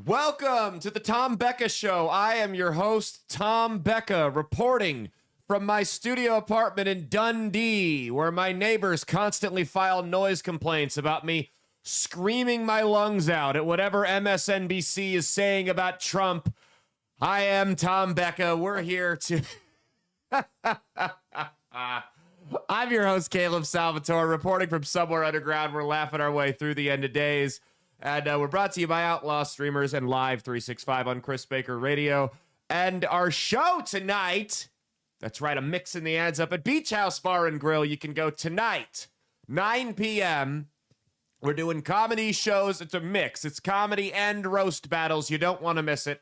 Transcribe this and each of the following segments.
Welcome to the Tom Becca Show. I am your host, Tom Becca, reporting from my studio apartment in Dundee, where my neighbors constantly file noise complaints about me screaming my lungs out at whatever MSNBC is saying about Trump. I am Tom Becca. We're here to... I'm your host, Caleb Salvatore, reporting from somewhere underground. We're laughing our way through the end of days. And we're brought to you by Outlaw Streamers and Live 365 on Chris Baker Radio. And our show tonight, that's right, I'm mixing the ads up at Beach House Bar and Grill. You can go tonight, 9 p.m. We're doing comedy shows. It's a mix. It's comedy and roast battles. You don't want to miss it.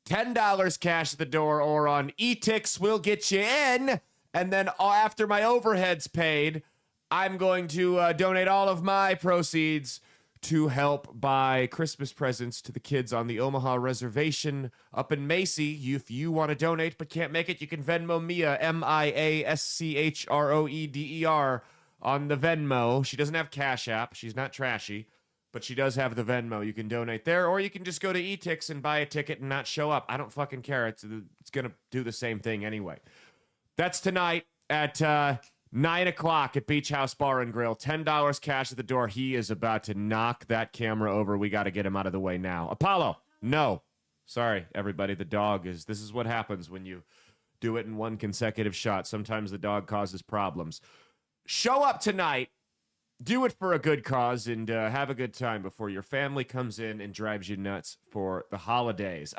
$10 cash at the door or on e-tix will get you in. And then after my overhead's paid, I'm going to donate all of my proceeds to help buy Christmas presents to the kids on the Omaha reservation up in Macy. If you want to donate but can't make it, you can Venmo Mia, MIASCHROEDER, on the Venmo. She doesn't have Cash App. She's not trashy, but she does have the Venmo. You can donate there, or you can just go to eTix and buy a ticket and not show up. I don't fucking care. It's going to do the same thing anyway. That's tonight at 9 o'clock at Beach House Bar and Grill. $10 cash at the door. He is about to knock that camera over. We got to get him out of the way now. Apollo, no. Sorry, everybody. The dog is... This is what happens when you do it in one consecutive shot. Sometimes the dog causes problems. Show up tonight. Do it for a good cause and have a good time before your family comes in and drives you nuts for the holidays.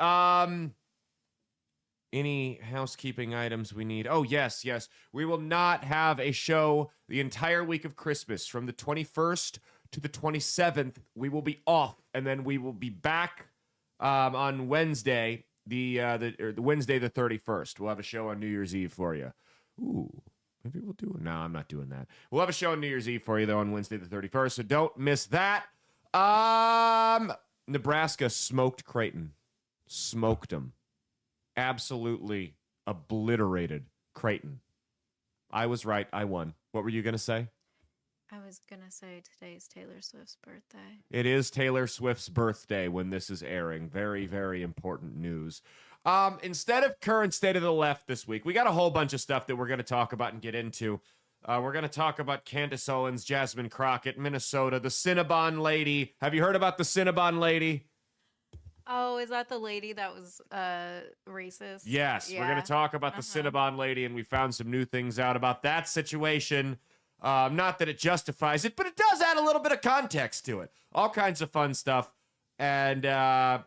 Any housekeeping items we need? Oh, yes. We will not have a show the entire week of Christmas. From the 21st to the 27th, we will be off, and then we will be back on Wednesday, the Wednesday the 31st. We'll have a show on New Year's Eve for you. Ooh, maybe we'll do it. No, I'm not doing that. We'll have a show on New Year's Eve for you, though, on Wednesday the 31st, so don't miss that. Nebraska smoked Creighton. Smoked them. Absolutely obliterated Creighton. I was right. I won. What were you going to say? I was going to say today's Taylor Swift's birthday. It is Taylor Swift's birthday when this is airing. Very, very important news. Instead of current state of the left this week, we got a whole bunch of stuff that we're going to talk about and get into. We're going to talk about Candace Owens, Jasmine Crockett, Minnesota, the Cinnabon lady. Have you heard about the Cinnabon lady? Oh, is that the lady that was racist? Yes, yeah. We're going to talk about the Cinnabon lady, and we found some new things out about that situation. Not that it justifies it, but it does add a little bit of context to it. All kinds of fun stuff. And, yeah,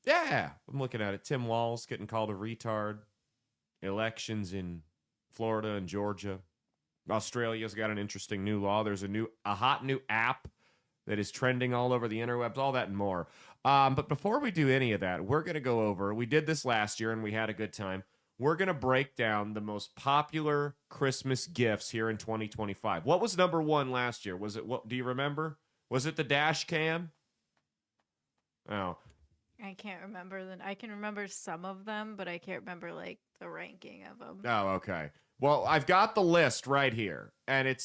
I'm looking at it. Tim Walz getting called a retard. Elections in Florida and Georgia. Australia's got an interesting new law. There's a hot new app that is trending all over the interwebs, all that and more. But before we do any of that, we're going to go over, we did this last year and we had a good time. We're going to break down the most popular Christmas gifts here in 2025. What was number one last year? Was it, what? Do you remember? Was it the dash cam? Oh. I can't remember. I can remember some of them, but I can't remember, like, the ranking of them. Oh, okay. Well, I've got the list right here, and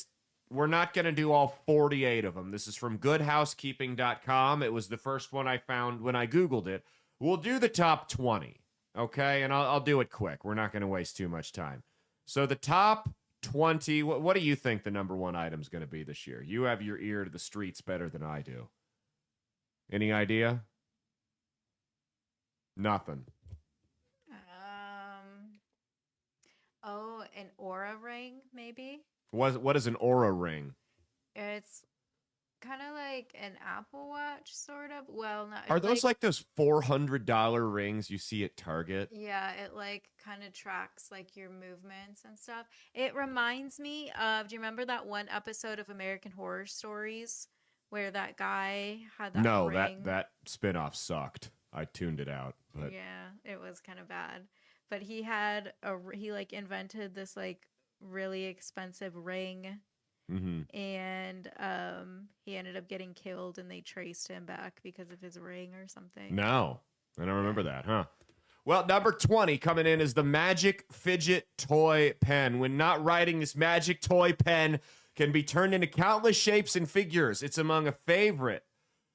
we're not going to do all 48 of them. This is from goodhousekeeping.com. It was the first one I found when I Googled it. We'll do the top 20, okay? And I'll do it quick. We're not going to waste too much time. So the top 20, what do you think the number one item is going to be this year? You have your ear to the streets better than I do. Any idea? Nothing. An Aura ring, maybe? What is an Aura ring? It's kind of like an Apple Watch, sort of. Well, not. Are those like those $400 rings you see at Target? Yeah, it like kind of tracks like your movements and stuff. It reminds me of, do you remember that one episode of American Horror Stories where that guy had that No, ring? that spinoff sucked. I tuned it out. But yeah, it was kind of bad. But he had he like invented this like really expensive ring, and he ended up getting killed, and they traced him back because of his ring or something. No, I don't remember that, huh? Well, number 20 coming in is the Magic Fidget Toy Pen. When not writing, this Magic Toy Pen can be turned into countless shapes and figures. It's among a favorite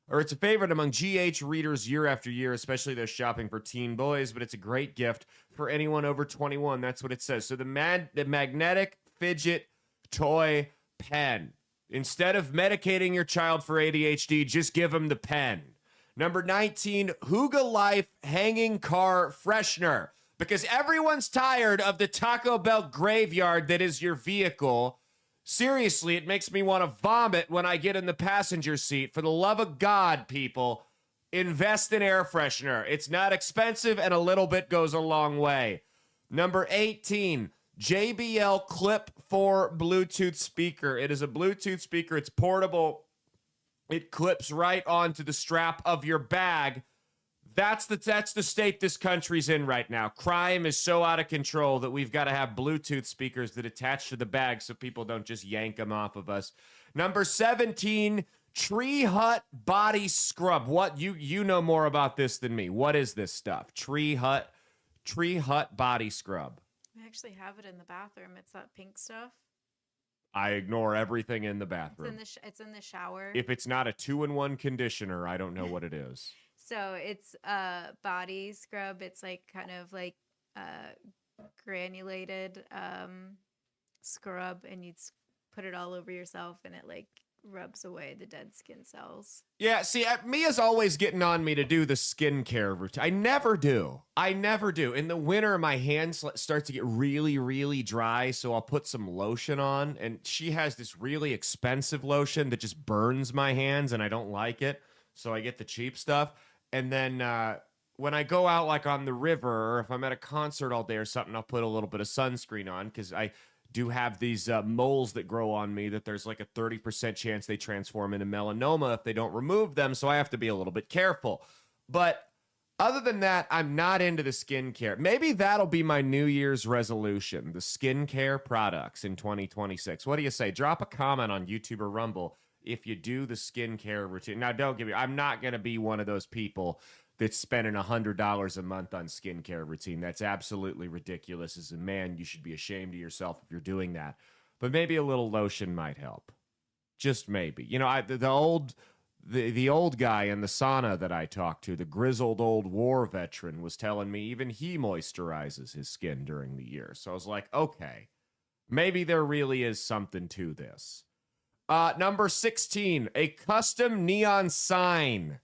or it's a favorite among GH readers year after year, especially those shopping for teen boys, but it's a great gift for anyone over 21. That's what it says. So the magnetic fidget toy pen. Instead of medicating your child for ADHD, just give them the pen. Number 19, Huga Life hanging car freshener. Because everyone's tired of the Taco Bell graveyard that is your vehicle. Seriously, it makes me want to vomit when I get in the passenger seat. For the love of God, people, invest in air freshener. It's not expensive and a little bit goes a long way. Number 18, JBL Clip 4 Bluetooth speaker. It is a Bluetooth speaker. It's portable. It clips right onto the strap of your bag. That's the state this country's in right now. Crime is so out of control that we've got to have Bluetooth speakers that attach to the bag so people don't just yank them off of us. Number 17, Tree Hut Body Scrub. What you know more about this than me. What is this stuff? Tree Hut Body Scrub. I actually have it in the bathroom. It's that pink stuff. I ignore everything in the bathroom. It's in the shower. If it's not a 2-in-1 conditioner, I don't know what it is. So it's a body scrub. It's like kind of like granulated scrub, and you put it all over yourself, and it like rubs away the dead skin cells. Yeah, see, Mia's always getting on me to do the skincare routine. I never do. In the winter, my hands start to get really, really dry, so I'll put some lotion on, and she has this really expensive lotion that just burns my hands, and I don't like it, so I get the cheap stuff. And then when I go out like on the river, or if I'm at a concert all day or something, I'll put a little bit of sunscreen on because I do have these moles that grow on me that there's like a 30% chance they transform into melanoma if they don't remove them. So I have to be a little bit careful. But other than that, I'm not into the skincare. Maybe that'll be my New Year's resolution, the skincare products in 2026. What do you say? Drop a comment on YouTube or Rumble if you do the skincare routine. Now, don't get me, I'm not going to be one of those people that's spending $100 a month on skincare routine. That's absolutely ridiculous. As a man, you should be ashamed of yourself if you're doing that. But maybe a little lotion might help. Just maybe. You know, the old guy in the sauna that I talked to, the grizzled old war veteran, was telling me even he moisturizes his skin during the year. So I was like, okay, maybe there really is something to this. Number 16, a custom neon sign.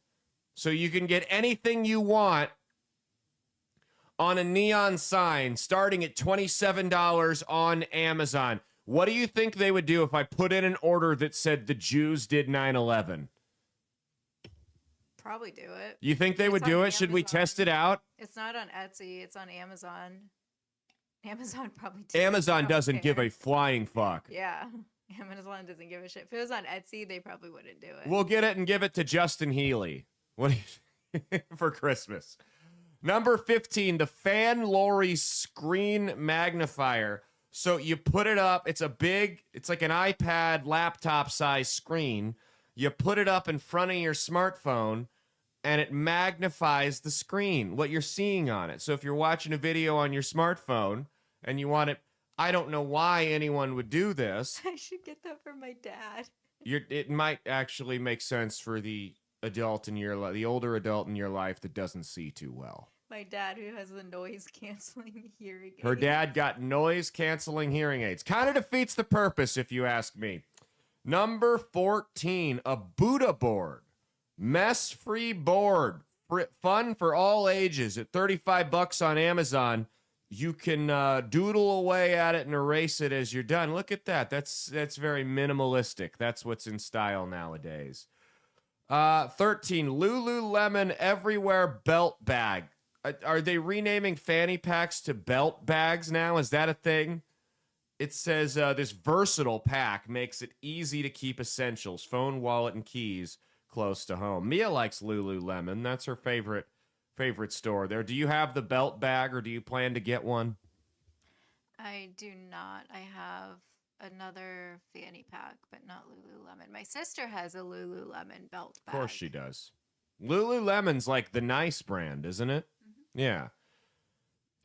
So you can get anything you want on a neon sign starting at $27 on Amazon. What do you think they would do if I put in an order that said the Jews did 9/11? Probably do it. You think they would do it? Should we test it out? It's not on Etsy. It's on Amazon. Amazon probably Amazon doesn't give a flying fuck. Yeah. Amazon doesn't give a shit. If it was on Etsy, they probably wouldn't do it. We'll get it and give it to Justin Healy. What do you for Christmas? Number 15, the Fan Lori screen magnifier. So you put it up. It's like an iPad laptop size screen. You put it up in front of your smartphone, and it magnifies the screen, what you're seeing on it. So if you're watching a video on your smartphone and you want it, I don't know why anyone would do this. I should get that for my dad. It might actually make sense for the adult in your life, the older adult in your life that doesn't see too well. My dad, who has the noise canceling hearing aids. Her dad got noise canceling hearing aids. Kind of defeats the purpose, if you ask me. Number 14, a Buddha board. Mess-free board. Fun for all ages. At $35 on Amazon, you can doodle away at it and erase it as you're done. Look at that. That's very minimalistic. That's what's in style nowadays. 13, Lululemon Everywhere Belt Bag. Are they renaming fanny packs to belt bags now? Is that a thing? It says this versatile pack makes it easy to keep essentials, phone, wallet, and keys close to home. Mia likes Lululemon. That's her favorite store there. Do you have the belt bag, or do you plan to get one? I do not. I have another fanny pack, but not Lululemon. My sister has a Lululemon belt bag. Of course she does. Lululemon's like the nice brand, isn't it? Mm-hmm. Yeah.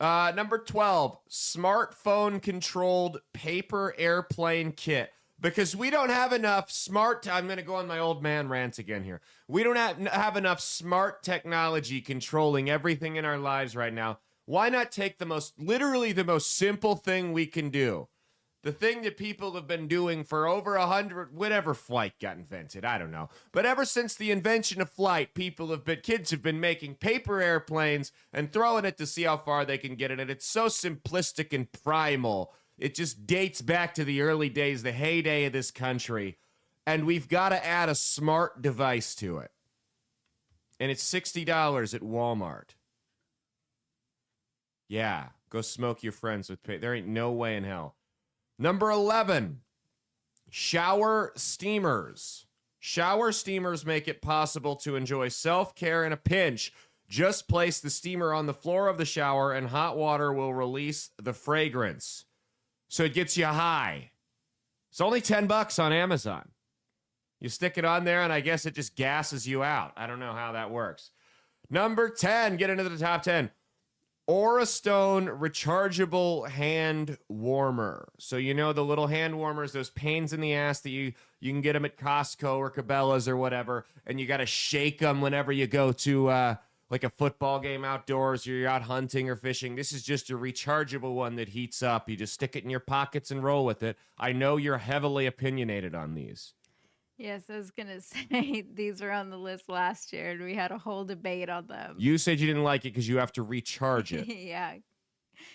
Number 12, smartphone controlled paper airplane kit. because we don't have enough smart. I'm going to go on my old man rant again here. We don't have enough smart technology controlling everything in our lives right now. Why not take literally the most simple thing we can do? The thing that people have been doing for over 100, whatever flight got invented, I don't know. But ever since the invention of flight, kids have been making paper airplanes and throwing it to see how far they can get it. And it's so simplistic and primal. It just dates back to the early days, the heyday of this country. And we've got to add a smart device to it. And it's $60 at Walmart. Yeah, go smoke your friends with paper. There ain't no way in hell. Number 11, shower steamers. Shower steamers make it possible to enjoy self-care in a pinch. Just place the steamer on the floor of the shower and hot water will release the fragrance. So it gets you high. It's only $10 on Amazon. You stick it on there and I guess it just gasses you out. I don't know how that works. Number 10, get into the top 10. Aurastone rechargeable hand warmer. So you know the little hand warmers, those pains in the ass that you can get them at Costco or Cabela's or whatever, and you got to shake them whenever you go to like a football game outdoors or you're out hunting or fishing. This is just a rechargeable one that heats up. You just stick it in your pockets and roll with it. I know you're heavily opinionated on these. Yes, I was going to say these were on the list last year and we had a whole debate on them. You said you didn't like it because you have to recharge it. Yeah,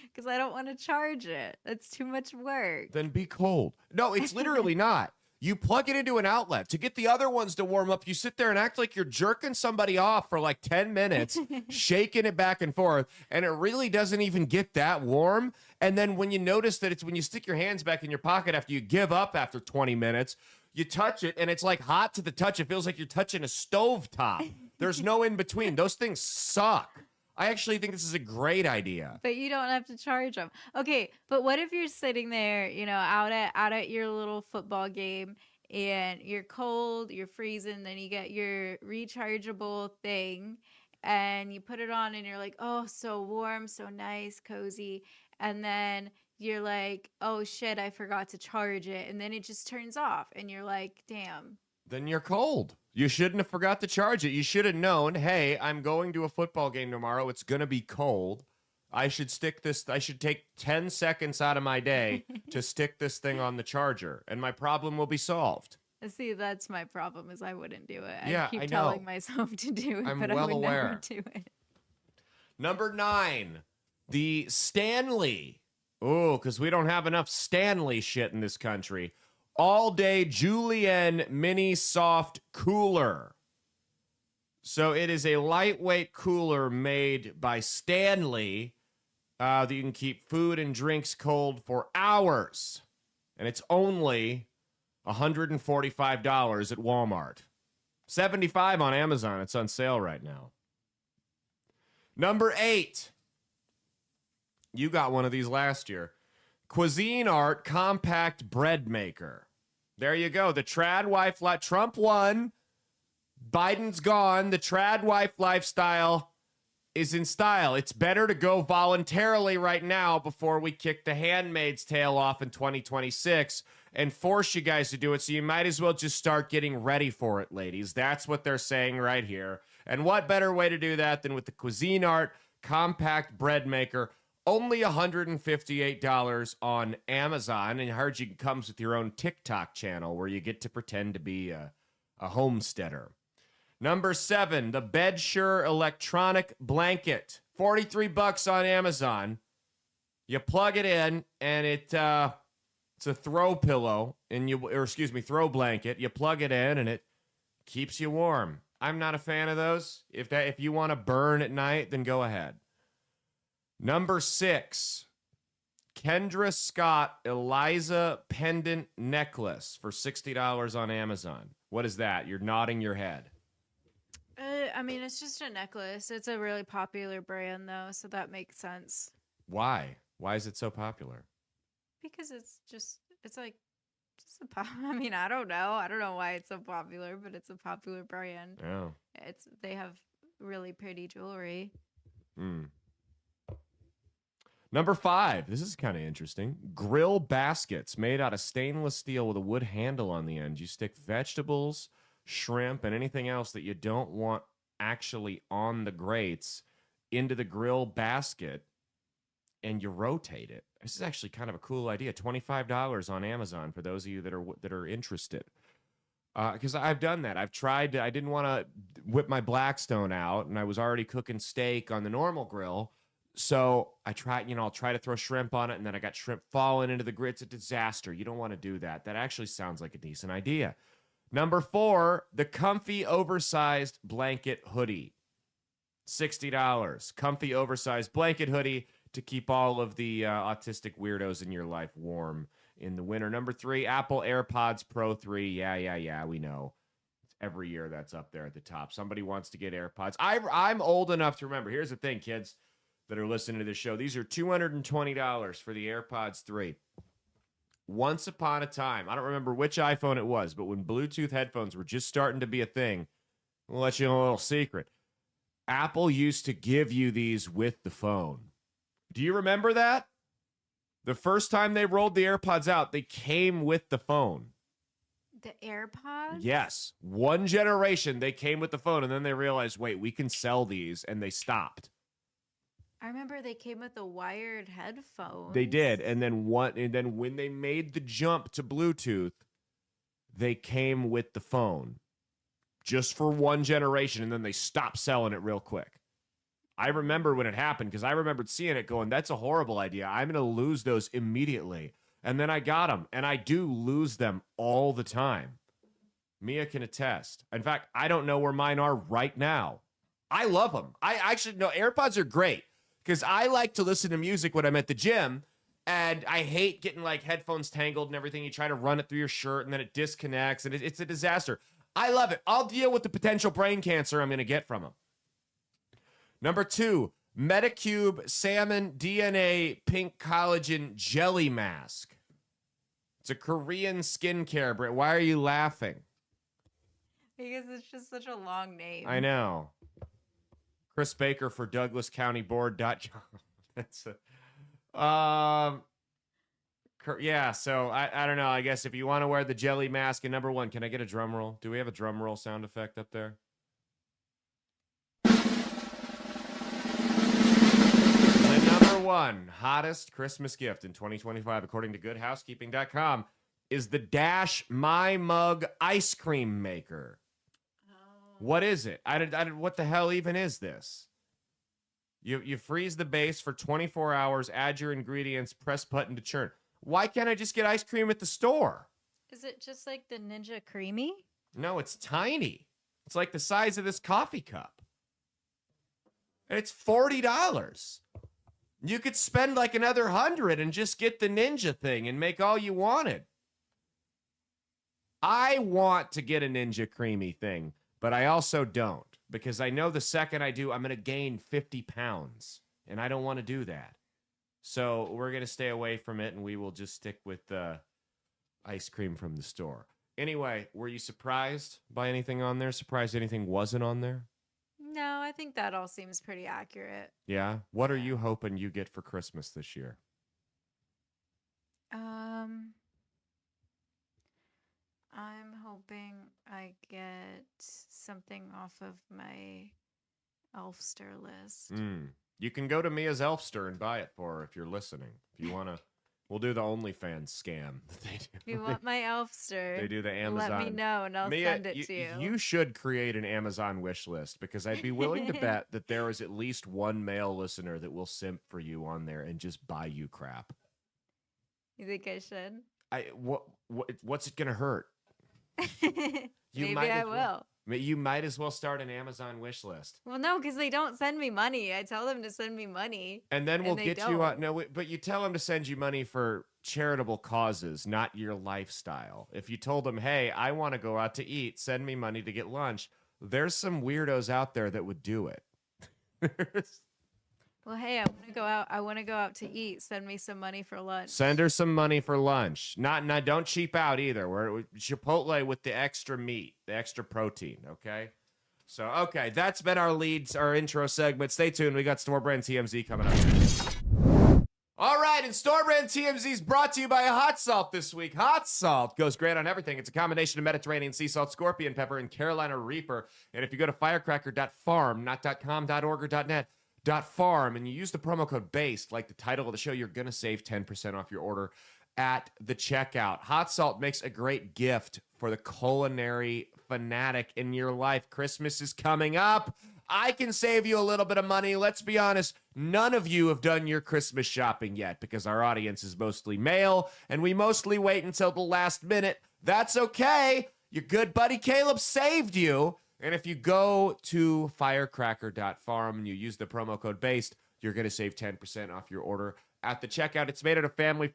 because I don't want to charge it. That's too much work. Then be cold. No, it's literally not. You plug it into an outlet. To get the other ones to warm up, you sit there and act like you're jerking somebody off for like 10 minutes, shaking it back and forth, and it really doesn't even get that warm. And then when you notice that it's when you stick your hands back in your pocket after you give up after 20 minutes, you touch it, and it's like hot to the touch. It feels like you're touching a stovetop. There's no in between. Those things suck. I actually think this is a great idea. But you don't have to charge them. Okay, but what if you're sitting there, out at your little football game, and you're cold, you're freezing, then you get your rechargeable thing, and you put it on, and you're like, oh, so warm, so nice, cozy, and then you're like, oh shit, I forgot to charge it. And then it just turns off. And you're like, damn. Then you're cold. You shouldn't have forgot to charge it. You should have known, hey, I'm going to a football game tomorrow. It's going to be cold. I should take 10 seconds out of my day to stick this thing on the charger. And my problem will be solved. See, that's my problem is I wouldn't do it. Yeah, I keep I know. telling myself to do it, but well I would aware. never do it. Number 9, the Stanley. Oh, because we don't have enough Stanley shit in this country. All day Julienne mini soft cooler. So it is a lightweight cooler made by Stanley that you can keep food and drinks cold for hours. And it's only $145 at Walmart. $75 on Amazon. It's on sale right now. Number 8. You got one of these last year. Cuisine Art Compact Bread Maker. There you go. The trad wife, Trump won. Biden's gone. The trad wife lifestyle is in style. It's better to go voluntarily right now before we kick the handmaid's tail off in 2026 and force you guys to do it. So you might as well just start getting ready for it, ladies. That's what they're saying right here. And what better way to do that than with the Cuisine Art Compact Bread Maker? Only $158 on Amazon. And I heard you comes with your own TikTok channel where you get to pretend to be a homesteader. Number 7, the BedSure electronic blanket. $43 on Amazon. You plug it in, and it's a throw pillow, throw blanket. You plug it in, and it keeps you warm. I'm not a fan of those. If you want to burn at night, then go ahead. Number 6, Kendra Scott Eliza pendant necklace for $60 on Amazon. What is that? You're nodding your head. It's just a necklace. It's a really popular brand, though, so that makes sense. Why? Why is it so popular? Because I don't know. I don't know why it's so popular, but it's a popular brand. Oh. They have really pretty jewelry. Number 5. This is kind of interesting. Grill baskets made out of stainless steel with a wood handle on the end. You stick vegetables, shrimp, and anything else that you don't want actually on the grates into the grill basket, and you rotate it. This is actually kind of a cool idea. $25 on Amazon for those of you that are interested. Because I've done that. I've tried. I didn't want to whip my Blackstone out, and I was already cooking steak on the normal grill. So I tried, I'll try to throw shrimp on it, and then I got shrimp falling into the grill. It's a disaster. You don't want to do that. That actually sounds like a decent idea. Number 4, the comfy oversized blanket hoodie. $60. Comfy oversized blanket hoodie to keep all of the autistic weirdos in your life warm in the winter. Number 3, Apple AirPods Pro 3. Yeah, we know. Every year that's up there at the top. Somebody wants to get AirPods. I'm old enough to remember. Here's the thing, kids that are listening to this show. These are $220 for the AirPods 3. Once upon a time, I don't remember which iPhone it was, but when Bluetooth headphones were just starting to be a thing, I'll let you know a little secret. Apple used to give you these with the phone. Do you remember that? The first time they rolled the AirPods out, they came with the phone. The AirPods? Yes. One generation, they came with the phone, and then they realized, wait, we can sell these, and they stopped. I remember they came with the wired headphones. They did, and then when they made the jump to Bluetooth, they came with the phone, just for one generation, and then they stopped selling it real quick. I remember when it happened because I remembered seeing it going, that's a horrible idea. I'm going to lose those immediately. And then I got them, and I do lose them all the time. Mia can attest. In fact, I don't know where mine are right now. I love them. I actually know AirPods are great because I like to listen to music when I'm at the gym, and I hate getting like headphones tangled and everything. You try to run it through your shirt, and then it disconnects, and it's a disaster. I love it. I'll deal with the potential brain cancer I'm going to get from them. Number 2, Medicube Salmon DNA Pink Collagen Jelly Mask. It's a Korean skincare brand. Why are you laughing? Because it's just such a long name. I know. Chris Baker for DouglasCountyBoard.com. That's yeah, so I don't know. I guess if you want to wear the jelly mask, and number 1, can I get a drum roll? Do we have a drum roll sound effect up there? Number 1 hottest Christmas gift in 2025, according to GoodHousekeeping.com, is the Dash My Mug ice cream maker. Oh. What is it? What the hell even is this? You freeze the base for 24 hours, add your ingredients, press button to churn. Why can't I just get ice cream at the store? Is it just like the Ninja Creamy? No, it's tiny. It's like the size of this coffee cup. And it's $40. You could spend like another $100 and just get the Ninja thing and make all you wanted. I want to get a Ninja Creamy thing, but I also don't because I know the second I do, I'm going to gain 50 pounds, and I don't want to do that. So we're going to stay away from it, and we will just stick with the ice cream from the store. Anyway, were you surprised by anything on there? Surprised anything wasn't on there? No, I think that all seems pretty accurate. Yeah? What are you hoping you get for Christmas this year? I'm hoping I get something off of my Elfster list. You can go to Mia's Elfster and buy it for her if you're listening. If you want to, we'll do the OnlyFans scam that they do. If you want my Elfster, they do the Amazon. let me know and I'll send it to you. You should create an Amazon wish list because I'd be willing to bet that there is at least one male listener that will simp for you on there and just buy you crap. You think I should? What's it gonna hurt? Maybe I will. You might as well start an Amazon wish list. Well, no, because they don't send me money. I tell them to send me money. And then we'll get you on. No, but you tell them to send you money for charitable causes, not your lifestyle. If you told them, hey, I want to go out to eat, send me money to get lunch, there's some weirdos out there that would do it. Well, hey, I want to go out. I want to go out to eat. Send me some money for lunch. Send her some money for lunch. Not don't cheap out either. We're Chipotle with the extra meat, the extra protein. Okay. So that's been our intro segment. Stay tuned. We got Store Brand TMZ coming up. All right, and Store Brand TMZ is brought to you by Hot Salt this week. Hot Salt goes great on everything. It's a combination of Mediterranean sea salt, scorpion pepper, and Carolina Reaper. And if you go to firecracker.farm, not .com, .org, or .net, .farm, and you use the promo code BASED, like the title of the show, you're going to save 10% off your order at the checkout. Hot Salt makes a great gift for the culinary fanatic in your life. Christmas is coming up. I can save you a little bit of money. Let's be honest, none of you have done your Christmas shopping yet because our audience is mostly male and we mostly wait until the last minute. That's okay. Your good buddy Caleb saved you. And if you go to firecracker.farm and you use the promo code BASED, you're going to save 10% off your order at the checkout. It's made at a family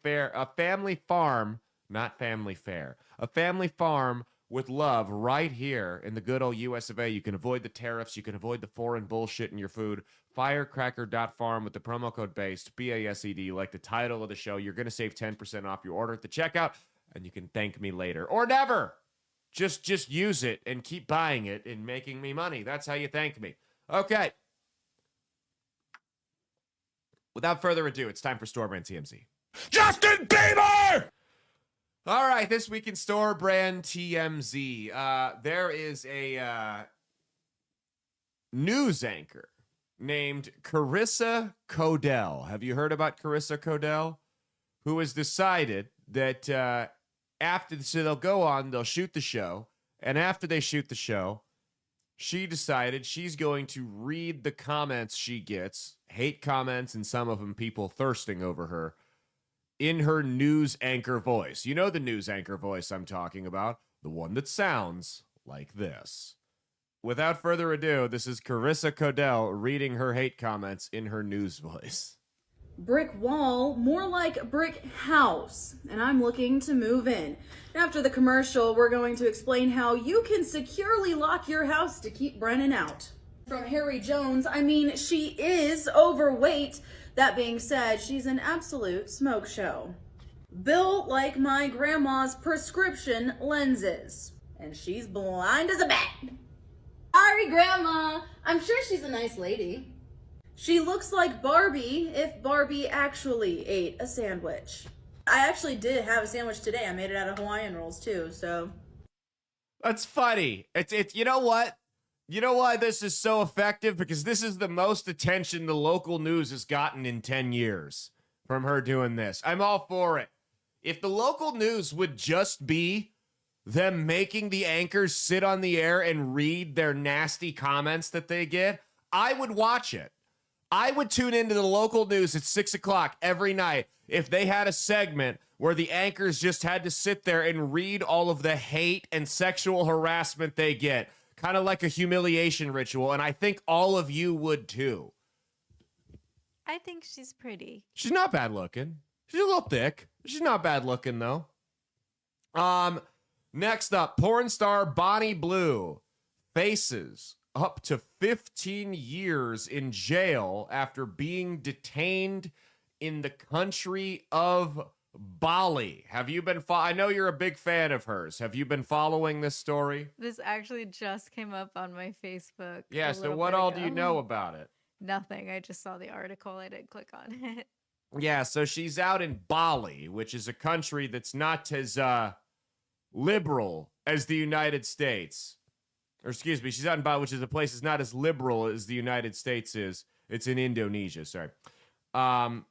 farm, not family fair, a family farm with love right here in the good old US of A. You can avoid the tariffs. You can avoid the foreign bullshit in your food. Firecracker.farm with the promo code BASED, BASED, like the title of the show. You're going to save 10% off your order at the checkout, and you can thank me later. Or never. Just use it and keep buying it and making me money. That's how you thank me. Okay. Without further ado, it's time for Store Brand TMZ. Justin Bieber! All right, this week in Store Brand TMZ, there is a news anchor named Carissa Codell. Have you heard about Carissa Codell? Who has decided that so they'll go on, they'll shoot the show, and after they shoot the show, she decided she's going to read the comments she gets, hate comments, and some of them people thirsting over her, in her news anchor voice. You know the news anchor voice I'm talking about, the one that sounds like this. Without further ado, this is Carissa Codell reading her hate comments in her news voice. Brick wall, more like brick house, and I'm looking to move in. After the commercial, we're going to explain how you can securely lock your house to keep Brennan out. From Harry Jones, I mean, she is overweight. That being said, she's an absolute smoke show. Built like my grandma's prescription lenses, and she's blind as a bat. Sorry, Grandma. I'm sure she's a nice lady. She looks like Barbie if Barbie actually ate a sandwich. I actually did have a sandwich today. I made it out of Hawaiian rolls too, so. That's funny. It's you know what? You know why this is so effective? Because this is the most attention the local news has gotten in 10 years from her doing this. I'm all for it. If the local news would just be them making the anchors sit on the air and read their nasty comments that they get, I would watch it. I would tune into the local news at 6 o'clock every night if they had a segment where the anchors just had to sit there and read all of the hate and sexual harassment they get. Kind of like a humiliation ritual, and I think all of you would too. I think she's pretty. She's not bad looking. She's a little thick. She's not bad looking though. Next up, porn star Bonnie Blue faces up to 15 years in jail after being detained in the country of Bali. Have you been I know you're a big fan of hers. Have you been following this story? This actually just came up on my Facebook. Yeah, so what all do you know about it? Nothing. I just saw the article. I didn't click on it. Yeah, so she's out in Bali, which is a country that's not as liberal as the United States. Or excuse me, she's out in Bali, which is a place that's not as liberal as the United States is. It's in Indonesia, sorry.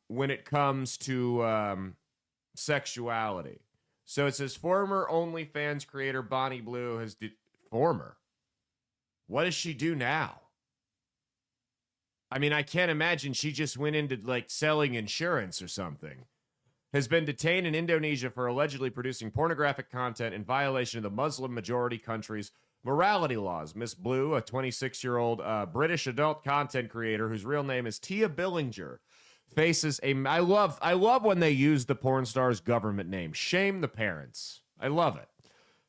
When it comes to sexuality. So it says former OnlyFans creator Bonnie Blue has former. What does she do now? I mean, I can't imagine she just went into like selling insurance or something. Has been detained in Indonesia for allegedly producing pornographic content in violation of the Muslim majority country's morality laws. Miss Blue, a 26-year-old British adult content creator whose real name is Tia Billinger, faces I love when they use the porn star's government name. Shame the parents. I love it.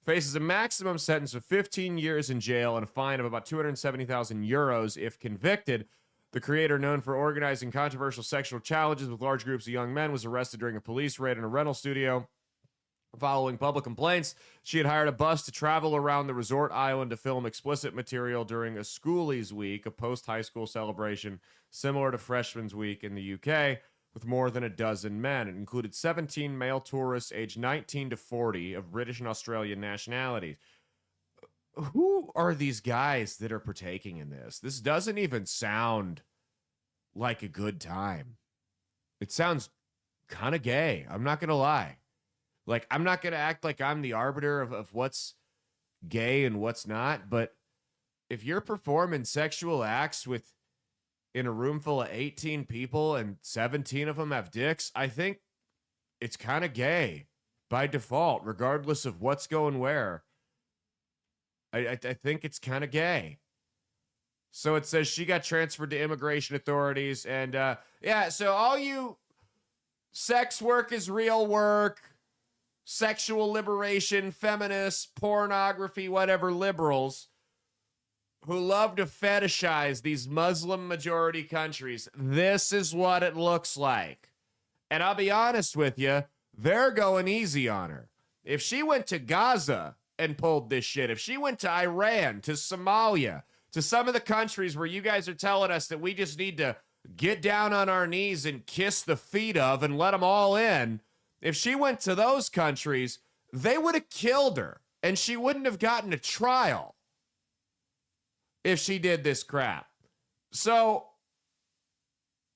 Faces a maximum sentence of 15 years in jail and a fine of about 270,000 euros if convicted. The creator, known for organizing controversial sexual challenges with large groups of young men, was arrested during a police raid in a rental studio. Following public complaints, she had hired a bus to travel around the resort island to film explicit material during a Schoolies Week, a post-high school celebration similar to Freshman's Week in the UK. with more than a dozen men. It included 17 male tourists aged 19 to 40 of British and Australian nationalities. Who are these guys that are partaking in this? This doesn't even sound like a good time. It sounds kind of gay. I'm not going to lie. Like, I'm not going to act like I'm the arbiter of what's gay and what's not, but if you're performing sexual acts in a room full of 18 people and 17 of them have dicks, I think it's kind of gay by default, regardless of what's going where. I think it's kind of gay. So it says she got transferred to immigration authorities. And so all you sex work is real work, sexual liberation, feminists, pornography, whatever, liberals who love to fetishize these Muslim majority countries, this is what it looks like. And I'll be honest with you, they're going easy on her. If she went to Gaza and pulled this shit, if she went to Iran, to Somalia, to some of the countries where you guys are telling us that we just need to get down on our knees and kiss the feet of and let them all in, if she went to those countries, they would have killed her and she wouldn't have gotten a trial if she did this crap. So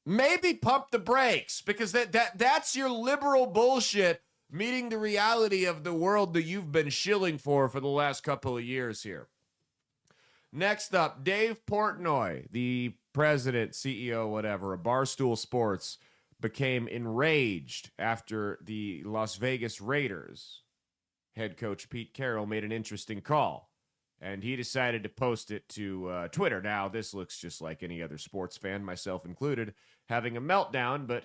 maybe pump the brakes, because that's your liberal bullshit meeting the reality of the world that you've been shilling for the last couple of years here. Next up, Dave Portnoy, the president, CEO, whatever, of Barstool Sports, became enraged after the Las Vegas Raiders head coach Pete Carroll made an interesting call. And he decided to post it to Twitter. Now, this looks just like any other sports fan, myself included, having a meltdown. But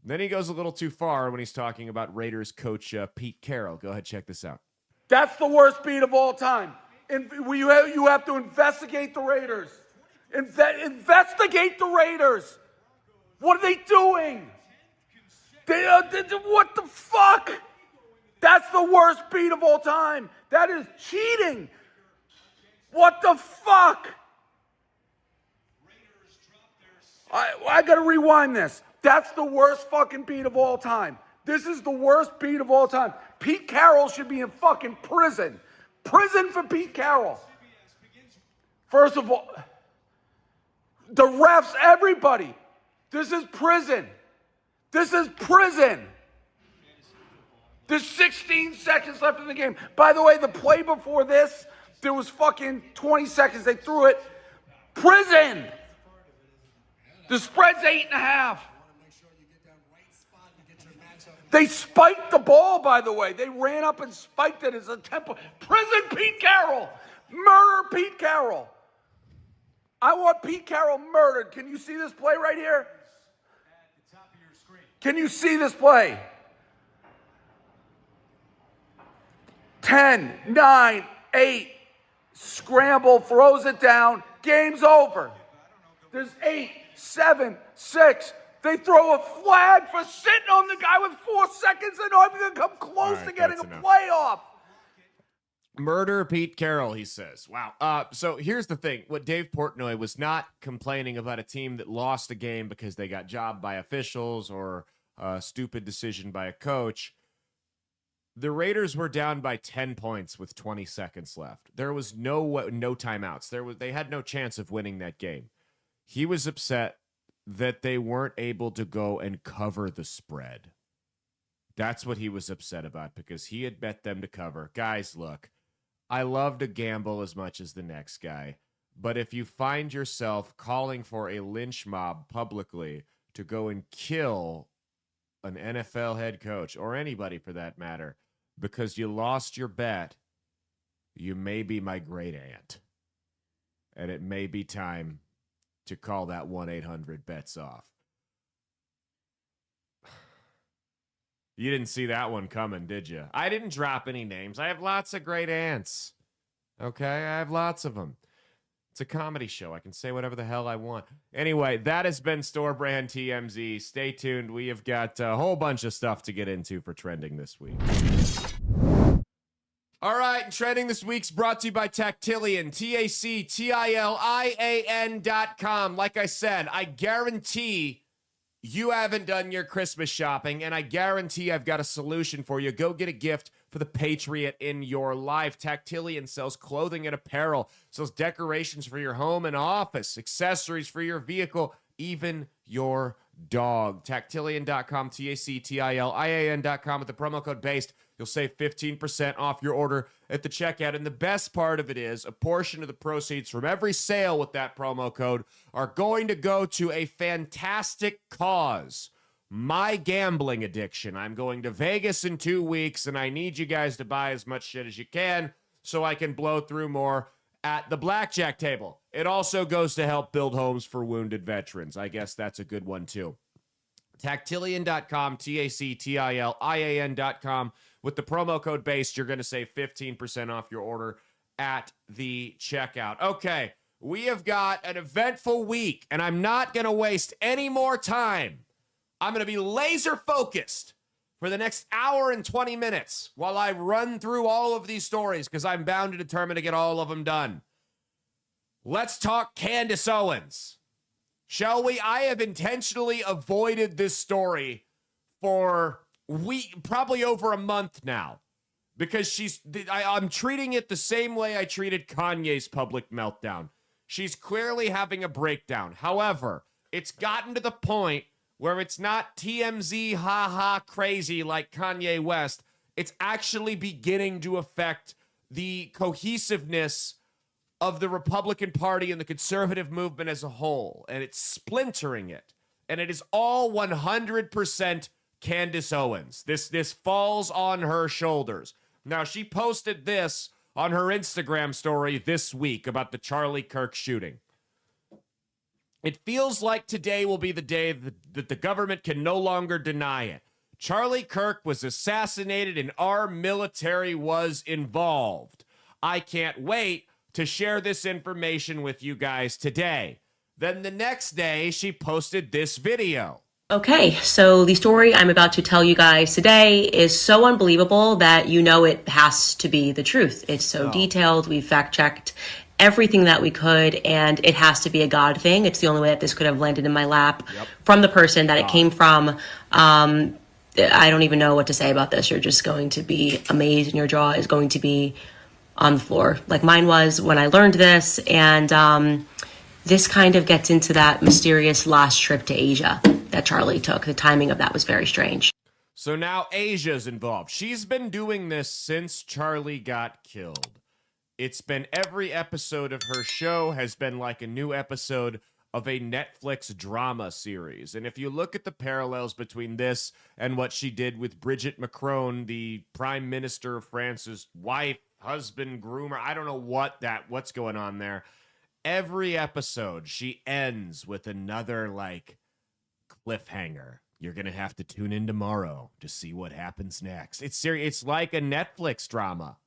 then he goes a little too far when he's talking about Raiders coach Pete Carroll. Go ahead, check this out. That's the worst beat of all time. And you have to investigate the Raiders. Investigate the Raiders. What are they doing? What the fuck? That's the worst beat of all time. That is cheating. What the fuck? I gotta rewind this. That's the worst fucking beat of all time. This is the worst beat of all time. Pete Carroll should be in fucking prison. Prison for Pete Carroll. First of all, the refs, everybody. This is prison. This is prison. There's 16 seconds left in the game. By the way, the play before this, there was fucking 20 seconds. They threw it. Prison. The spread's 8.5. They spiked the ball, by the way. They ran up and spiked it as a tempo. Prison Pete Carroll. Murder Pete Carroll. I want Pete Carroll murdered. Can you see this play right here? Can you see this play? 10, 9, 8. Scramble, throws it down. Game's over. There's 8, 7, 6. They throw a flag for sitting on the guy with 4 seconds and not even come close to getting a playoff. Murder Pete Carroll, he says. Wow. So here's the thing. What Dave Portnoy was not complaining about a team that lost a game because they got jobbed by officials or a stupid decision by a coach. The Raiders were down by 10 points with 20 seconds left. There was no timeouts. They had no chance of winning that game. He was upset that they weren't able to go and cover the spread. That's what he was upset about, because he had bet them to cover. Guys, look, I love to gamble as much as the next guy, but if you find yourself calling for a lynch mob publicly to go and kill an NFL head coach, or anybody for that matter, because you lost your bet, you may be my great aunt. And it may be time to call that 1-800-BETS off. You didn't see that one coming, did you? I didn't drop any names. I have lots of great aunts. Okay? I have lots of them. It's a comedy show. I can say whatever the hell I want. Anyway, that has been Store Brand TMZ. Stay tuned. We have got a whole bunch of stuff to get into for trending this week. All right, trending this week's brought to you by Tactilian, TACTILIAN.com. Like I said, I guarantee you haven't done your Christmas shopping, and I guarantee I've got a solution for you. Go get a gift for the patriot in your life. Tactilian sells clothing and apparel, sells decorations for your home and office, accessories for your vehicle, even your dog. Tactilian.com, Tactilian.com with the promo code BASED. You'll save 15% off your order at the checkout. And the best part of it is a portion of the proceeds from every sale with that promo code are going to go to a fantastic cause. My gambling addiction. I'm going to Vegas in 2 weeks, and I need you guys to buy as much shit as you can so I can blow through more at the blackjack table. It also goes to help build homes for wounded veterans. I guess that's a good one, too. Tactilian.com, Tactilian.com. With the promo code BASED, you're going to save 15% off your order at the checkout. Okay, we have got an eventful week, and I'm not going to waste any more time. I'm going to be laser focused for the next hour and 20 minutes while I run through all of these stories because I'm bound and determined to get all of them done. Let's talk Candace Owens. Shall we? I have intentionally avoided this story for probably over a month now because I'm treating it the same way I treated Kanye's public meltdown. She's clearly having a breakdown. However, it's gotten to the point where it's not TMZ ha crazy like Kanye West. It's actually beginning to affect the cohesiveness of the Republican Party and the conservative movement as a whole, and it's splintering it. And it is all 100% Candace Owens. This falls on her shoulders. Now, she posted this on her Instagram story this week about the Charlie Kirk shooting. It feels like today will be the day that the government can no longer deny it. Charlie Kirk was assassinated and our military was involved. I can't wait to share this information with you guys today. Then the next day, she posted this video. Okay, so the story I'm about to tell you guys today is so unbelievable that you know it has to be the truth. It's so detailed. We fact-checked everything that we could, and it has to be a God thing. It's the only way that this could have landed in my lap from the person that it came from. I don't even know what to say about this. You're just going to be amazed, and your jaw is going to be on the floor like mine was when I learned this. And this kind of gets into that mysterious last trip to Asia that Charlie took. The timing of that was very strange. So now Asia's involved. She's been doing this since Charlie got killed. It's been every episode of her show has been like a new episode of a Netflix drama series. And if you look at the parallels between this and what she did with Brigitte Macron, the Prime Minister of France's wife, husband, groomer, I don't know what's going on there. Every episode, she ends with another, like, cliffhanger. You're going to have to tune in tomorrow to see what happens next. It's serious. It's like a Netflix drama.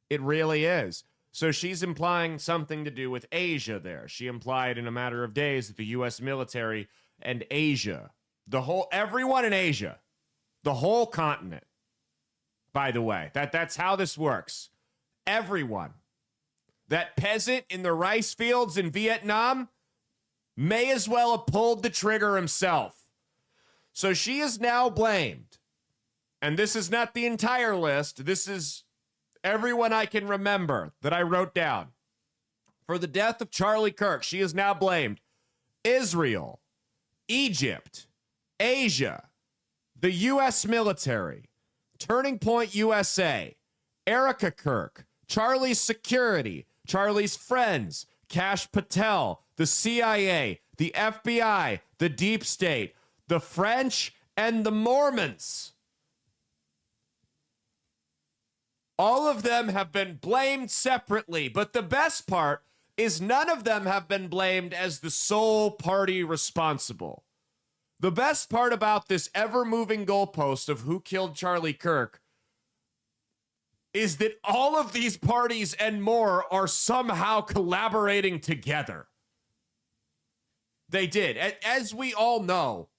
It really is. So she's implying something to do with Asia there. She implied in a matter of days that the U.S. military and Asia, everyone in Asia, the whole continent, by the way, that's how this works. Everyone. That peasant in the rice fields in Vietnam may as well have pulled the trigger himself. So she is now blamed. And this is not the entire list. This is everyone I can remember that I wrote down. For the death of Charlie Kirk, she is now blamed Israel, Egypt, Asia, the U.S. military, Turning Point USA, Erika Kirk, Charlie's security, Charlie's friends, Kash Patel, the CIA, the FBI, the Deep State, the French, and the Mormons. All of them have been blamed separately, but the best part is none of them have been blamed as the sole party responsible. The best part about this ever-moving goalpost of who killed Charlie Kirk is that all of these parties and more are somehow collaborating together. They did. As we all know,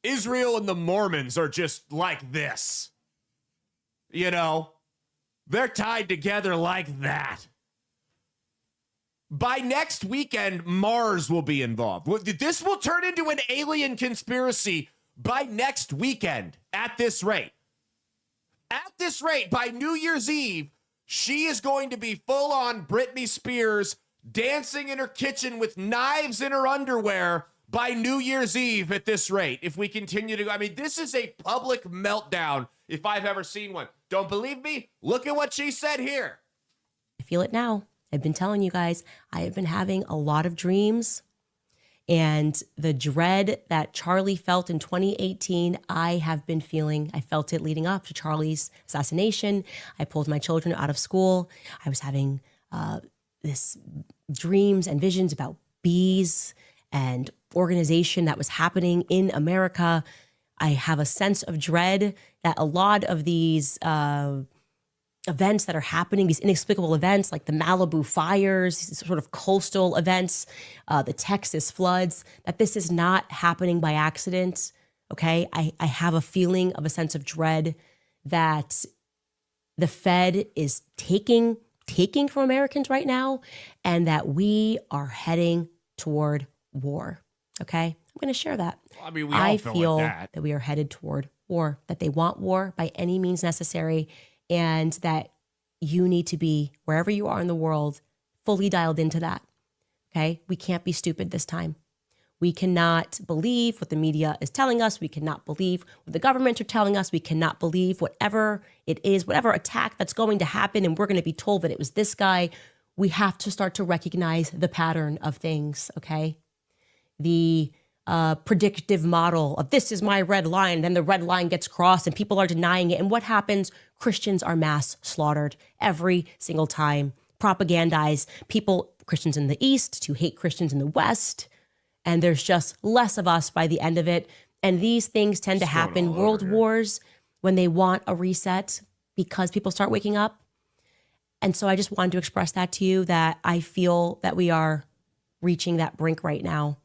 Israel and the Mormons are just like this. You know, they're tied together like that. By next weekend, Mars will be involved. This will turn into an alien conspiracy by next weekend at this rate. At this rate, by New Year's Eve, she is going to be full on Britney Spears dancing in her kitchen with knives in her underwear by New Year's Eve at this rate. If we continue to go, I mean, this is a public meltdown if I've ever seen one. Don't believe me? Look at what she said here. I feel it now. I've been telling you guys, I have been having a lot of dreams, and the dread that Charlie felt in 2018, I have been feeling. I felt it leading up to Charlie's assassination. I pulled my children out of school. I was having this dreams and visions about bees and organization that was happening in America. I have a sense of dread that a lot of these events that are happening, these inexplicable events like the Malibu fires, these sort of coastal events, the Texas floods, that this is not happening by accident, okay? I have a feeling of a sense of dread that the Fed is taking from Americans right now, and that we are heading toward war, okay? I'm going to share that. Well, I mean, we all feel like that we are headed toward war, that they want war by any means necessary, and that you need to be, wherever you are in the world, fully dialed into that, okay? We can't be stupid this time. We cannot believe what the media is telling us. We cannot believe what the government are telling us. We cannot believe whatever it is, whatever attack that's going to happen, and we're going to be told that it was this guy. We have to start to recognize the pattern of things, okay? The predictive model of this is my red line, then the red line gets crossed and people are denying it. And what happens? Christians are mass slaughtered every single time, propagandized people, Christians in the East to hate Christians in the West. And there's just less of us by the end of it. And these things tend to happen, world wars, when they want a reset because people start waking up. And so I just wanted to express that to you, that I feel that we are reaching that brink right now.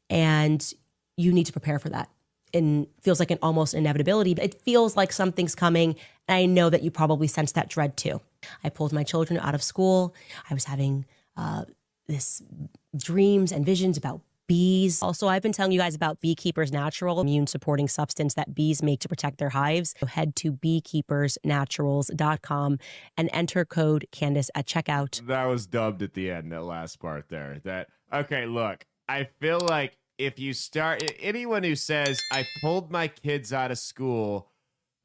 And you need to prepare for that. And feels like an almost inevitability, but it feels like something's coming. And I know that you probably sense that dread too. I pulled my children out of school. I was having this dreams and visions about bees. Also, I've been telling you guys about Beekeepers Natural, immune supporting substance that bees make to protect their hives. So head to beekeepersnaturals.com and enter code Candace at checkout. That was dubbed at the end, that last part there. Okay, look, I feel like if you start, anyone who says, I pulled my kids out of school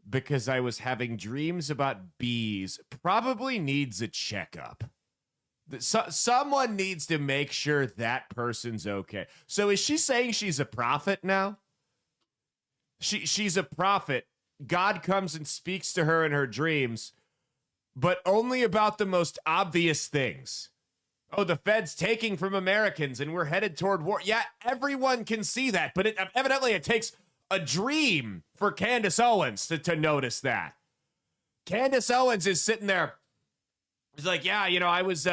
because I was having dreams about bees, probably needs a checkup. Someone needs to make sure that person's okay. So is she saying she's a prophet now? She's a prophet. God comes and speaks to her in her dreams, but only about the most obvious things. Oh, the Fed's taking from Americans and we're headed toward war. Yeah, everyone can see that, but evidently it takes a dream for Candace Owens to notice that. Candace Owens is sitting there. She's like, yeah, I was,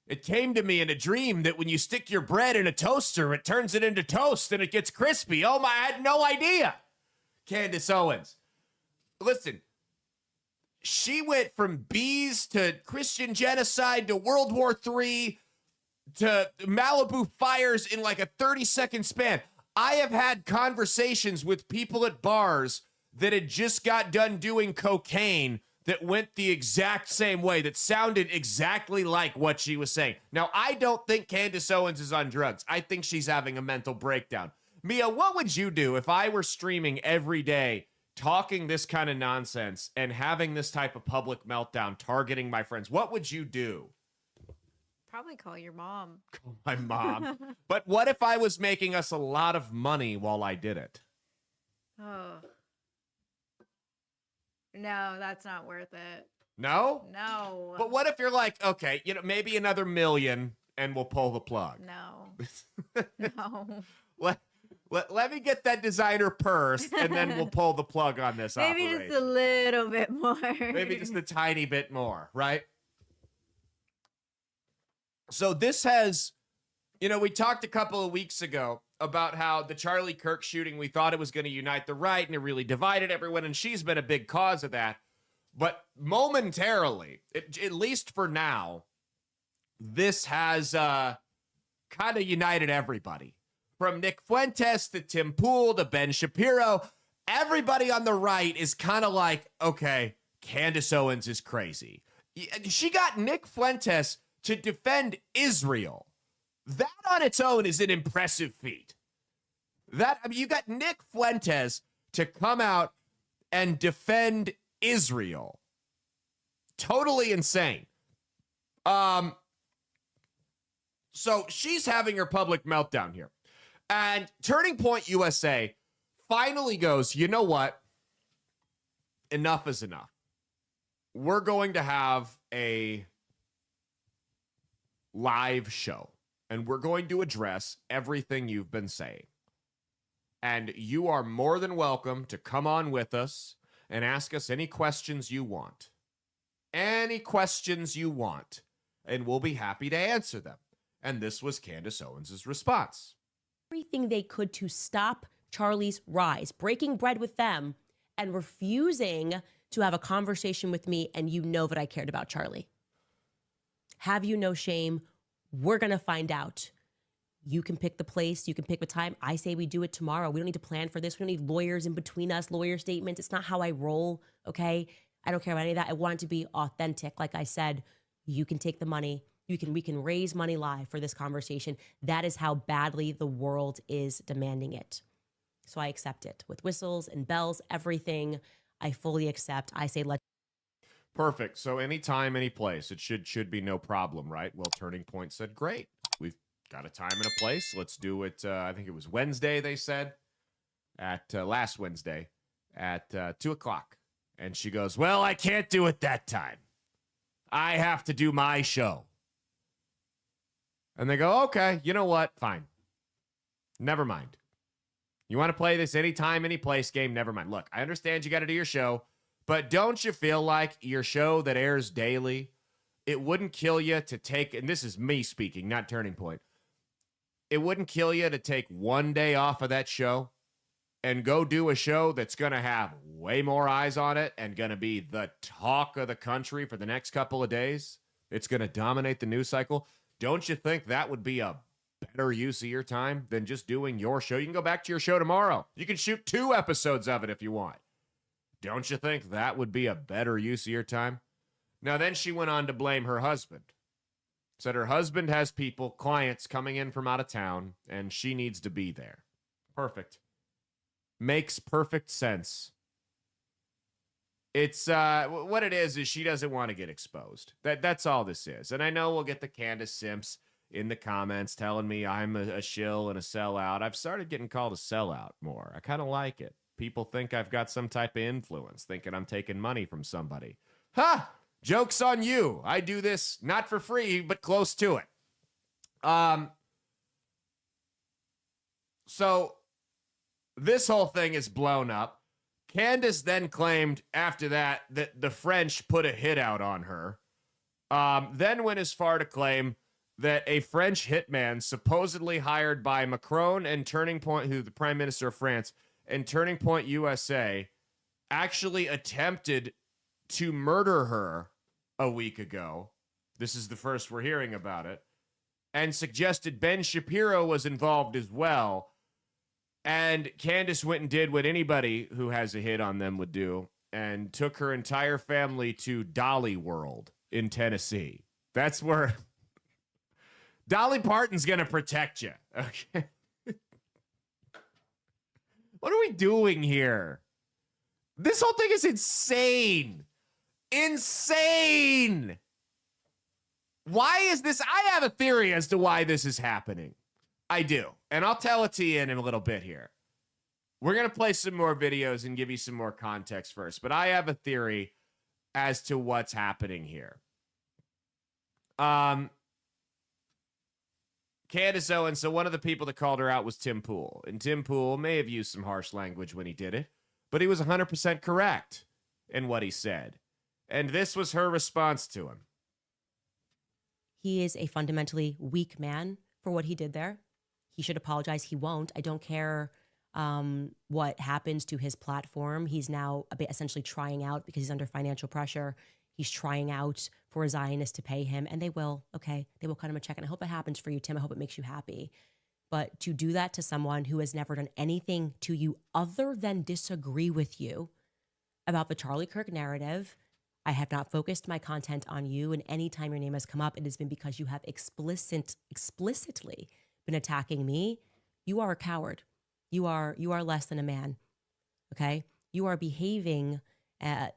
it came to me in a dream that when you stick your bread in a toaster, it turns it into toast and it gets crispy. Oh my, I had no idea. Candace Owens. Listen, she went from bees to Christian genocide to World War III to Malibu fires in like a 30-second span. I have had conversations with people at bars that had just got done doing cocaine that went the exact same way, that sounded exactly like what she was saying. Now, I don't think Candace Owens is on drugs. I think she's having a mental breakdown. Mia, what would you do if I were streaming every day, talking this kind of nonsense and having this type of public meltdown, targeting my friends? What would you do? Probably call your mom. Call my mom. But what if I was making us a lot of money while I did it? Oh. No, that's not worth it. No? No. But what if you're like, okay, maybe another $1 million and we'll pull the plug? No. No. Let me get that designer purse and then we'll pull the plug on this Maybe operation. just a little bit more. Maybe just a tiny bit more, right? So this has, we talked a couple of weeks ago about how the Charlie Kirk shooting, we thought it was going to unite the right and it really divided everyone, and she's been a big cause of that. But momentarily, at least for now, this has kind of united everybody. From Nick Fuentes to Tim Pool to Ben Shapiro, everybody on the right is kind of like, okay, Candace Owens is crazy. She got Nick Fuentes to defend Israel. That on its own is an impressive feat. You got Nick Fuentes to come out and defend Israel. Totally insane. So she's having her public meltdown here. And Turning Point USA finally goes, you know what? Enough is enough. We're going to have a live show, and we're going to address everything you've been saying. And you are more than welcome to come on with us and ask us any questions you want. Any questions you want, and we'll be happy to answer them. And this was Candace Owens' response. Everything they could to stop Charlie's rise, breaking bread with them and refusing to have a conversation with me, and you know that I cared about Charlie. Have you no shame? We're going to find out. You can pick the place. You can pick the time. I say we do it tomorrow. We don't need to plan for this. We don't need lawyers in between us, lawyer statements. It's not how I roll, okay? I don't care about any of that. I want it to be authentic. Like I said, you can take the money. We can raise money live for this conversation. That is how badly the world is demanding it. So I accept it. With whistles and bells, everything, I fully accept. I say let's. Perfect. So anytime, any place, it should be no problem, right? Well, Turning Point said, great. We've got a time and a place. Let's do it. I think it was Wednesday, they said, at last Wednesday at 2 o'clock. And she goes, well, I can't do it that time. I have to do my show. And they go, okay, you know what? Fine. Never mind. You want to play this anytime, any place game? Never mind. Look, I understand you got to do your show, but don't you feel like your show that airs daily, it wouldn't kill you to take, and this is me speaking, not Turning Point. It wouldn't kill you to take one day off of that show and go do a show that's going to have way more eyes on it and going to be the talk of the country for the next couple of days. It's going to dominate the news cycle. Don't you think that would be a better use of your time than just doing your show? You can go back to your show tomorrow. You can shoot 2 episodes of it if you want. Don't you think that would be a better use of your time? Now, then she went on to blame her husband. Said her husband has people, clients coming in from out of town, and she needs to be there. Perfect. Makes perfect sense. It's what it is she doesn't want to get exposed. That's all this is. And I know we'll get the Candace Simps in the comments telling me I'm a shill and a sellout. I've started getting called a sellout more. I kind of like it. People think I've got some type of influence, thinking I'm taking money from somebody. Ha! Joke's on you. I do this not for free, but close to it. So this whole thing is blown up. Candace then claimed after that the French put a hit out on her. Then went as far to claim that a French hitman supposedly hired by Macron and Turning Point, who the Prime Minister of France, and Turning Point USA actually attempted to murder her a week ago. This is the first we're hearing about it. And suggested Ben Shapiro was involved as well. And Candace went and did what anybody who has a hit on them would do and took her entire family to Dolly World in Tennessee. That's where Dolly Parton's going to protect you. Okay. What are we doing here? This whole thing is insane. Insane. Why is this? I have a theory as to why this is happening. I do. And I'll tell it to you in a little bit here. We're going to play some more videos and give you some more context first. But I have a theory as to what's happening here. Candace Owens, so one of the people that called her out was Tim Pool. And Tim Pool may have used some harsh language when he did it, but he was 100% correct in what he said. And this was her response to him. He is a fundamentally weak man for what he did there. He should apologize. He won't. I don't care what happens to his platform. He's now essentially trying out because he's under financial pressure. he's trying out for a Zionist to pay him, and they will, okay? They will cut him a check, and I hope it happens for you, Tim. I hope it makes you happy. But to do that to someone who has never done anything to you other than disagree with you about the Charlie Kirk narrative, I have not focused my content on you, and anytime your name has come up, it has been because you have explicitly been attacking me. You are a coward. You are less than a man, okay? You are behaving,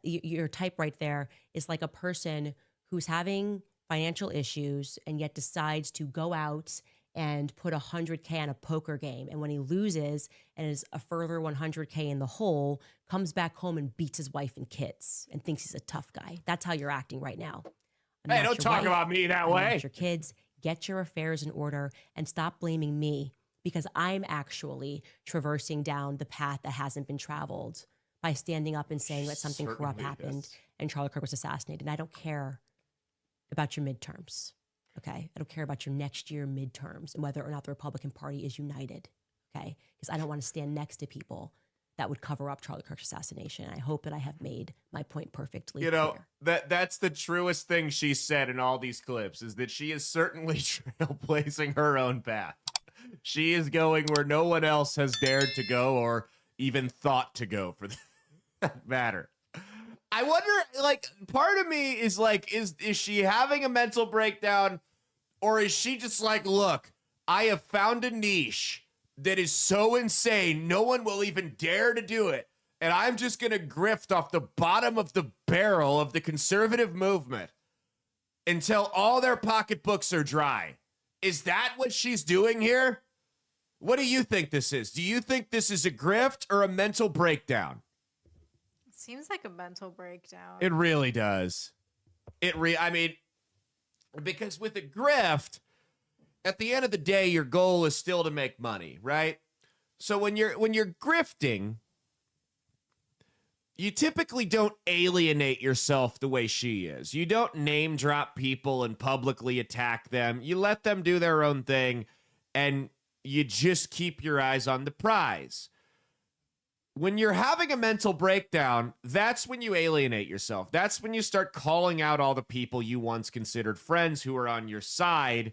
your type right there is like a person who's having financial issues and yet decides to go out and put 100K on a poker game. And when he loses and is a further 100K in the hole, comes back home and beats his wife and kids and thinks he's a tough guy. That's how you're acting right now. Hey, don't talk about me that way. Not your kids. Get your affairs in order and stop blaming me, because I'm actually traversing down the path that hasn't been traveled by standing up and saying that something corrupt happened and Charlie Kirk was assassinated. And I don't care about your midterms. Okay, I don't care about your next year midterms and whether or not the Republican Party is united, okay? Because I don't want to stand next to people that would cover up Charlie Kirk's assassination. I hope that I have made my point perfectly clear. That's the truest thing she said in all these clips, is that she is certainly trailblazing her own path. She is going where no one else has dared to go or even thought to go, for that matter. I wonder, like, part of me is like, is she having a mental breakdown, or is she just like, look, I have found a niche that is so insane, no one will even dare to do it, and I'm just going to grift off the bottom of the barrel of the conservative movement until all their pocketbooks are dry. Is that what she's doing here? What do you think this is? Do you think this is a grift or a mental breakdown? Seems like a mental breakdown. It really does. I mean, because with a grift, at the end of the day, your goal is still to make money, right? So when you're grifting, you typically don't alienate yourself the way she is. You don't name drop people and publicly attack them. You let them do their own thing, and you just keep your eyes on the prize. When you're having a mental breakdown, that's when you alienate yourself. That's when you start calling out all the people you once considered friends who are on your side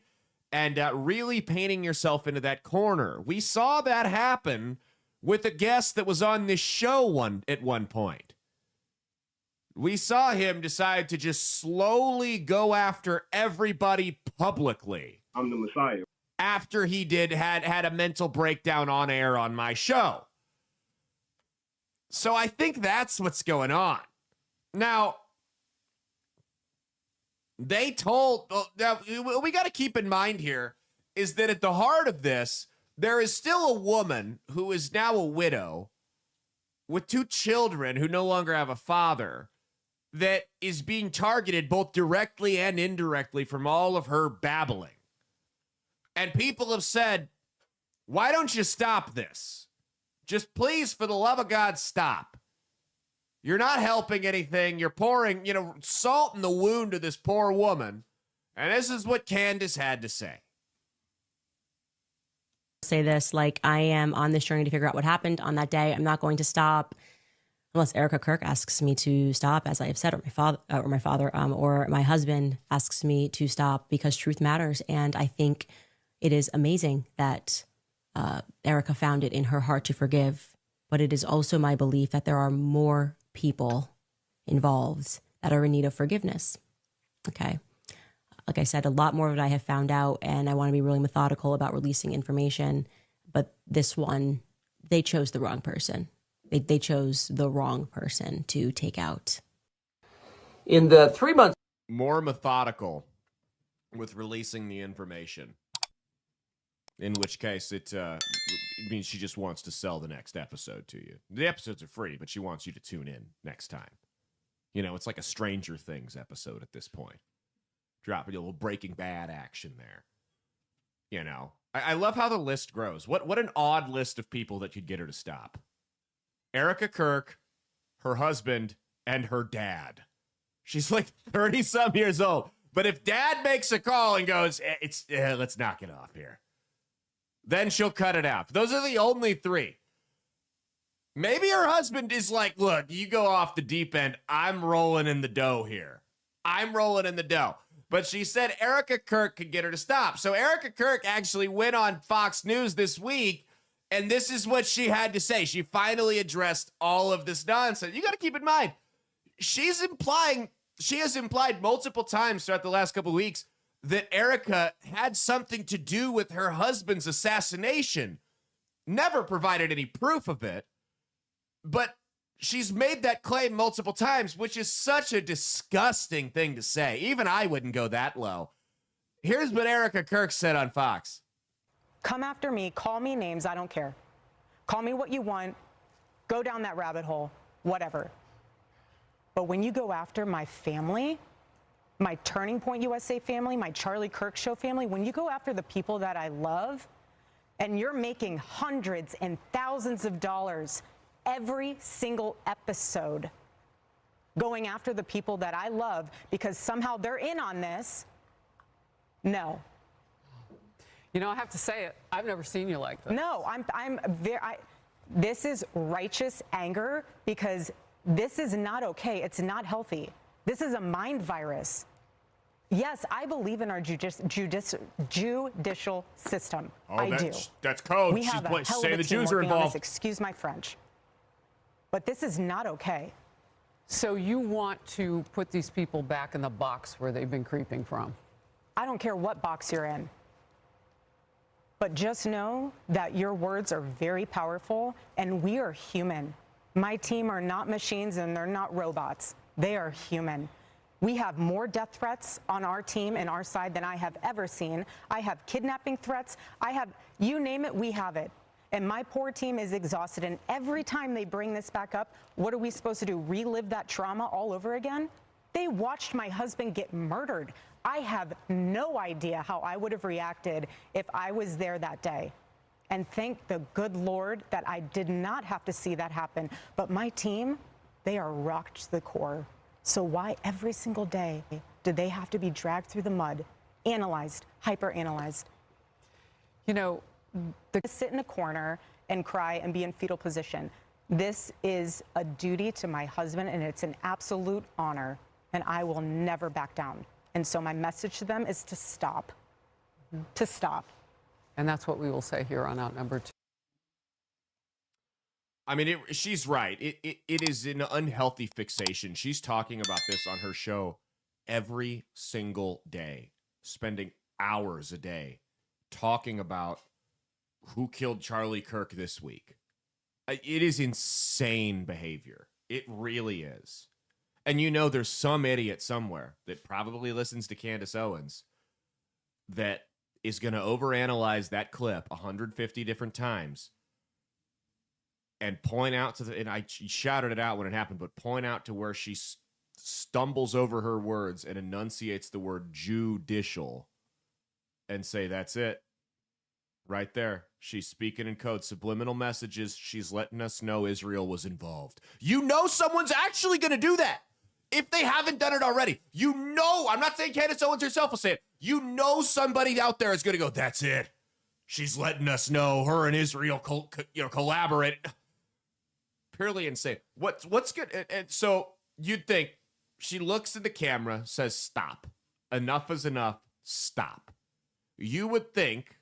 and really painting yourself into that corner. We saw that happen with a guest that was on this show at one point. We saw him decide to just slowly go after everybody publicly. I'm the Messiah. After he had a mental breakdown on air on my show. So I think that's what's going on. Now, we got to keep in mind here is that at the heart of this, there is still a woman who is now a widow with 2 children who no longer have a father that is being targeted both directly and indirectly from all of her babbling. And people have said, why don't you stop this? Just please, for the love of God, stop. You're not helping anything. You're pouring, salt in the wound of this poor woman. And this is what Candace had to say. Say this, like, I am on this journey to figure out what happened on that day. I'm not going to stop unless Erika Kirk asks me to stop, as I have said, or my father, or my husband asks me to stop, because truth matters. And I think it is amazing that Erika found it in her heart to forgive, but it is also my belief that there are more people involved that are in need of forgiveness. Okay. Like I said, a lot more of it I have found out, and I want to be really methodical about releasing information. But this one, they chose the wrong person. They chose the wrong person to take out. In the 3 months. More methodical with releasing the information. In which case, it means she just wants to sell the next episode to you. The episodes are free, but she wants you to tune in next time. It's like a Stranger Things episode at this point. Dropping a little Breaking Bad action there. I love how the list grows. What an odd list of people that could get her to stop. Erika Kirk, her husband, and her dad. She's like 30-some years old. But if dad makes a call and goes, let's knock it off here, then she'll cut it out. Those are the only 3. Maybe her husband is like, look, you go off the deep end. I'm rolling in the dough here. I'm rolling in the dough. But she said Erika Kirk could get her to stop. So Erika Kirk actually went on Fox News this week, and this is what she had to say. She finally addressed all of this nonsense. You got to keep in mind, she has implied multiple times throughout the last couple of weeks that Erika had something to do with her husband's assassination. Never provided any proof of it, but she's made that claim multiple times, which is such a disgusting thing to say. Even I wouldn't go that low. Here's what Erika Kirk said on Fox. Come after me, call me names, I don't care. Call me what you want, go down that rabbit hole, whatever. But when you go after my family, my Turning Point USA family, my Charlie Kirk Show family, when you go after the people that I love, and you're making hundreds and thousands of dollars every single episode going after the people that I love because somehow they're in on this, no. You know, I have to say it. I've never seen you like this. No, this is righteous anger because this is not okay. It's not healthy. This is a mind virus. Yes, I believe in our judicial system. Oh, I do. That's code. We She's have a hell of saying a the team Jews are working on this, involved. excuse my French. But this is not okay. So you want to put these people back in the box where they've been creeping from? I don't care what box you're in. But just know that your words are very powerful, and we are human. My team are not machines, and they're not robots. They are human. We have more death threats on our team and our side than I have ever seen. I have kidnapping threats. You name it, we have it. And my poor team is exhausted. And every time they bring this back up, what are we supposed to do? Relive that trauma all over again? They watched my husband get murdered. I have no idea how I would have reacted if I was there that day. And thank the good Lord that I did not have to see that happen. But my team, they are rocked to the core. So why every single day do they have to be dragged through the mud, analyzed, hyper-analyzed? You know, sit in a corner and cry and be in fetal position. This is a duty to my husband, and it's an absolute honor, and I will never back down. And so my message to them is to stop, to stop. And that's what we will say here on Outnumbered 2. I mean, she's right. It is an unhealthy fixation. She's talking about this on her show every single day, spending hours a day talking about who killed Charlie Kirk this week. It is insane behavior. It really is. And you know there's some idiot somewhere that probably listens to Candace Owens that is going to overanalyze that clip 150 different times and point out to and she shouted it out when it happened, but point out to where she stumbles over her words and enunciates the word judicial and say, that's it. Right there. She's speaking in code. Subliminal messages. She's letting us know Israel was involved. You know someone's actually going to do that. If they haven't done it already. You know, I'm not saying Candace Owens herself will say it. You know somebody out there is going to go, that's it. She's letting us know her and Israel collaborate. Purely insane. What's good? And so you'd think she looks at the camera, says, stop. Enough is enough. Stop. You would think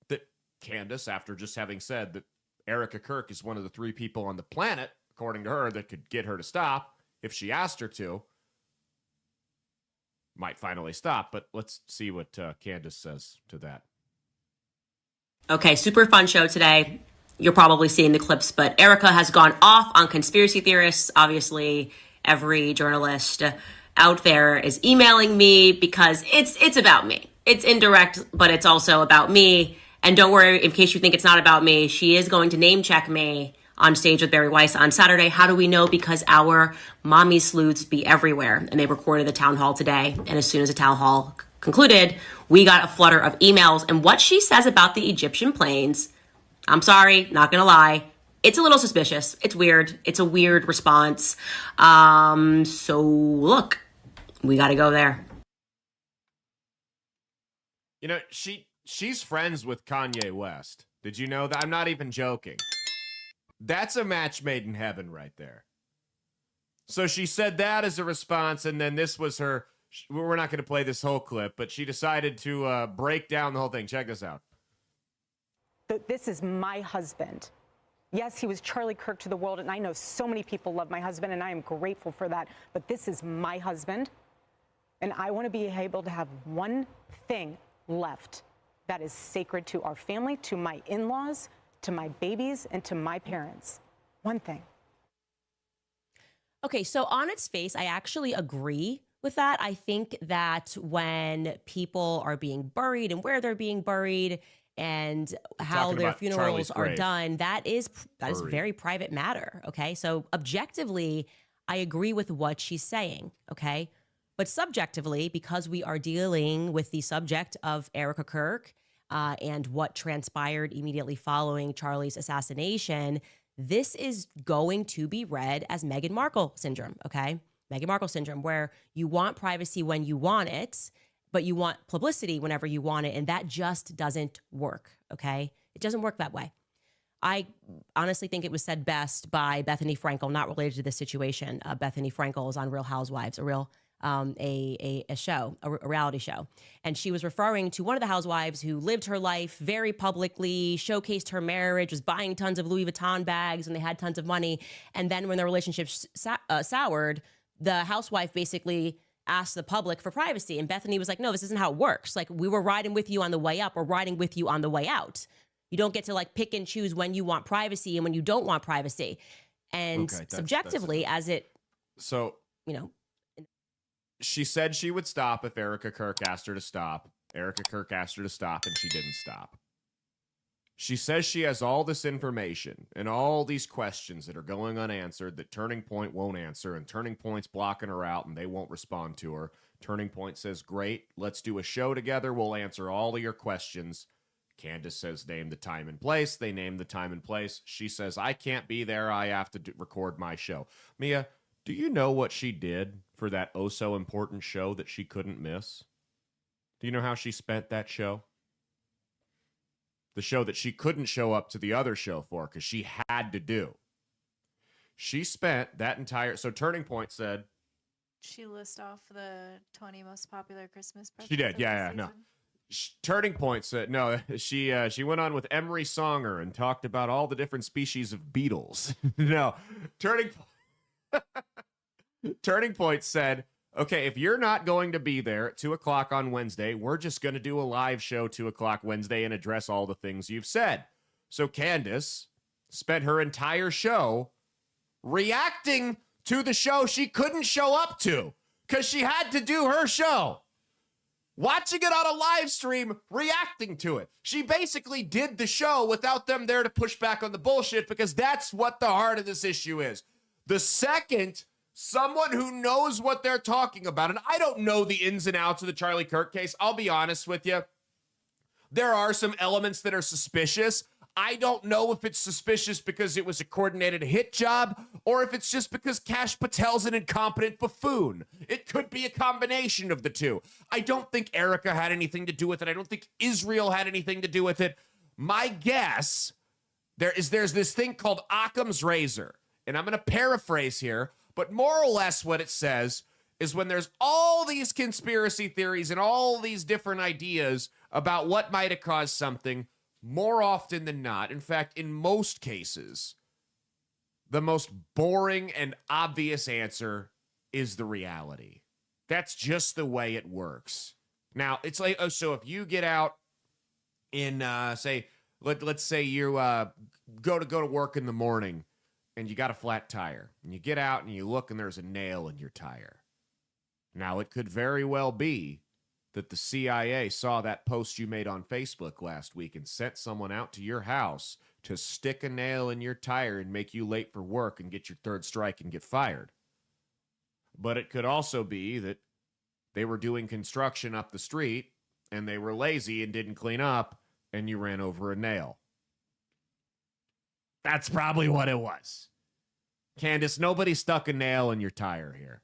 that Candace, after just having said that Erika Kirk is one of the 3 people on the planet, according to her, that could get her to stop, if she asked her to, might finally stop. But let's see what Candace says to that. Okay, super fun show today. You're probably seeing the clips, but Erika has gone off on conspiracy theorists. Obviously, every journalist out there is emailing me because it's about me. It's indirect, but it's also about me. And don't worry, in case you think it's not about me, she is going to name check me on stage with Barry Weiss on Saturday. How do we know? Because our mommy sleuths be everywhere. And they recorded the town hall today. And as soon as the town hall concluded, we got a flutter of emails. And what she says about the Egyptian planes, I'm sorry, not gonna lie, it's a little suspicious. It's weird. It's a weird response. So look, we got to go there. You know, she's friends with Kanye West. Did you know that? I'm not even joking. That's a match made in heaven right there. So she said that as a response, and then this was her. We're not going to play this whole clip, but she decided to break down the whole thing. Check this out. This is my husband. Yes, he was Charlie Kirk to the world, and I know so many people love my husband, and I am grateful for that. But this is my husband, and I want to be able to have one thing left that is sacred to our family, to my in-laws, to my babies, and to my parents. One thing. Okay, so on its face, I actually agree with that. I think that when people are being buried and where they're being buried and how Talking their about funerals Charlie's are grave. done, that is Buried. very private matter. Okay, so objectively, I agree with what she's saying. Okay, but subjectively, because we are dealing with the subject of Erika Kirk and what transpired immediately following Charlie's assassination, this is going to be read as Meghan Markle syndrome, okay? Meghan Markle syndrome, where you want privacy when you want it, but you want publicity whenever you want it, and that just doesn't work, okay? It doesn't work that way. I honestly think it was said best by Bethany Frankel, not related to this situation. Bethany Frankel is on Real Housewives, a show, a reality show. And she was referring to one of the housewives who lived her life very publicly, showcased her marriage, was buying tons of Louis Vuitton bags when they had tons of money. And then when their relationship soured, the housewife basically asked the public for privacy. And Bethany was like, no, this isn't how it works. Like, we were riding with you on the way up, we're riding with you on the way out. You don't get to like pick and choose when you want privacy and when you don't want privacy. And Okay, subjectively, as it, So you know, she said she would stop if Erika Kirk asked her to stop. Erika Kirk asked her to stop, and she didn't stop. She says she has all this information and all these questions that are going unanswered that Turning Point won't answer, and Turning Point's blocking her out, and they won't respond to her. Turning Point says, great, let's do a show together. We'll answer all of your questions. Candace says, name the time and place. They name the time and place. She says, I can't be there. I have to record my show. Mia, do you know what she did for that oh-so-important show that she couldn't miss? Do you know how she spent that show? The show that she couldn't show up to the other show for because she had to do. She spent that entire... So Turning Point said... She list off the 20 most popular Christmas presents. She did, of yeah, the no. season. Turning Point said... No, she went on with Emery Songer and talked about all the different species of beetles. No, Turning Point said, okay, if you're not going to be there at 2 o'clock on Wednesday, we're just going to do a live show 2 o'clock Wednesday and address all the things you've said. So Candace spent her entire show reacting to the show she couldn't show up to because she had to do her show. Watching it on a live stream, reacting to it. She basically did the show without them there to push back on the bullshit because that's what the heart of this issue is. The second someone who knows what they're talking about, and I don't know the ins and outs of the Charlie Kirk case, I'll be honest with you. There are some elements that are suspicious. I don't know if it's suspicious because it was a coordinated hit job or if it's just because Kash Patel's an incompetent buffoon. It could be a combination of the two. I don't think Erika had anything to do with it. I don't think Israel had anything to do with it. My guess, there's this thing called Occam's razor, and I'm going to paraphrase here, but more or less what it says is when there's all these conspiracy theories and all these different ideas about what might have caused something, more often than not, in fact, in most cases, the most boring and obvious answer is the reality. That's just the way it works. Now, it's like, oh, so if you get out in, say, let's say you go to work in the morning, and you got a flat tire, and you get out and you look and there's a nail in your tire. Now, it could very well be that the CIA saw that post you made on Facebook last week and sent someone out to your house to stick a nail in your tire and make you late for work and get your third strike and get fired. But it could also be that they were doing construction up the street and they were lazy and didn't clean up and you ran over a nail. That's probably what it was. Candace, nobody stuck a nail in your tire here.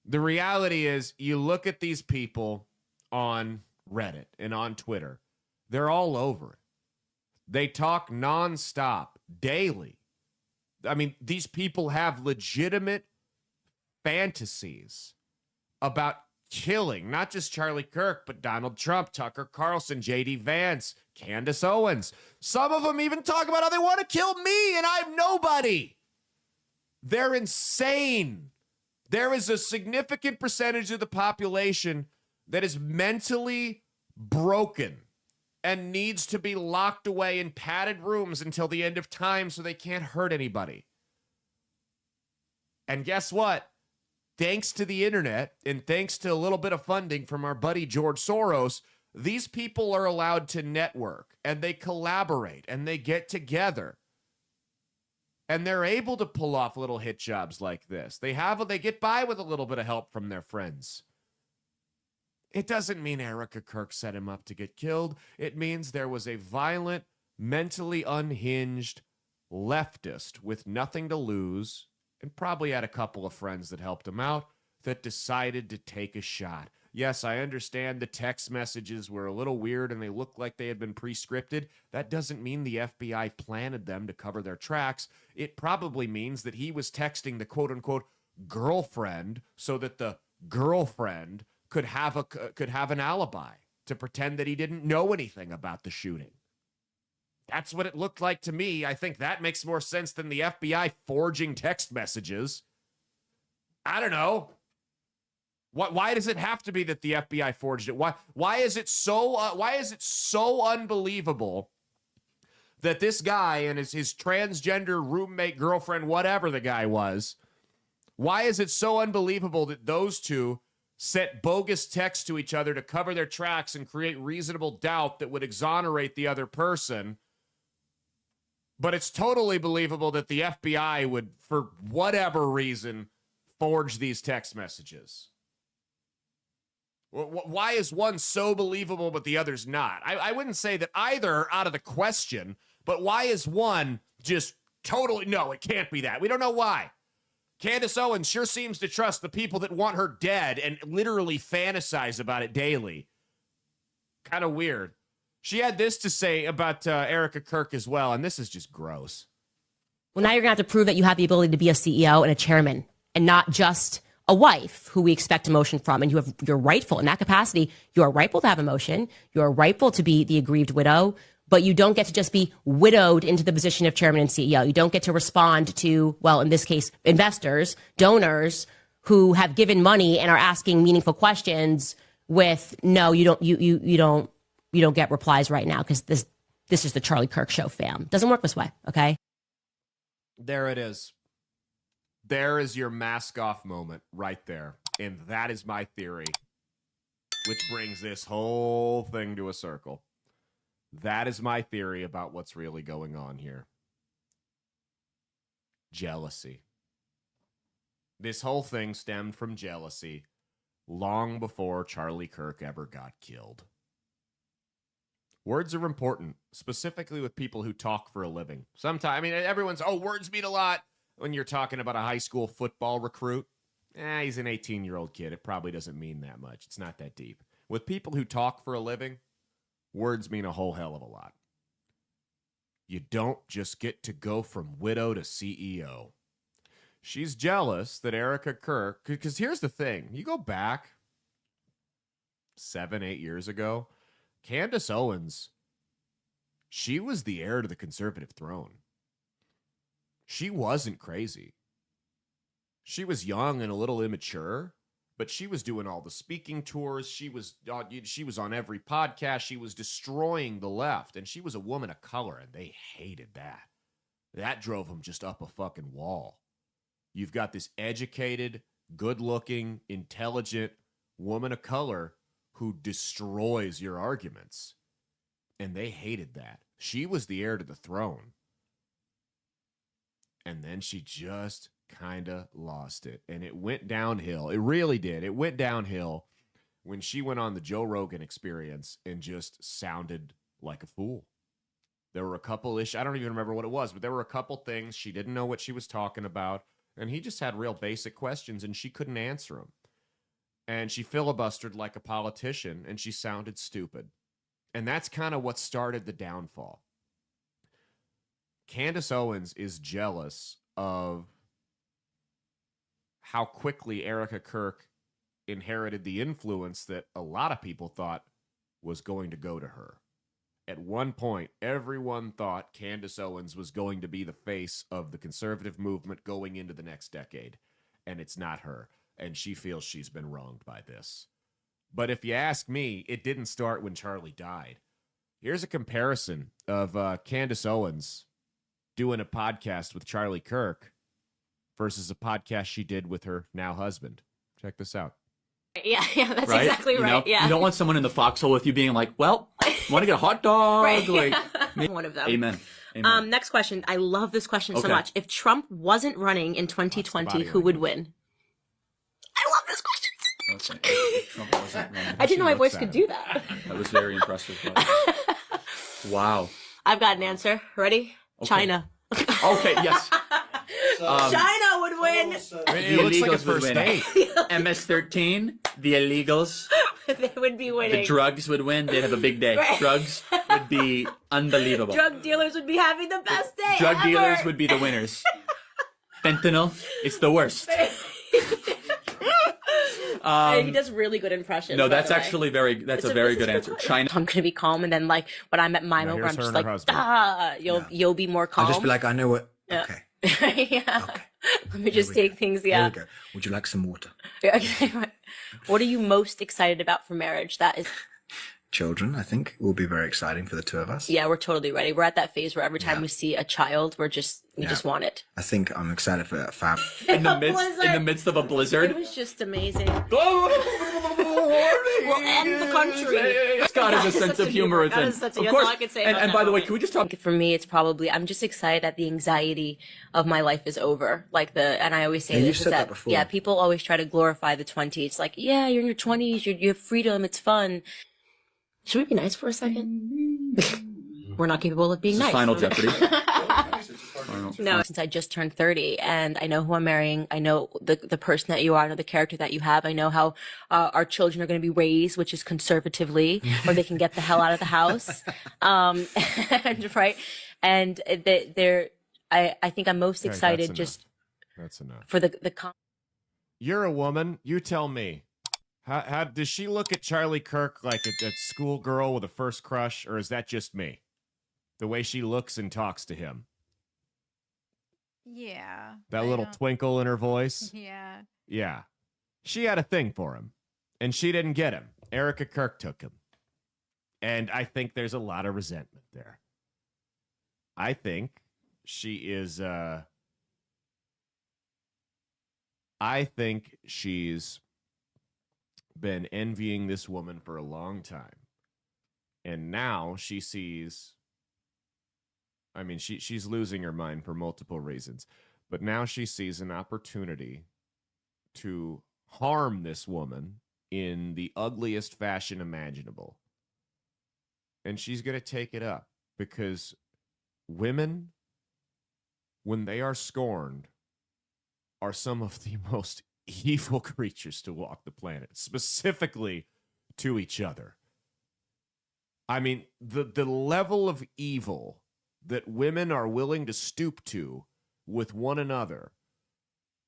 The reality is, you look at these people on Reddit and on Twitter. They're all over it. They talk nonstop, daily. I mean, these people have legitimate fantasies about killing not just Charlie Kirk, but Donald Trump, Tucker Carlson, J.D. Vance, Candace Owens. Some of them even talk about how they want to kill me and I'm nobody. They're insane. There is a significant percentage of the population that is mentally broken and needs to be locked away in padded rooms until the end of time so they can't hurt anybody. And guess what? Thanks to the internet and thanks to a little bit of funding from our buddy George Soros, these people are allowed to network and they collaborate and they get together. And they're able to pull off little hit jobs like this. They get by with a little bit of help from their friends. It doesn't mean Erika Kirk set him up to get killed. It means there was a violent, mentally unhinged leftist with nothing to lose, and probably had a couple of friends that helped him out, that decided to take a shot. Yes, I understand the text messages were a little weird and they looked like they had been pre-scripted. That doesn't mean the FBI planted them to cover their tracks. It probably means that he was texting the quote-unquote girlfriend so that the girlfriend could have an alibi to pretend that he didn't know anything about the shooting. That's what it looked like to me. I think that makes more sense than the FBI forging text messages. I don't know. Why does it have to be that the FBI forged it? Why is it so unbelievable that this guy and his transgender roommate, girlfriend, whatever the guy was, why is it so unbelievable that those two sent bogus texts to each other to cover their tracks and create reasonable doubt that would exonerate the other person? But it's totally believable that the FBI would, for whatever reason, forge these text messages. Why is one so believable but the other's not? I wouldn't say that either are out of the question, but why is one just totally, no, it can't be that. We don't know why. Candace Owens sure seems to trust the people that want her dead and literally fantasize about it daily. Kind of weird. She had this to say about Erika Kirk as well, and this is just gross. Well, now you're going to have to prove that you have the ability to be a CEO and a chairman and not just a wife who we expect emotion from. And you're rightful in that capacity. You are rightful to have emotion. You are rightful to be the aggrieved widow, but you don't get to just be widowed into the position of chairman and CEO. You don't get to respond to, well, in this case, investors, donors who have given money and are asking meaningful questions with, no, you don't get replies right now because this is the Charlie Kirk show, fam. Doesn't work this way, okay? There it is. There is your mask off moment right there. And that is my theory, which brings this whole thing to a circle. That is my theory about what's really going on here. Jealousy. This whole thing stemmed from jealousy long before Charlie Kirk ever got killed. Words are important, specifically with people who talk for a living. Sometimes, I mean, everyone's, words mean a lot. When you're talking about a high school football recruit, he's an 18-year-old kid. It probably doesn't mean that much. It's not that deep. With people who talk for a living, words mean a whole hell of a lot. You don't just get to go from widow to CEO. She's jealous that Erika Kirk, because here's the thing. You go back 7-8 years ago, Candace Owens, she was the heir to the conservative throne. She wasn't crazy. She was young and a little immature, but she was doing all the speaking tours. She was on every podcast. She was destroying the left, and she was a woman of color, and they hated that. That drove them just up a fucking wall. You've got this educated, good-looking, intelligent woman of color who destroys your arguments, and they hated that. She was the heir to the throne. And then she just kind of lost it. And it went downhill. It really did. It went downhill when she went on the Joe Rogan Experience and just sounded like a fool. There were a couple issues. I don't even remember what it was, but there were a couple things. She didn't know what she was talking about. And he just had real basic questions, and she couldn't answer them. And she filibustered like a politician, and she sounded stupid. And that's kind of what started the downfall. Candace Owens is jealous of how quickly Erika Kirk inherited the influence that a lot of people thought was going to go to her. At one point, everyone thought Candace Owens was going to be the face of the conservative movement going into the next decade, and it's not her, and she feels she's been wronged by this. But if you ask me, it didn't start when Charlie died. Here's a comparison of Candace Owens doing a podcast with Charlie Kirk versus a podcast she did with her now husband. Check this out. Yeah, that's right? exactly You right. know, Yeah. You don't want someone in the foxhole with you being like, well, want to get a hot dog? Right. Like, One of them. Amen. Amen. Next question. I love this question so Okay. much. If Trump wasn't running in 2020, who would win? I love this question. Okay. Trump wasn't running. I didn't know my looks voice at could him. do that. That was very impressive. Wow. I've got an answer. Ready? Okay. China. Okay, yes. China would win. It looks like a first date. MS-13, the illegals, They would be winning. the drugs would win. They'd have a big day. Right. Drugs would be unbelievable. Drug dealers would be having the best day Drug ever. dealers would be the winners. Fentanyl, it's the worst. He does really good impressions. No, by that's the way. actually that's a very good answer. China. I'm gonna be calm, and then like when I'm at my Now moment, here's I'm her just and like, her husband. you'll be more calm. I'll just be like, I know what. Yeah. Okay. yeah. Okay. Let me just we take go. things. Here Yeah. we go. Would you like some water? Okay. Right. What are you most excited about for marriage? That is. Children, I think, will be very exciting for the two of us. Yeah, we're totally ready. We're at that phase where every time Yeah. we see a child, we just want it. I think I'm excited for that family. in the midst of a blizzard. It was just amazing. We'll end the country. Scott has a sense of humor. God has a sense of Of humor. course. That's all I can say And, about and that by the way, movie. can we just talk? For me, it's probably I'm just excited that the anxiety of my life is over. And I always say Yeah, this you've is said that before. yeah, people always try to glorify the 20s. It's like, yeah, you're in your 20s, you have freedom, it's fun. Should we be nice for a second? We're not capable of being This is nice. Final Jeopardy. No, since I just turned 30 and I know who I'm marrying, I know the person that you are, I know the character that you have, I know how our children are going to be raised, which is conservatively, where they can get the hell out of the house. And, right. And I think I'm most Okay, excited that's just That's enough. for the You're a woman. You tell me. How does she look at Charlie Kirk like a schoolgirl with a first crush, or is that just me? The way she looks and talks to him. Yeah. That I little don't- twinkle in her voice. Yeah. Yeah. She had a thing for him, and she didn't get him. Erika Kirk took him. And I think there's a lot of resentment there. I think she is, I think she's been envying this woman for a long time. And now she sees, I mean, she's losing her mind for multiple reasons, but now she sees an opportunity to harm this woman in the ugliest fashion imaginable. And she's going to take it up because women, when they are scorned, are some of the most evil creatures to walk the planet, specifically to each other. I mean, the level of evil that women are willing to stoop to with one another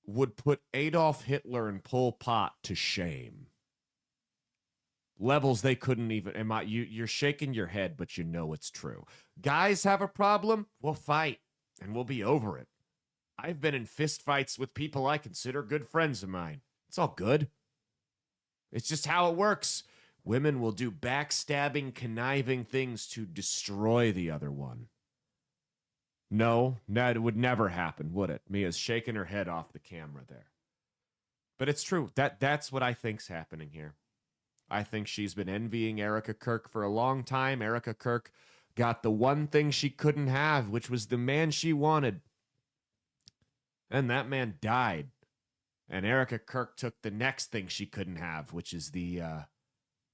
would put Adolf Hitler and Pol Pot to shame. Levels they couldn't even. You're shaking your head, but you know it's true. Guys have a problem, we'll fight, and we'll be over it. I've been in fist fights with people I consider good friends of mine. It's all good. It's just how it works. Women will do backstabbing, conniving things to destroy the other one. No, that would never happen, would it? Mia's shaking her head off the camera there. But it's true. That's what I think's happening here. I think she's been envying Erika Kirk for a long time. Erika Kirk got the one thing she couldn't have, which was the man she wanted. And that man died. And Erika Kirk took the next thing she couldn't have, which is the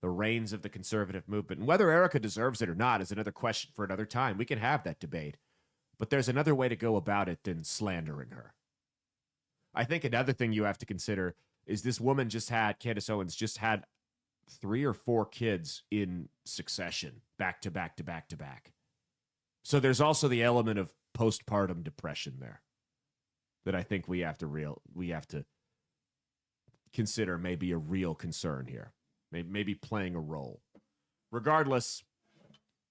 reins of the conservative movement. And whether Erika deserves it or not is another question for another time. We can have that debate. But there's another way to go about it than slandering her. I think another thing you have to consider is this woman Candace Owens just had 3 or 4 kids in succession, back to back to back to back. So there's also the element of postpartum depression there. that I think we have to consider maybe a real concern here. Maybe playing a role. Regardless,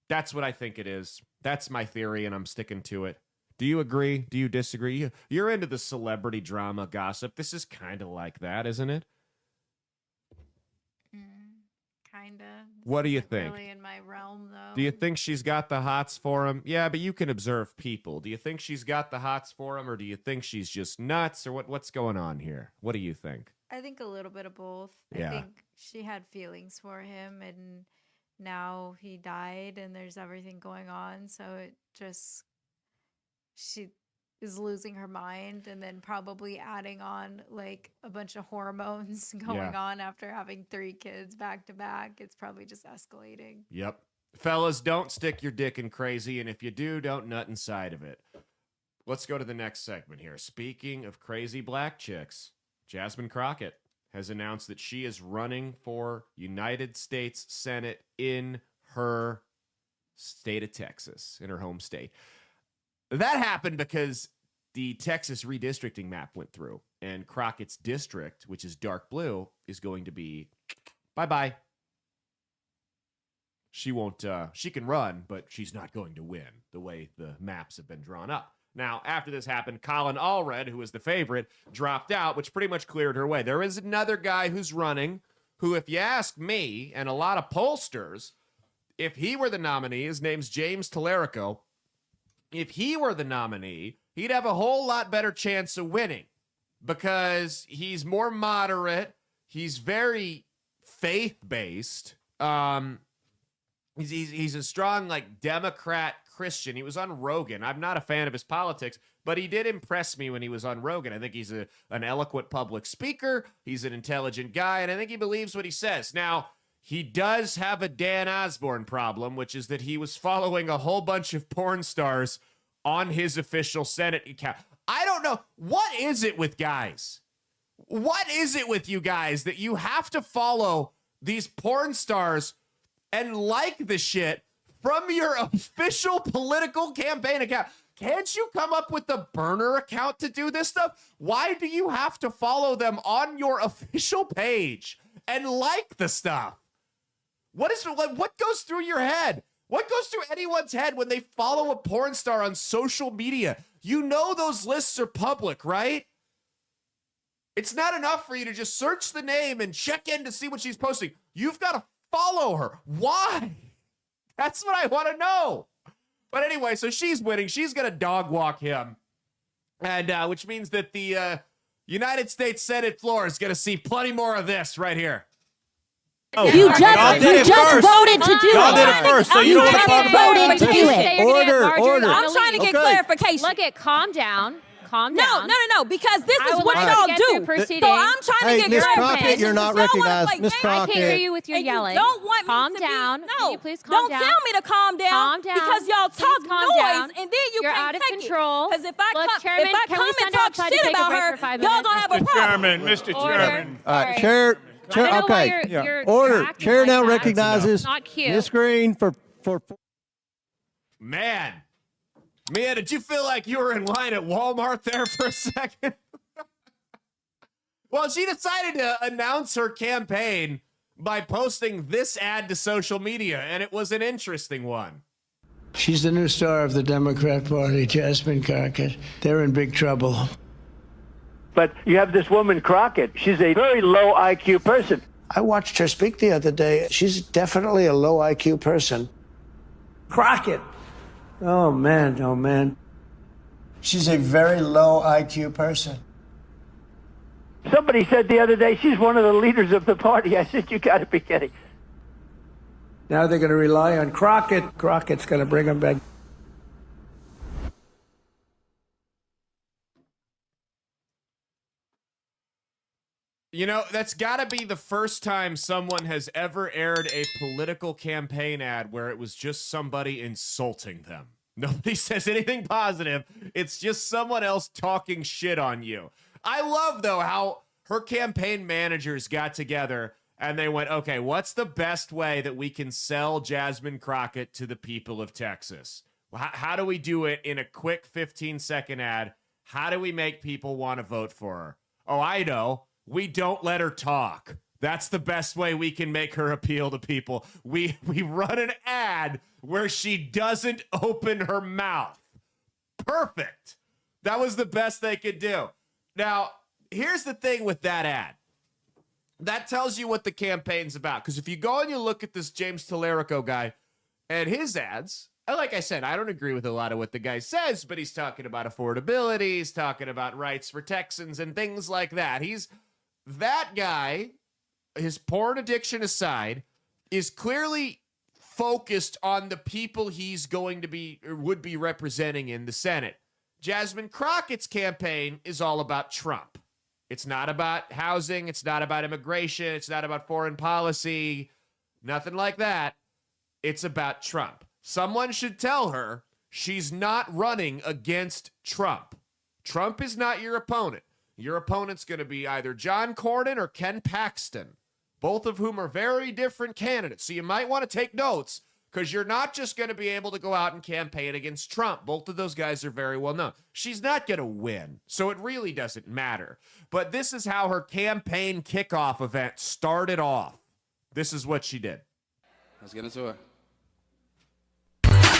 that's what I think it is. That's my theory, and I'm sticking to it. Do you agree? Do you disagree? You're into the celebrity drama gossip. This is kind of like that, isn't it? Kinda. What do you Not think? Really in my realm, though. Do you think she's got the hots for him? Yeah, but you can observe people. Do you think she's got the hots for him, or do you think she's just nuts, or what's going on here? What do you think? I think a little bit of both. Yeah. I think she had feelings for him, and now he died, and there's everything going on. So it just, she is losing her mind, and then probably adding on like a bunch of hormones going on after having 3 kids back to back. It's probably just escalating. Yep. Fellas, don't stick your dick in crazy, and if you do, don't nut inside of it. Let's go to the next segment here. Speaking of crazy black chicks, Jasmine Crockett has announced that she is running for United States Senate in her state of Texas, in her home state. That happened because the Texas redistricting map went through, and Crockett's district, which is dark blue, is going to be bye-bye. She won't, she can run, but she's not going to win the way the maps have been drawn up. Now, after this happened, Colin Allred, who was the favorite, dropped out, which pretty much cleared her way. There is another guy who's running who, if you ask me and a lot of pollsters, if he were the nominee, his name's James Tallarico, if he were the nominee, he'd have a whole lot better chance of winning because he's more moderate. He's very faith-based. He's a strong, like, Democrat Christian. He was on Rogan. I'm not a fan of his politics, but he did impress me when he was on Rogan. I think he's an eloquent public speaker. He's an intelligent guy, and I think he believes what he says. Now, he does have a Dan Osborne problem, which is that he was following a whole bunch of porn stars on his official Senate account. I don't know. What is it with guys? What is it with you guys that you have to follow these porn stars and like the shit from your official political campaign account? Can't you come up with a burner account to do this stuff? Why do you have to follow them on your official page and like the stuff? What goes through your head? What goes through anyone's head when they follow a porn star on social media? You know those lists are public, right? It's not enough for you to just search the name and check in to see what she's posting. You've got to follow her. Why? That's what I want to know. But anyway, so she's winning. She's going to dog walk him. And which means that the United States Senate floor is going to see plenty more of this right here. Oh, you just voted to do it. Y'all did it first, so you don't want to talk about voted to do it. Order. I'm trying to get clarification. Look at, calm down. Calm down. No, because this is what y'all do. So I'm trying to get Miss clarification. Crockett, you're not recognized. Miss Crockett. I can't hear you with your yelling. Don't want calm me to down. Be, Can you please calm down? Don't tell me to calm down. Calm down. Because y'all talk noise and then You're can't out of take control. Because if I Chairman, come and talk shit about her, y'all gonna have a problem. Mr. Chairman. All right, Chair. Okay. Order. Chair now recognizes Miss Green for. Man, Mia, did you feel like you were in line at Walmart there for a second? Well, she decided to announce her campaign by posting this ad to social media, and it was an interesting one. She's the new star of the Democrat Party, Jasmine Crockett. They're in big trouble. But you have this woman, Crockett. She's a very low IQ person. I watched her speak the other day. She's definitely a low IQ person. Crockett. Oh, man. She's a very low IQ person. Somebody said the other day she's one of the leaders of the party. I said, you got to be kidding. Now they're going to rely on Crockett. Crockett's going to bring them back. You know, that's got to be the first time someone has ever aired a political campaign ad where it was just somebody insulting them. Nobody says anything positive. It's just someone else talking shit on you. I love, though, how her campaign managers got together and they went, okay, what's the best way that we can sell Jasmine Crockett to the people of Texas? How do we do it in a quick 15-second ad? How do we make people want to vote for her? Oh, I know. We don't let her talk. That's the best way we can make her appeal to people. We run an ad where she doesn't open her mouth. Perfect. That was the best they could do. Now, here's the thing with that ad. That tells you what the campaign's about. Because if you go and you look at this James Tallarico guy and his ads, like I said, I don't agree with a lot of what the guy says, but he's talking about affordability. He's talking about rights for Texans and things like that. That guy, his porn addiction aside, is clearly focused on the people he's going to be or would be representing in the Senate. Jasmine Crockett's campaign is all about Trump. It's not about housing. It's not about immigration. It's not about foreign policy. Nothing like that. It's about Trump. Someone should tell her she's not running against Trump. Trump is not your opponent. Your opponent's going to be either John Cornyn or Ken Paxton, both of whom are very different candidates. So you might want to take notes because you're not just going to be able to go out and campaign against Trump. Both of those guys are very well known. She's not going to win, so it really doesn't matter. But this is how her campaign kickoff event started off. This is what she did. Let's get into it.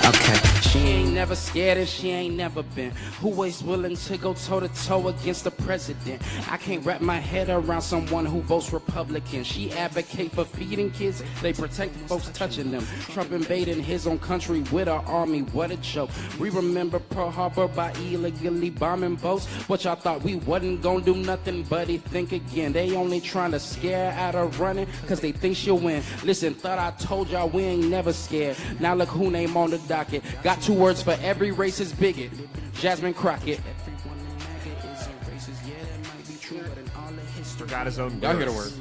Okay. She ain't never scared and she ain't never been. Who is willing to go toe-to-toe against the president? I can't wrap my head around someone who votes Republican. She advocate for feeding kids, they protect folks touching them. Trump invading his own country with our army, what a joke. We remember Pearl Harbor by illegally bombing boats. But y'all thought we wasn't gonna do nothing, buddy, think again. They only trying to scare out of running, cause they think she'll win. Listen, thought I told y'all we ain't never scared. Now look who name on the docket. Got 2 words for every racist bigot. Jasmine Crockett. Forgot his own Y'all hear the word.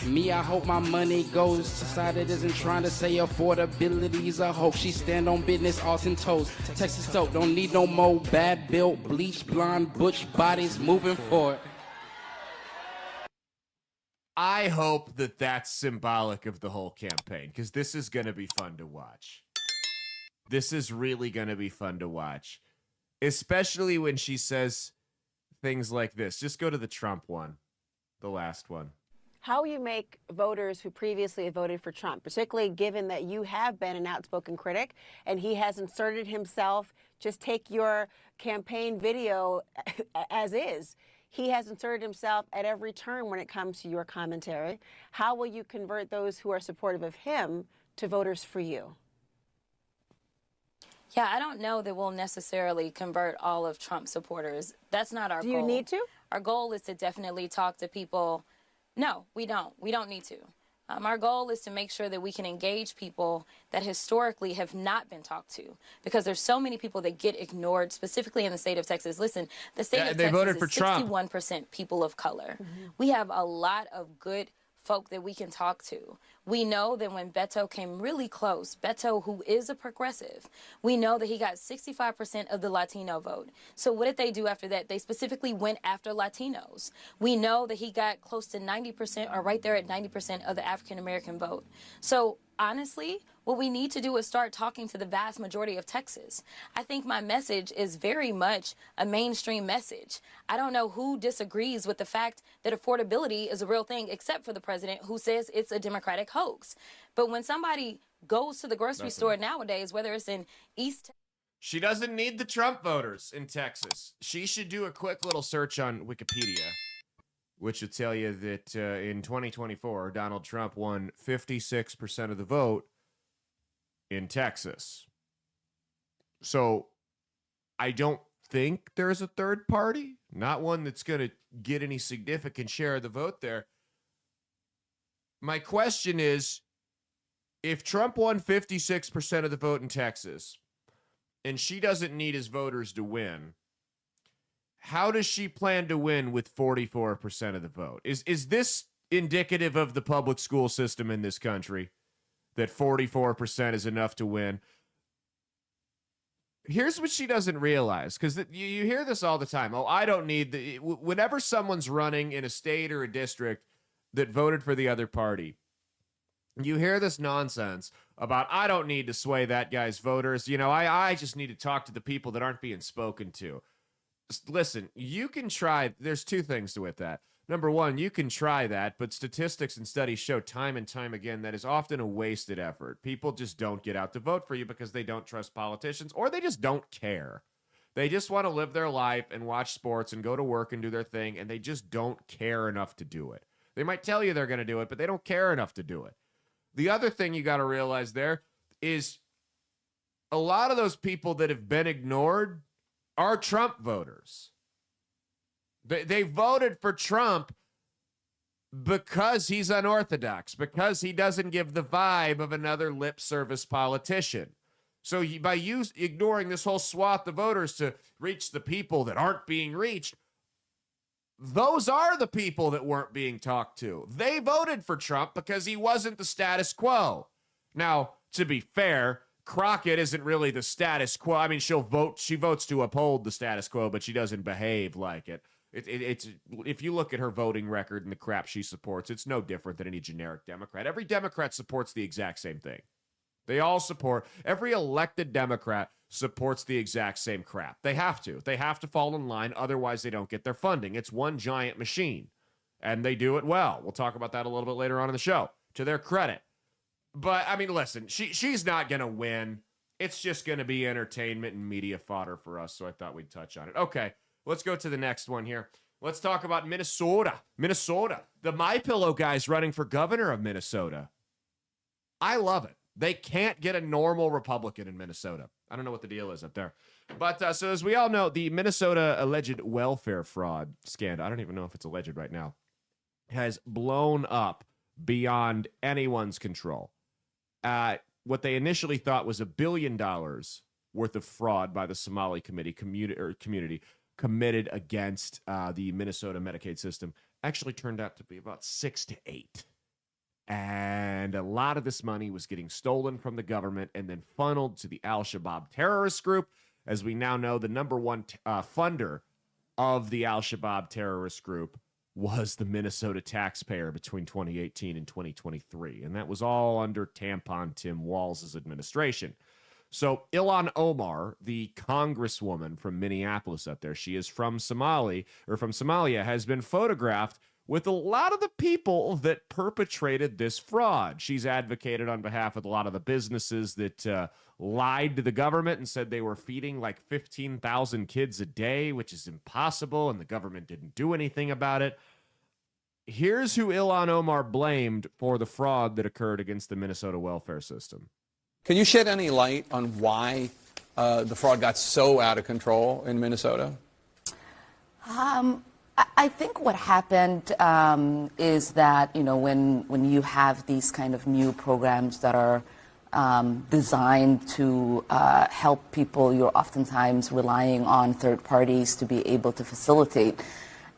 Me, I hope my money goes to side that isn't trying to say affordability's a hope. She stand on business, all 10 toes. Texas dope, don't need no more bad built, bleach, blonde, butch bodies moving forward. I hope that that's symbolic of the whole campaign because this is going to be fun to watch. This is really going to be fun to watch, especially when she says things like this. Just go to the Trump one, the last one. How will you make voters who previously have voted for Trump, particularly given that you have been an outspoken critic and he has inserted himself, just take your campaign video as is. He has inserted himself at every turn when it comes to your commentary. How will you convert those who are supportive of him to voters for you? Yeah, I don't know that we'll necessarily convert all of Trump supporters. That's not our goal. Do you need to? Our goal is to definitely talk to people. No, we don't. We don't need to. Our goal is to make sure that we can engage people that historically have not been talked to, because there's so many people that get ignored, specifically in the state of Texas. Listen, the state of Texas voted for is Trump. 61% people of color. We have a lot of good folk that we can talk to. We know that when Beto came really close, Beto, who is a progressive, we know that he got 65% of the Latino vote. So what did they do after that? They specifically went after Latinos. We know that he got close to 90% or right there at 90% of the African American vote. So honestly, what we need to do is start talking to the vast majority of Texas. I think my message is very much a mainstream message. I don't know who disagrees with the fact that affordability is a real thing, except for the president, who says it's a Democratic hoax. But when somebody goes to the grocery store nowadays, whether it's in East... She doesn't need the Trump voters in Texas. She should do a quick little search on Wikipedia, which will tell you that in 2024, Donald Trump won 56% of the vote in Texas. So I don't think there's a third party, not one that's going to get any significant share of the vote there. My question is, if Trump won 56% of the vote in Texas and she doesn't need his voters to win, how does she plan to win with 44% of the vote? Is this indicative of the public school system in this country, that 44% is enough to win? Here's what she doesn't realize, because you hear this all the time. Oh, I don't need the... Whenever someone's running in a state or a district that voted for the other party, You hear this nonsense about, I don't need to sway that guy's voters. I just need to talk to the people that aren't being spoken to. Listen, you can try. There's two things with that. Number one, you can try that, but statistics and studies show time and time again that is often a wasted effort. People just don't get out to vote for you because they don't trust politicians or they just don't care. They just want to live their life and watch sports and go to work and do their thing, and they just don't care enough to do it. They might tell you they're going to do it, but they don't care enough to do it. The other thing you got to realize there is a lot of those people that have been ignored are Trump voters. They voted for Trump because he's unorthodox, because he doesn't give the vibe of another lip service politician. So by you ignoring this whole swath of voters to reach the people that aren't being reached, those are the people that weren't being talked to. They voted for Trump because he wasn't the status quo. Now, to be fair, Crockett isn't really the status quo. I mean, she votes to uphold the status quo, but she doesn't behave like it. It's if you look at her voting record and the crap she supports, it's no different than any generic Democrat. Every Democrat supports the exact same thing. They all support, every elected Democrat supports the exact same crap. They have to. They have to fall in line, otherwise they don't get their funding. It's one giant machine, and they do it well. We'll talk about that a little bit later on in the show, to their credit. But, I mean, listen, she's not going to win. It's just going to be entertainment and media fodder for us, so I thought we'd touch on it. Okay, let's go to the next one here. Let's talk about Minnesota. Minnesota. The MyPillow guy's running for governor of Minnesota. I love it. They can't get a normal Republican in Minnesota. I don't know what the deal is up there. But so as we all know, the Minnesota alleged welfare fraud scandal, I don't even know if it's alleged right now, has blown up beyond anyone's control. What they initially thought was $1 billion worth of fraud by the Somali community committed against the Minnesota Medicaid system actually turned out to be about 6 to 8. And a lot of this money was getting stolen from the government and then funneled to the Al-Shabaab terrorist group. As we now know, the number one funder of the Al-Shabaab terrorist group was the Minnesota taxpayer between 2018 and 2023. And that was all under Tampon Tim Walz' administration. So Ilhan Omar, the congresswoman from Minneapolis up there, she is from Somalia, has been photographed with a lot of the people that perpetrated this fraud. She's advocated on behalf of a lot of the businesses that lied to the government and said they were feeding like 15,000 kids a day, which is impossible, and the government didn't do anything about it. Here's who Ilhan Omar blamed for the fraud that occurred against the Minnesota welfare system. Can you shed any light on why the fraud got so out of control in Minnesota? I think what happened is that, when you have these kind of new programs that are designed to help people, you're oftentimes relying on third parties to be able to facilitate.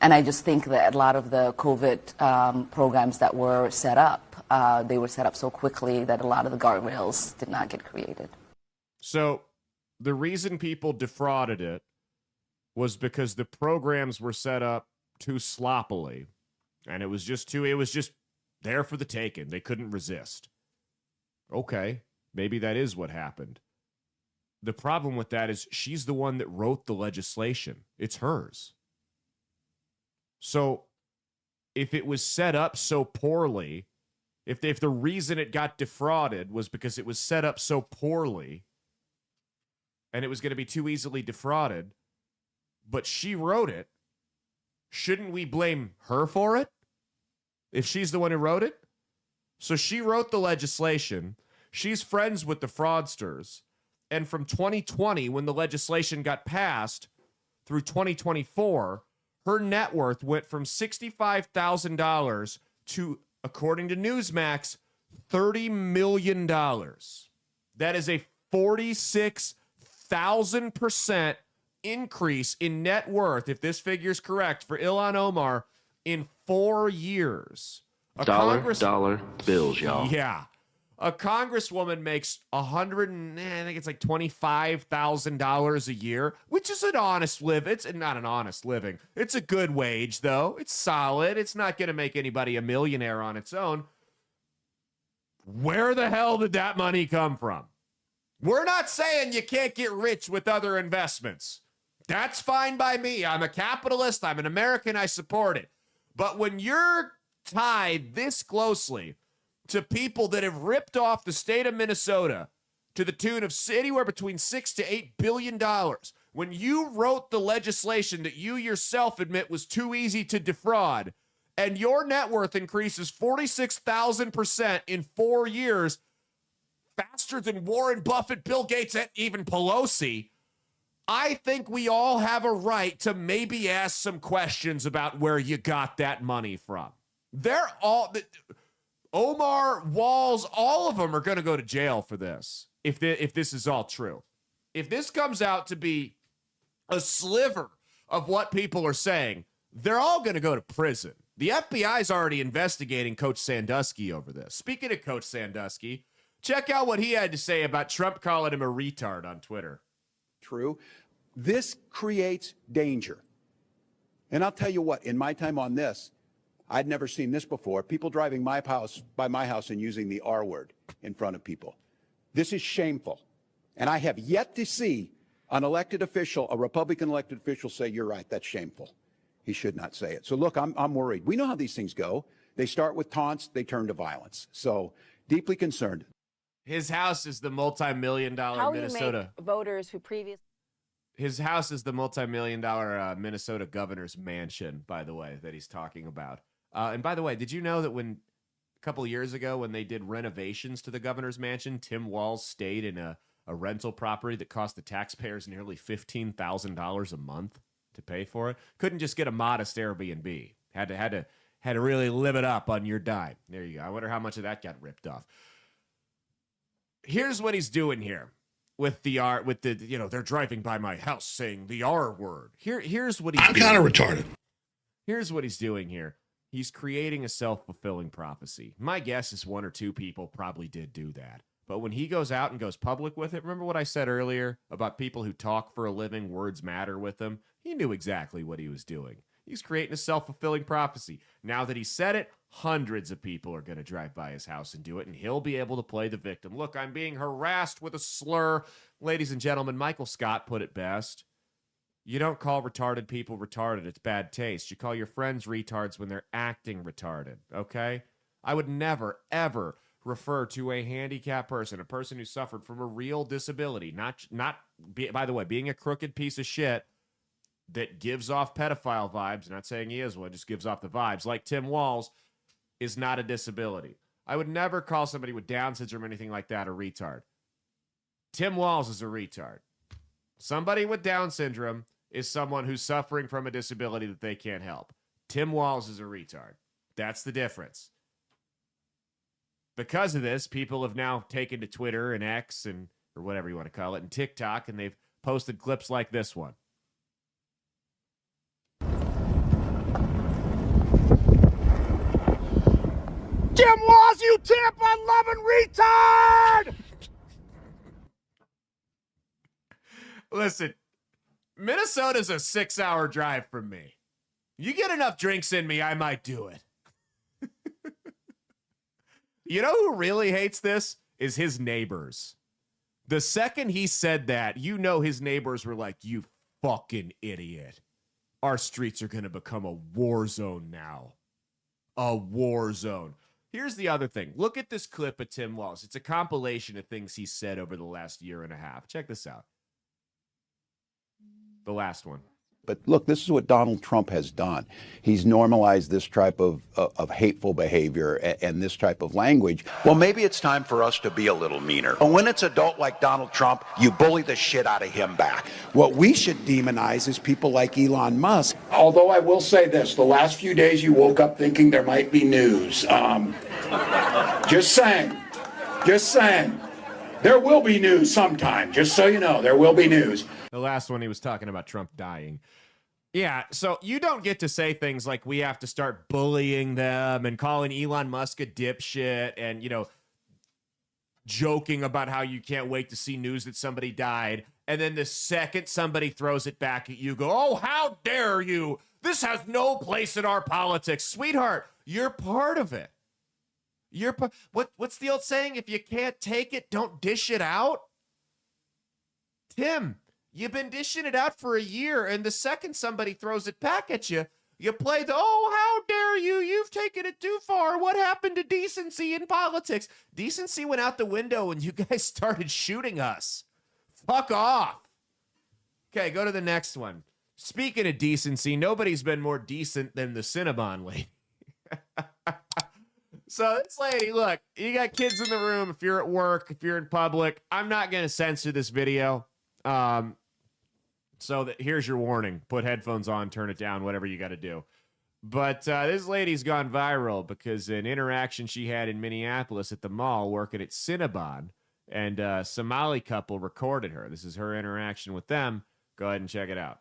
And I just think that a lot of the COVID programs that were set up, they were set up so quickly that a lot of the guardrails did not get created. So the reason people defrauded it was because the programs were set up too sloppily, and it was just there for the taking. They couldn't resist. Okay, maybe that is what happened. The problem with that is she's the one that wrote the legislation. It's hers. So if it was set up so poorly, if the reason it got defrauded was because it was set up so poorly and it was going to be too easily defrauded, but she wrote it, shouldn't we blame her for it if she's the one who wrote it? So she wrote the legislation. She's friends with the fraudsters. And from 2020, when the legislation got passed, through 2024, her net worth went from $65,000 to, according to Newsmax, $30 million. That is a 46,000% increase in net worth, if this figure is correct, for Ilhan Omar in 4 years. Dollar bills, y'all. Yeah. A congresswoman makes $25,000 a year, which is an honest live. It's not an honest living. It's a good wage, though. It's solid. It's not going to make anybody a millionaire on its own. Where the hell did that money come from? We're not saying you can't get rich with other investments. That's fine by me. I'm a capitalist. I'm an American. I support it. But when you're tied this closely to people that have ripped off the state of Minnesota to the tune of anywhere between $6 to $8 billion, when you wrote the legislation that you yourself admit was too easy to defraud, and your net worth increases 46,000% in 4 years, faster than Warren Buffett, Bill Gates, and even Pelosi, I think we all have a right to maybe ask some questions about where you got that money from. They're all, Omar, Walls, all of them are going to go to jail for this, if this is all true. If this comes out to be a sliver of what people are saying, they're all going to go to prison. The FBI's already investigating Coach Sandusky over this. Speaking of Coach Sandusky, check out what he had to say about Trump calling him a retard on Twitter. True. This creates danger. And I'll tell you what, in my time on this, I'd never seen this before. People driving by my house and using the R word in front of people. This is shameful. And I have yet to see an elected official, a Republican elected official, say, you're right, that's shameful. He should not say it. So look, I'm worried. We know how these things go. They start with taunts, they turn to violence. So deeply concerned. His house is the multi-million-dollar Minnesota. Make voters who previously. His house is the multi-million-dollar Minnesota governor's mansion, by the way, that he's talking about. And by the way, did you know that when a couple years ago when they did renovations to the governor's mansion, Tim Walz stayed in a rental property that cost the taxpayers nearly $15,000 a month to pay for it? Couldn't just get a modest Airbnb. Had to really live it up on your dime. There you go. I wonder how much of that got ripped off. Here's what he's doing here. With they're driving by my house saying the R word. Here's what he's doing. I'm kind of retarded. Here's what he's doing here. He's creating a self-fulfilling prophecy. My guess is 1 or 2 people probably did do that. But when he goes out and goes public with it, remember what I said earlier about people who talk for a living, words matter with them? He knew exactly what he was doing. He's creating a self-fulfilling prophecy. Now that he said it, hundreds of people are going to drive by his house and do it, and he'll be able to play the victim. Look, I'm being harassed with a slur. Ladies and gentlemen, Michael Scott put it best. You don't call retarded people retarded. It's bad taste. You call your friends retards when they're acting retarded, okay? I would never, ever refer to a handicapped person, a person who suffered from a real disability, by the way, being a crooked piece of shit that gives off pedophile vibes, not saying he is one, just gives off the vibes, like Tim Walz, is not a disability. I would never call somebody with Down syndrome or anything like that a retard. Tim Walz is a retard. Somebody with Down syndrome is someone who's suffering from a disability that they can't help. Tim Walz is a retard. That's the difference. Because of this, people have now taken to Twitter and X or whatever you want to call it, and TikTok, and they've posted clips like this one. Jim Walz, you tampon-loving retard! Listen, Minnesota's a 6-hour drive from me. You get enough drinks in me, I might do it. You know who really hates this? Is his neighbors. The second he said that, you know his neighbors were like, you fucking idiot. Our streets are going to become a war zone now. A war zone. Here's the other thing. Look at this clip of Tim Walz. It's a compilation of things he said over the last year and a half. Check this out. The last one. But look, this is what Donald Trump has done. He's normalized this type of hateful behavior and this type of language. Well, maybe it's time for us to be a little meaner. And when it's adult like Donald Trump, you bully the shit out of him back. What we should demonize is people like Elon Musk. Although I will say this, the last few days you woke up thinking there might be news. Just saying. There will be news sometime, just so you know, there will be news. The last one, he was talking about Trump dying. Yeah, so you don't get to say things like we have to start bullying them and calling Elon Musk a dipshit and, joking about how you can't wait to see news that somebody died. And then the second somebody throws it back at you, go, oh, how dare you? This has no place in our politics. Sweetheart, you're part of it. What's the old saying? If you can't take it, don't dish it out. Tim, you've been dishing it out for a year, and the second somebody throws it back at you, you play the, oh, how dare you? You've taken it too far. What happened to decency in politics? Decency went out the window when you guys started shooting us. Fuck off. Okay, go to the next one. Speaking of decency, nobody's been more decent than the Cinnabon lady. So this lady, look, you got kids in the room. If you're at work, if you're in public, I'm not going to censor this video. Here's your warning. Put headphones on, turn it down, whatever you got to do. But this lady's gone viral because an interaction she had in Minneapolis at the mall working at Cinnabon, and a Somali couple recorded her. This is her interaction with them. Go ahead and check it out.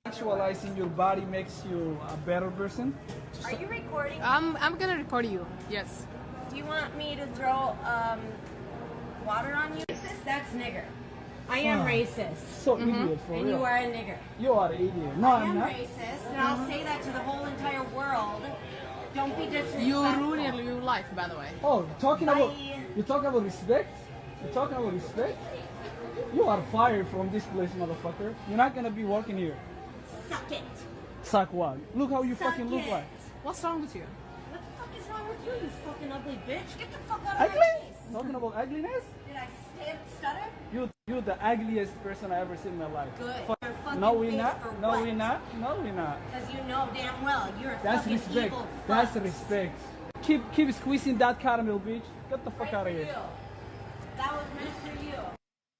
Actualizing your body makes you a better person. Are you recording? I'm gonna record you. Yes. Do you want me to throw water on you? That's nigger. I am racist. So idiot for and real. you are a nigger. You are an idiot. No, I I'm am not. racist, and I'll say that to the whole entire world. Don't be disrespectful. You ruined your life, by the way. Oh, you're talking about respect? You're talking about respect? You are fired from this place, motherfucker. You're not gonna be working here. Suck it. Suck what? Look how you Suck fucking look it. like. What's wrong with you? What the fuck is wrong with you, you fucking ugly bitch? Get the fuck out of Ugly? my face. Talking about ugliness? Did I stutter? You're the ugliest person I ever seen in my life. Good. Fuck. Your fucking No, we're face not. for No, what? we're not. No, we're not. Because you know damn well you're a That's fucking respect. evil That's fuck. respect. Keep squeezing that caramel, bitch. Get the fuck Right out of for here. you. That was meant for you.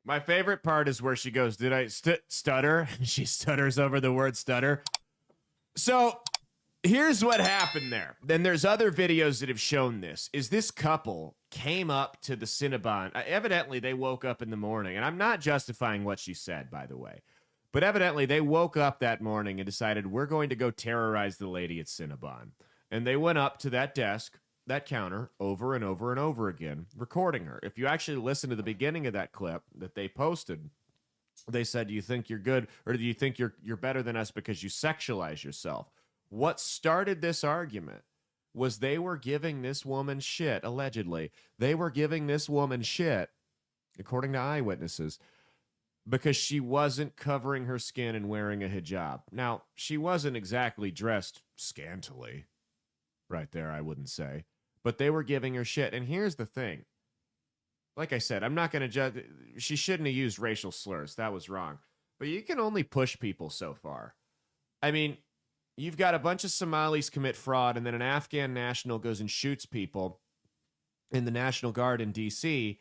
My favorite part is where she goes, did I stutter? She stutters over the word stutter. So here's what happened there. Then there's other videos that have shown this, is this couple came up to the Cinnabon. Evidently, they woke up in the morning, and I'm not justifying what she said, by the way. But evidently, they woke up that morning and decided, we're going to go terrorize the lady at Cinnabon. And they went up to that desk, that counter, over and over and over again, recording her. If you actually listen to the beginning of that clip that they posted, they said, do you think you're good, or do you think you're better than us because you sexualize yourself? What started this argument was they were giving this woman shit, allegedly. They were giving this woman shit, according to eyewitnesses, because she wasn't covering her skin and wearing a hijab. Now, she wasn't exactly dressed scantily. Right there, I wouldn't say. But they were giving her shit. And here's the thing. Like I said, I'm not going to judge. She shouldn't have used racial slurs. That was wrong. But you can only push people so far. I mean, you've got a bunch of Somalis commit fraud, and then an Afghan national goes and shoots people in the National Guard in D.C.,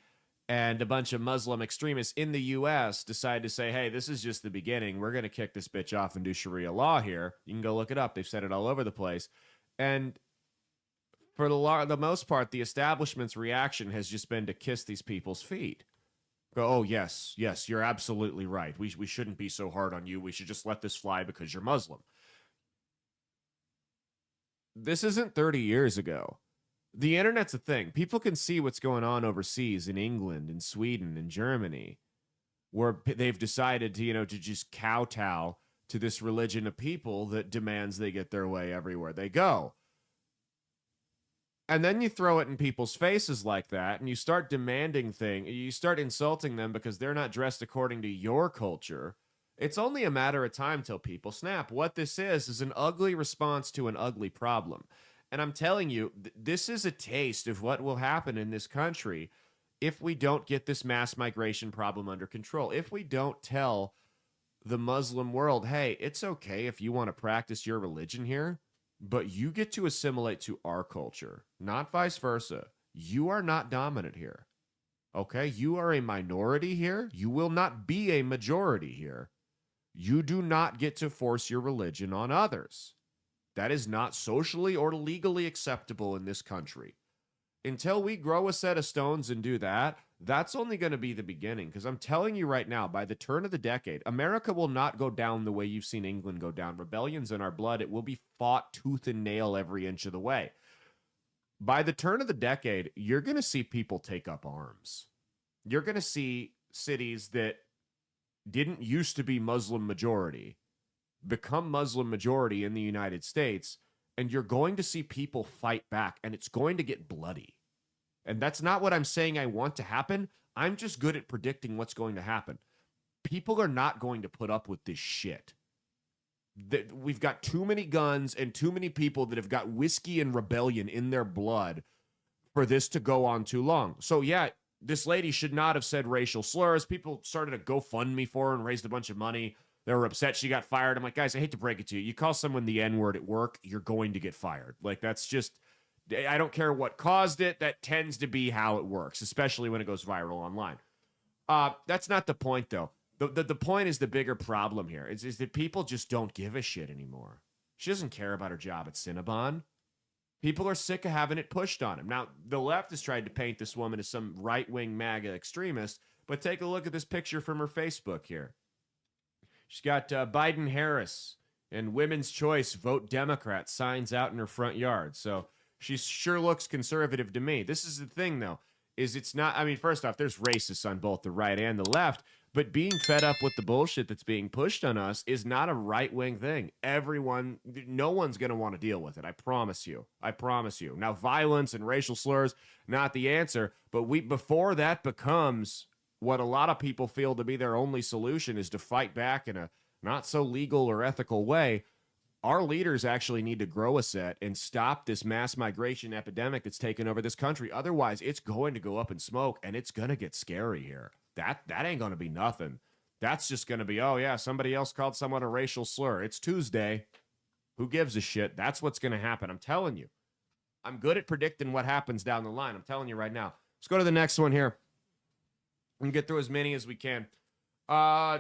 and a bunch of Muslim extremists in the U.S. decide to say, hey, this is just the beginning. We're going to kick this bitch off and do Sharia law here. You can go look it up. They've said it all over the place. And for the most part, the establishment's reaction has just been to kiss these people's feet. Go, oh, yes, you're absolutely right. We shouldn't be so hard on you. We should just let this fly because you're Muslim. This isn't 30 years ago. The internet's a thing. People can see what's going on overseas in England and Sweden and Germany, where they've decided to, to just kowtow to this religion of people that demands they get their way everywhere they go. And then you throw it in people's faces like that, and you start demanding things. You start insulting them because they're not dressed according to your culture. It's only a matter of time till people snap. What this is an ugly response to an ugly problem. And I'm telling you, this is a taste of what will happen in this country if we don't get this mass migration problem under control. If we don't tell the Muslim world, hey, it's okay if you want to practice your religion here, but you get to assimilate to our culture, not vice versa. You are not dominant here. Okay? You are a minority here. You will not be a majority here. You do not get to force your religion on others. That is not socially or legally acceptable in this country. Until we grow a set of stones and do that, that's only going to be the beginning. Because I'm telling you right now, by the turn of the decade, America will not go down the way you've seen England go down. Rebellion's in our blood. It will be fought tooth and nail every inch of the way. By the turn of the decade, you're going to see people take up arms. You're going to see cities that didn't used to be Muslim majority become Muslim majority in the United States, and you're going to see people fight back, and it's going to get bloody. And that's not what I'm saying I want to happen. I'm just good at predicting what's going to happen. People are not going to put up with this shit. We've got too many guns and too many people that have got whiskey and rebellion in their blood for this to go on too long. So yeah, this lady should not have said racial slurs. People started a GoFundMe for her and raised a bunch of money. They were upset she got fired. I'm like, guys, I hate to break it to you. You call someone the N-word at work, you're going to get fired. Like, that's just, I don't care what caused it. That tends to be how it works, especially when it goes viral online. That's not the point, though. The point is the bigger problem here is that people just don't give a shit anymore. She doesn't care about her job at Cinnabon. People are sick of having it pushed on them. Now, the left has tried to paint this woman as some right-wing MAGA extremist, but take a look at this picture from her Facebook here. She's got Biden-Harris and Women's Choice Vote Democrat signs out in her front yard. So she sure looks conservative to me. This is the thing, though, is it's not, I mean, first off, there's racists on both the right and the left, but being fed up with the bullshit that's being pushed on us is not a right-wing thing. No one's going to want to deal with it. I promise you. I promise you. Now, violence and racial slurs, not the answer, but before that becomes what a lot of people feel to be their only solution is to fight back in a not so legal or ethical way, our leaders actually need to grow a set and stop this mass migration epidemic that's taken over this country. Otherwise, it's going to go up in smoke, and it's going to get scary here. That ain't going to be nothing. That's just going to be, oh, yeah, somebody else called someone a racial slur. It's Tuesday. Who gives a shit? That's what's going to happen. I'm telling you. I'm good at predicting what happens down the line. I'm telling you right now. Let's go to the next one here. We can get through as many as we can.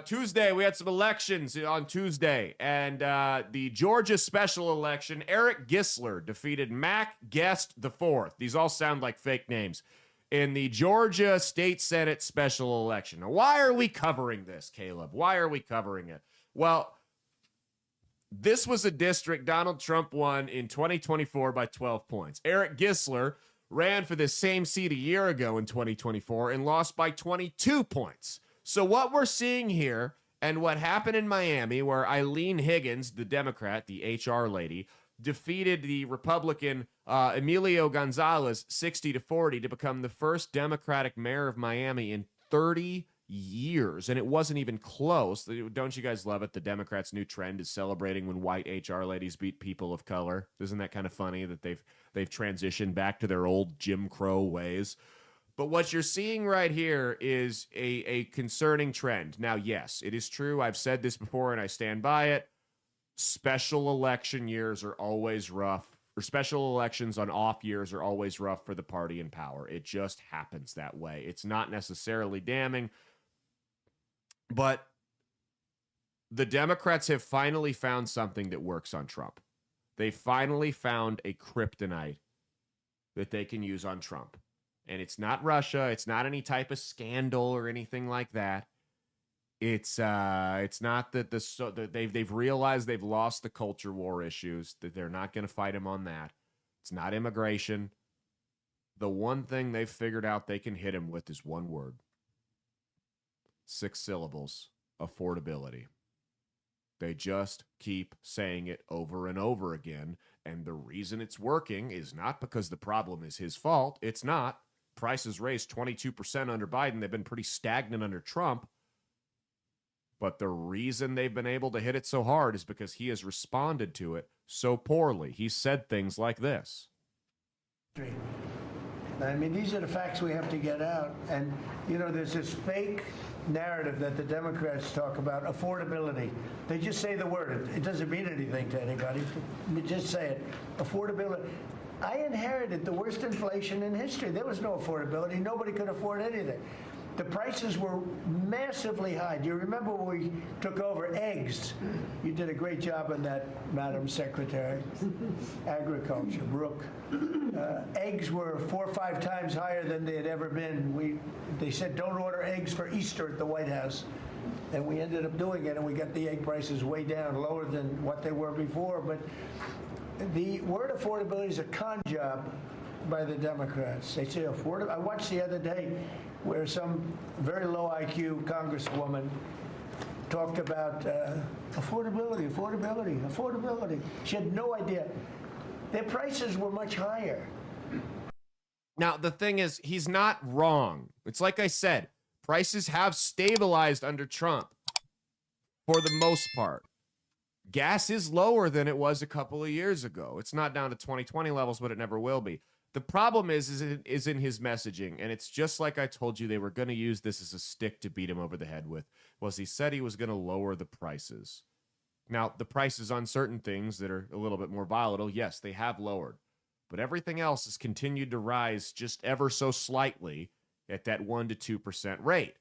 Tuesday, we had some elections on Tuesday, and the Georgia special election, Eric Gissler defeated Mac Guest IV. These all sound like fake names. In the Georgia State Senate special election. Now, why are we covering this, Caleb? Why are we covering it? Well, this was a district Donald Trump won in 2024 by 12 points. Eric Gissler ran for this same seat a year ago in 2024 and lost by 22 points. So what we're seeing here and what happened in Miami, where Eileen Higgins, the Democrat, the HR lady, defeated the Republican Emilio Gonzalez 60-40 to become the first Democratic mayor of Miami in 30 years. And it wasn't even close. Don't you guys love it? The Democrats' new trend is celebrating when white HR ladies beat people of color. Isn't that kind of funny that they've transitioned back to their old Jim Crow ways? But what you're seeing right here is a concerning trend. Now, yes, it is true. I've said this before and I stand by it. Special election years are always rough, or special elections on off years are always rough for the party in power. It just happens that way. It's not necessarily damning, but the Democrats have finally found something that works on Trump. They finally found a kryptonite that they can use on Trump. And it's not Russia. It's not any type of scandal or anything like that. It's not that they've realized they've lost the culture war issues, that they're not going to fight him on that. It's not immigration. The one thing they've figured out they can hit him with is one word. 6 syllables. Affordability. They just keep saying it over and over again. And the reason it's working is not because the problem is his fault. It's not. Prices raised 22% under Biden. They've been pretty stagnant under Trump. But the reason they've been able to hit it so hard is because he has responded to it so poorly. He said things like this. I mean, these are the facts we have to get out. And, you know, there's this fake narrative that the Democrats talk about, affordability. They just say the word. It doesn't mean anything to anybody. Just say it. Affordability. I inherited the worst inflation in history. There was no affordability. Nobody could afford anything. The prices were massively high. Do you remember when we took over eggs? You did a great job on that, Madam Secretary. Agriculture, Brooke. Eggs were 4 or 5 times higher than they had ever been. They said, don't order eggs for Easter at the White House. And we ended up doing it, and we got the egg prices way down, lower than what they were before. But the word affordability is a con job by the Democrats. They say affordable. I watched the other day where some very low IQ congresswoman talked about affordability. She had no idea. Their prices were much higher. Now, the thing is, he's not wrong. It's like I said, prices have stabilized under Trump for the most part. Gas is lower than it was a couple of years ago. It's not down to 2020 levels, but it never will be. The problem is in his messaging, and it's just like I told you they were going to use this as a stick to beat him over the head with, was he said he was going to lower the prices. Now, the prices on certain things that are a little bit more volatile, yes, they have lowered. But everything else has continued to rise just ever so slightly at that 1% to 2% rate.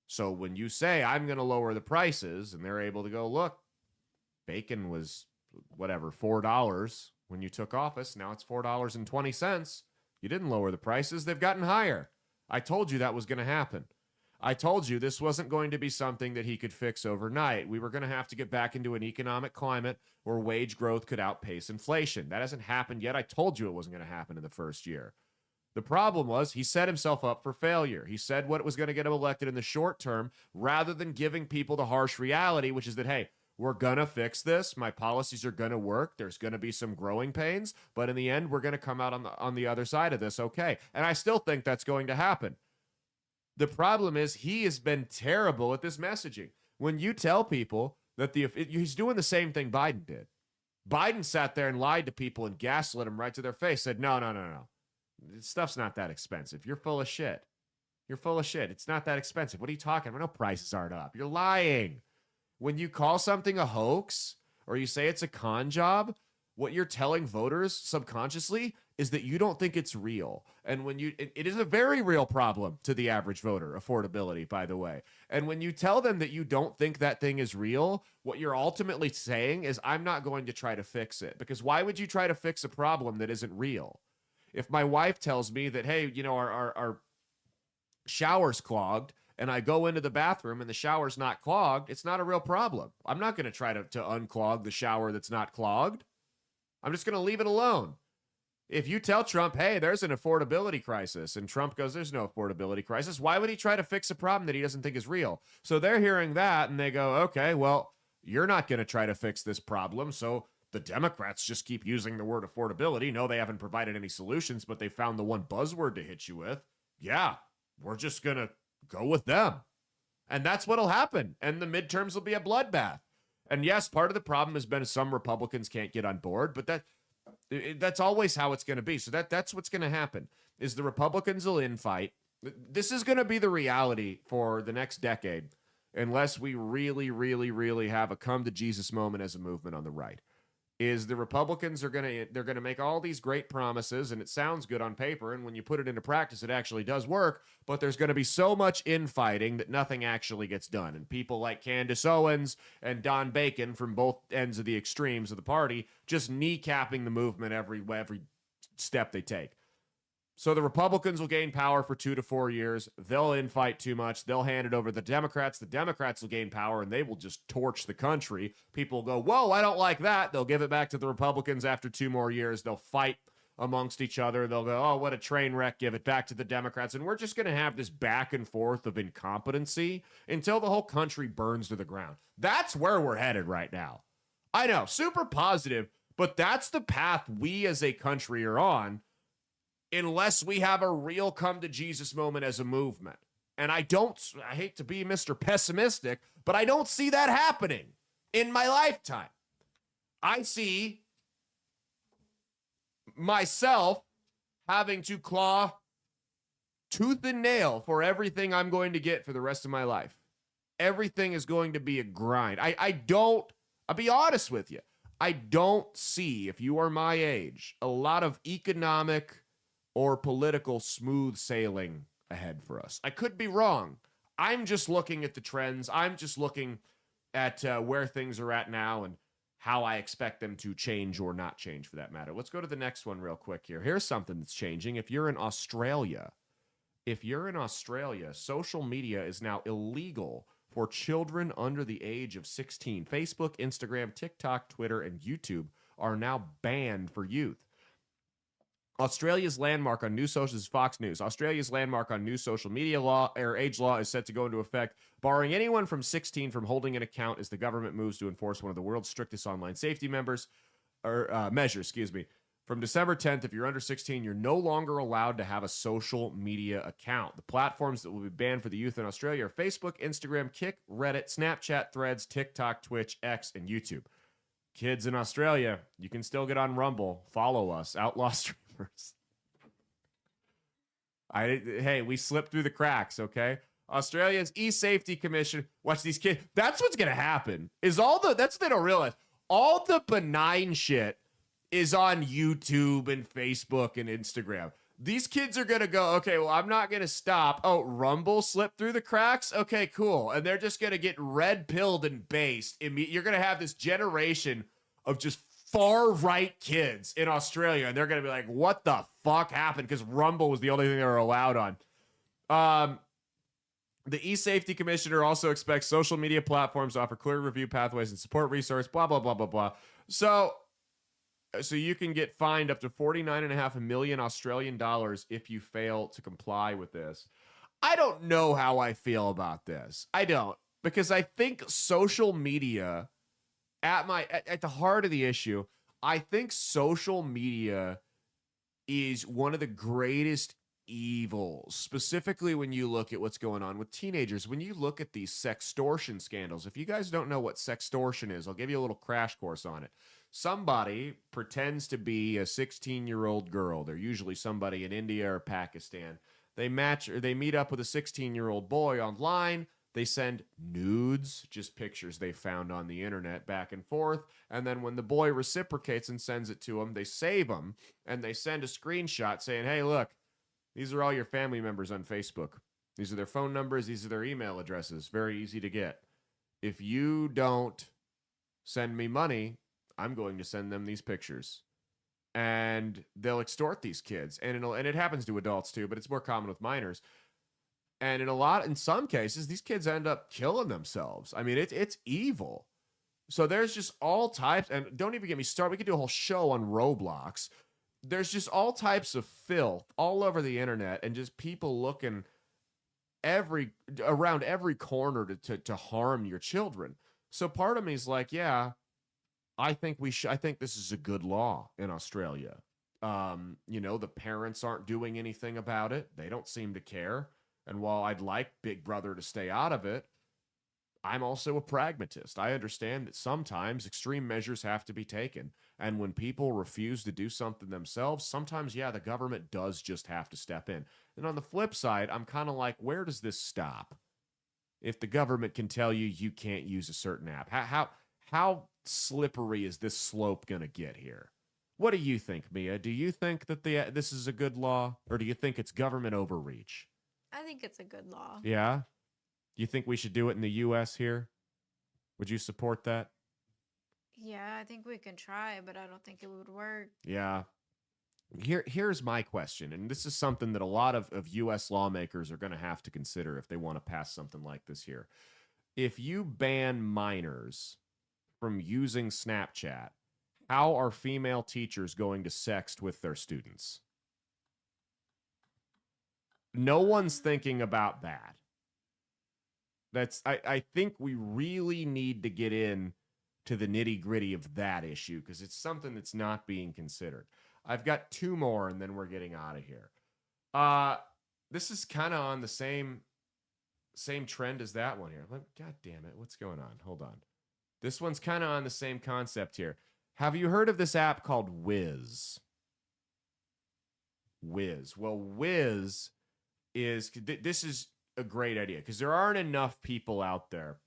So when you say, I'm going to lower the prices, and they're able to go, look, bacon was, whatever, $4 when you took office. Now it's $4.20. You didn't lower the prices. They've gotten higher. I told you that was going to happen. I told you this wasn't going to be something that he could fix overnight. We were going to have to get back into an economic climate where wage growth could outpace inflation. That hasn't happened yet. I told you it wasn't going to happen in the first year. The problem was he set himself up for failure. He said what was going to get him elected in the short term rather than giving people the harsh reality, which is that, hey, we're going to fix this. My policies are going to work. There's going to be some growing pains, but in the end, we're going to come out on the other side of this okay. And I still think that's going to happen. The problem is he has been terrible at this messaging. When you tell people that he's doing the same thing Biden did. Biden sat there and lied to people and gaslit them right to their face, said, no. This stuff's not that expensive. You're full of shit. You're full of shit. It's not that expensive. What are you talking about? No prices aren't up. You're lying. When you call something a hoax or you say it's a con job, what you're telling voters subconsciously is that you don't think it's real. And when it is a very real problem to the average voter, affordability, by the way. And when you tell them that you don't think that thing is real, what you're ultimately saying is, I'm not going to try to fix it. Because why would you try to fix a problem that isn't real? If my wife tells me that, hey, our shower's clogged, and I go into the bathroom and the shower's not clogged, it's not a real problem. I'm not going to try to unclog the shower that's not clogged. I'm just going to leave it alone. If you tell Trump, hey, there's an affordability crisis, and Trump goes, there's no affordability crisis, why would he try to fix a problem that he doesn't think is real? So they're hearing that, and they go, okay, well, you're not going to try to fix this problem, so the Democrats just keep using the word affordability. No, they haven't provided any solutions, but they found the one buzzword to hit you with. Yeah, we're just going to go with them. And that's what'll happen. And the midterms will be a bloodbath. And yes, part of the problem has been some Republicans can't get on board, but that's always how it's going to be. So that's what's going to happen is the Republicans will infight. This is going to be the reality for the next decade unless we really, really, really have a come to Jesus moment as a movement on the right. Is the Republicans they're going to make all these great promises, and it sounds good on paper, and when you put it into practice, it actually does work, but there's going to be so much infighting that nothing actually gets done. And people like Candace Owens and Don Bacon from both ends of the extremes of the party just kneecapping the movement every step they take. So the Republicans will gain power for 2 to 4 years. They'll infight too much. They'll hand it over to the Democrats. The Democrats will gain power, and they will just torch the country. People will go, whoa, I don't like that. They'll give it back to the Republicans after 2 more years. They'll fight amongst each other. They'll go, oh, what a train wreck. Give it back to the Democrats. And we're just going to have this back and forth of incompetency until the whole country burns to the ground. That's where we're headed right now. I know, super positive, but that's the path we as a country are on. Unless we have a real come to Jesus moment as a movement. And I hate to be Mr. Pessimistic, but I don't see that happening in my lifetime. I see myself having to claw tooth and nail for everything I'm going to get for the rest of my life. Everything is going to be a grind. I'll be honest with you. I don't see, if you are my age, a lot of economic or political smooth sailing ahead for us. I could be wrong. I'm just looking at the trends. I'm just looking at where things are at now and how I expect them to change or not change for that matter. Let's go to the next one real quick here. Here's something that's changing. If you're in Australia, social media is now illegal for children under the age of 16. Facebook, Instagram, TikTok, Twitter, and YouTube are now banned for youth. Australia's landmark on new social is Fox News. Australia's landmark on new social media law or age law is set to go into effect, barring anyone from 16 from holding an account as the government moves to enforce one of the world's strictest online safety measures. From December 10th, if you're under 16, you're no longer allowed to have a social media account. The platforms that will be banned for the youth in Australia are Facebook, Instagram, Kik, Reddit, Snapchat, Threads, TikTok, Twitch, X, and YouTube. Kids in Australia, you can still get on Rumble. Follow us, Outlaw Streamers. Hey, we slipped through the cracks, okay? Australia's e-safety commission. Watch these kids. That's what's going to happen. That's what they don't realize. All the benign shit is on YouTube and Facebook and Instagram. These kids are going to go, okay, well, I'm not going to stop. Oh, Rumble slipped through the cracks? Okay, cool. And they're just going to get red-pilled and based. You're going to have this generation of just far-right kids in Australia, and they're going to be like, what the fuck happened? Because Rumble was the only thing they were allowed on. The e-safety commissioner also expects social media platforms to offer clear review pathways and support resources, blah, blah, blah, blah, blah. So you can get fined up to 49.5 million Australian dollars if you fail to comply with this. I don't know how I feel about this. I don't, because I think social media, at the heart of the issue, I think social media is one of the greatest evils, specifically when you look at what's going on with teenagers. When you look at these sextortion scandals, if you guys don't know what sextortion is, I'll give you a little crash course on it. Somebody pretends to be a 16-year-old girl. They're usually somebody in India or Pakistan. They meet up with a 16-year-old boy online. They send nudes, just pictures they found on the internet, back and forth. And then when the boy reciprocates and sends it to them, they save them and they send a screenshot saying, hey, look, these are all your family members on Facebook. These are their phone numbers. These are their email addresses. Very easy to get. If you don't send me money, I'm going to send them these pictures. And they'll extort these kids. And it happens to adults too, but it's more common with minors. And in some cases, these kids end up killing themselves. I mean, it's evil. So there's just all types, and don't even get me started. We could do a whole show on Roblox. There's just all types of filth all over the internet, and just people looking around every corner to harm your children. So part of me is like, yeah, I think this is a good law in Australia. The parents aren't doing anything about it. They don't seem to care. And while I'd like Big Brother to stay out of it, I'm also a pragmatist. I understand that sometimes extreme measures have to be taken. And when people refuse to do something themselves, sometimes, yeah, the government does just have to step in. And on the flip side, I'm kind of like, where does this stop? If the government can tell you can't use a certain app, how slippery is this slope going to get here? What do you think, Mia? Do you think that this is a good law, or do you think it's government overreach? I think it's a good law. Yeah? You think we should do it in the U.S. here? Would you support that? Yeah, I think we can try, but I don't think it would work. Yeah. Here's my question, and this is something that a lot of U.S. lawmakers are going to have to consider if they want to pass something like this here. If you ban minors from using Snapchat, how are female teachers going to sext with their students? No one's thinking about that. I think we really need to get in to the nitty-gritty of that issue, because it's something that's not being considered. I've got two more, and then we're getting out of here. This is kind of on the same trend as that one here. God damn it, what's going on? Hold on. This one's kind of on the same concept here. Have you heard of this app called Wiz? Wiz. Well, Wiz this is a great idea, because there aren't enough people out there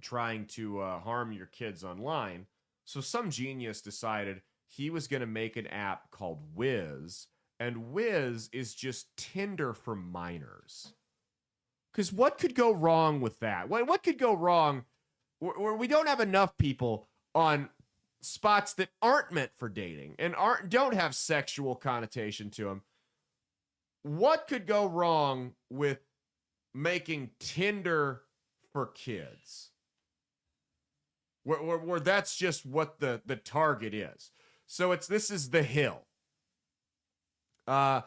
trying to harm your kids online. So some genius decided he was going to make an app called Wiz, and Wiz is just Tinder for minors. Because what could go wrong with that? What could go wrong where we don't have enough people on spots that aren't meant for dating and don't have sexual connotation to them? What could go wrong with making Tinder for kids? Where that's just what the target is. So this is the hill. An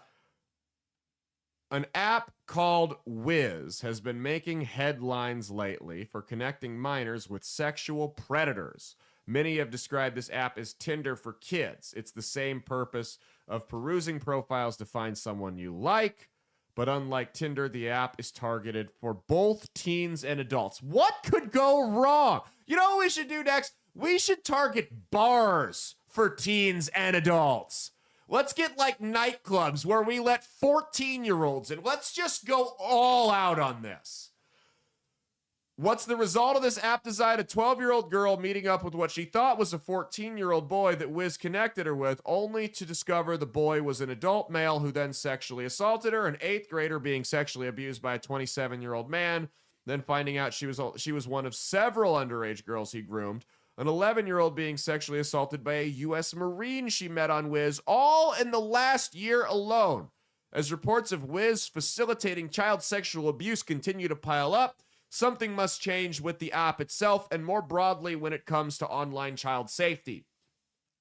app called Wiz has been making headlines lately for connecting minors with sexual predators. Many have described this app as Tinder for kids. It's the same purpose of perusing profiles to find someone you like, but unlike Tinder, the app is targeted for both teens and adults. What could go wrong? You know what we should do next? We should target bars for teens and adults. Let's get like nightclubs where we let 14-year-olds in. Let's just go all out on this. What's the result of this app design? A 12-year-old girl meeting up with what she thought was a 14-year-old boy that Wiz connected her with, only to discover the boy was an adult male who then sexually assaulted her, an 8th grader being sexually abused by a 27-year-old man, then finding out she was one of several underage girls he groomed, an 11-year-old being sexually assaulted by a U.S. Marine she met on Wiz, all in the last year alone. As reports of Wiz facilitating child sexual abuse continue to pile up, something must change with the app itself and more broadly when it comes to online child safety.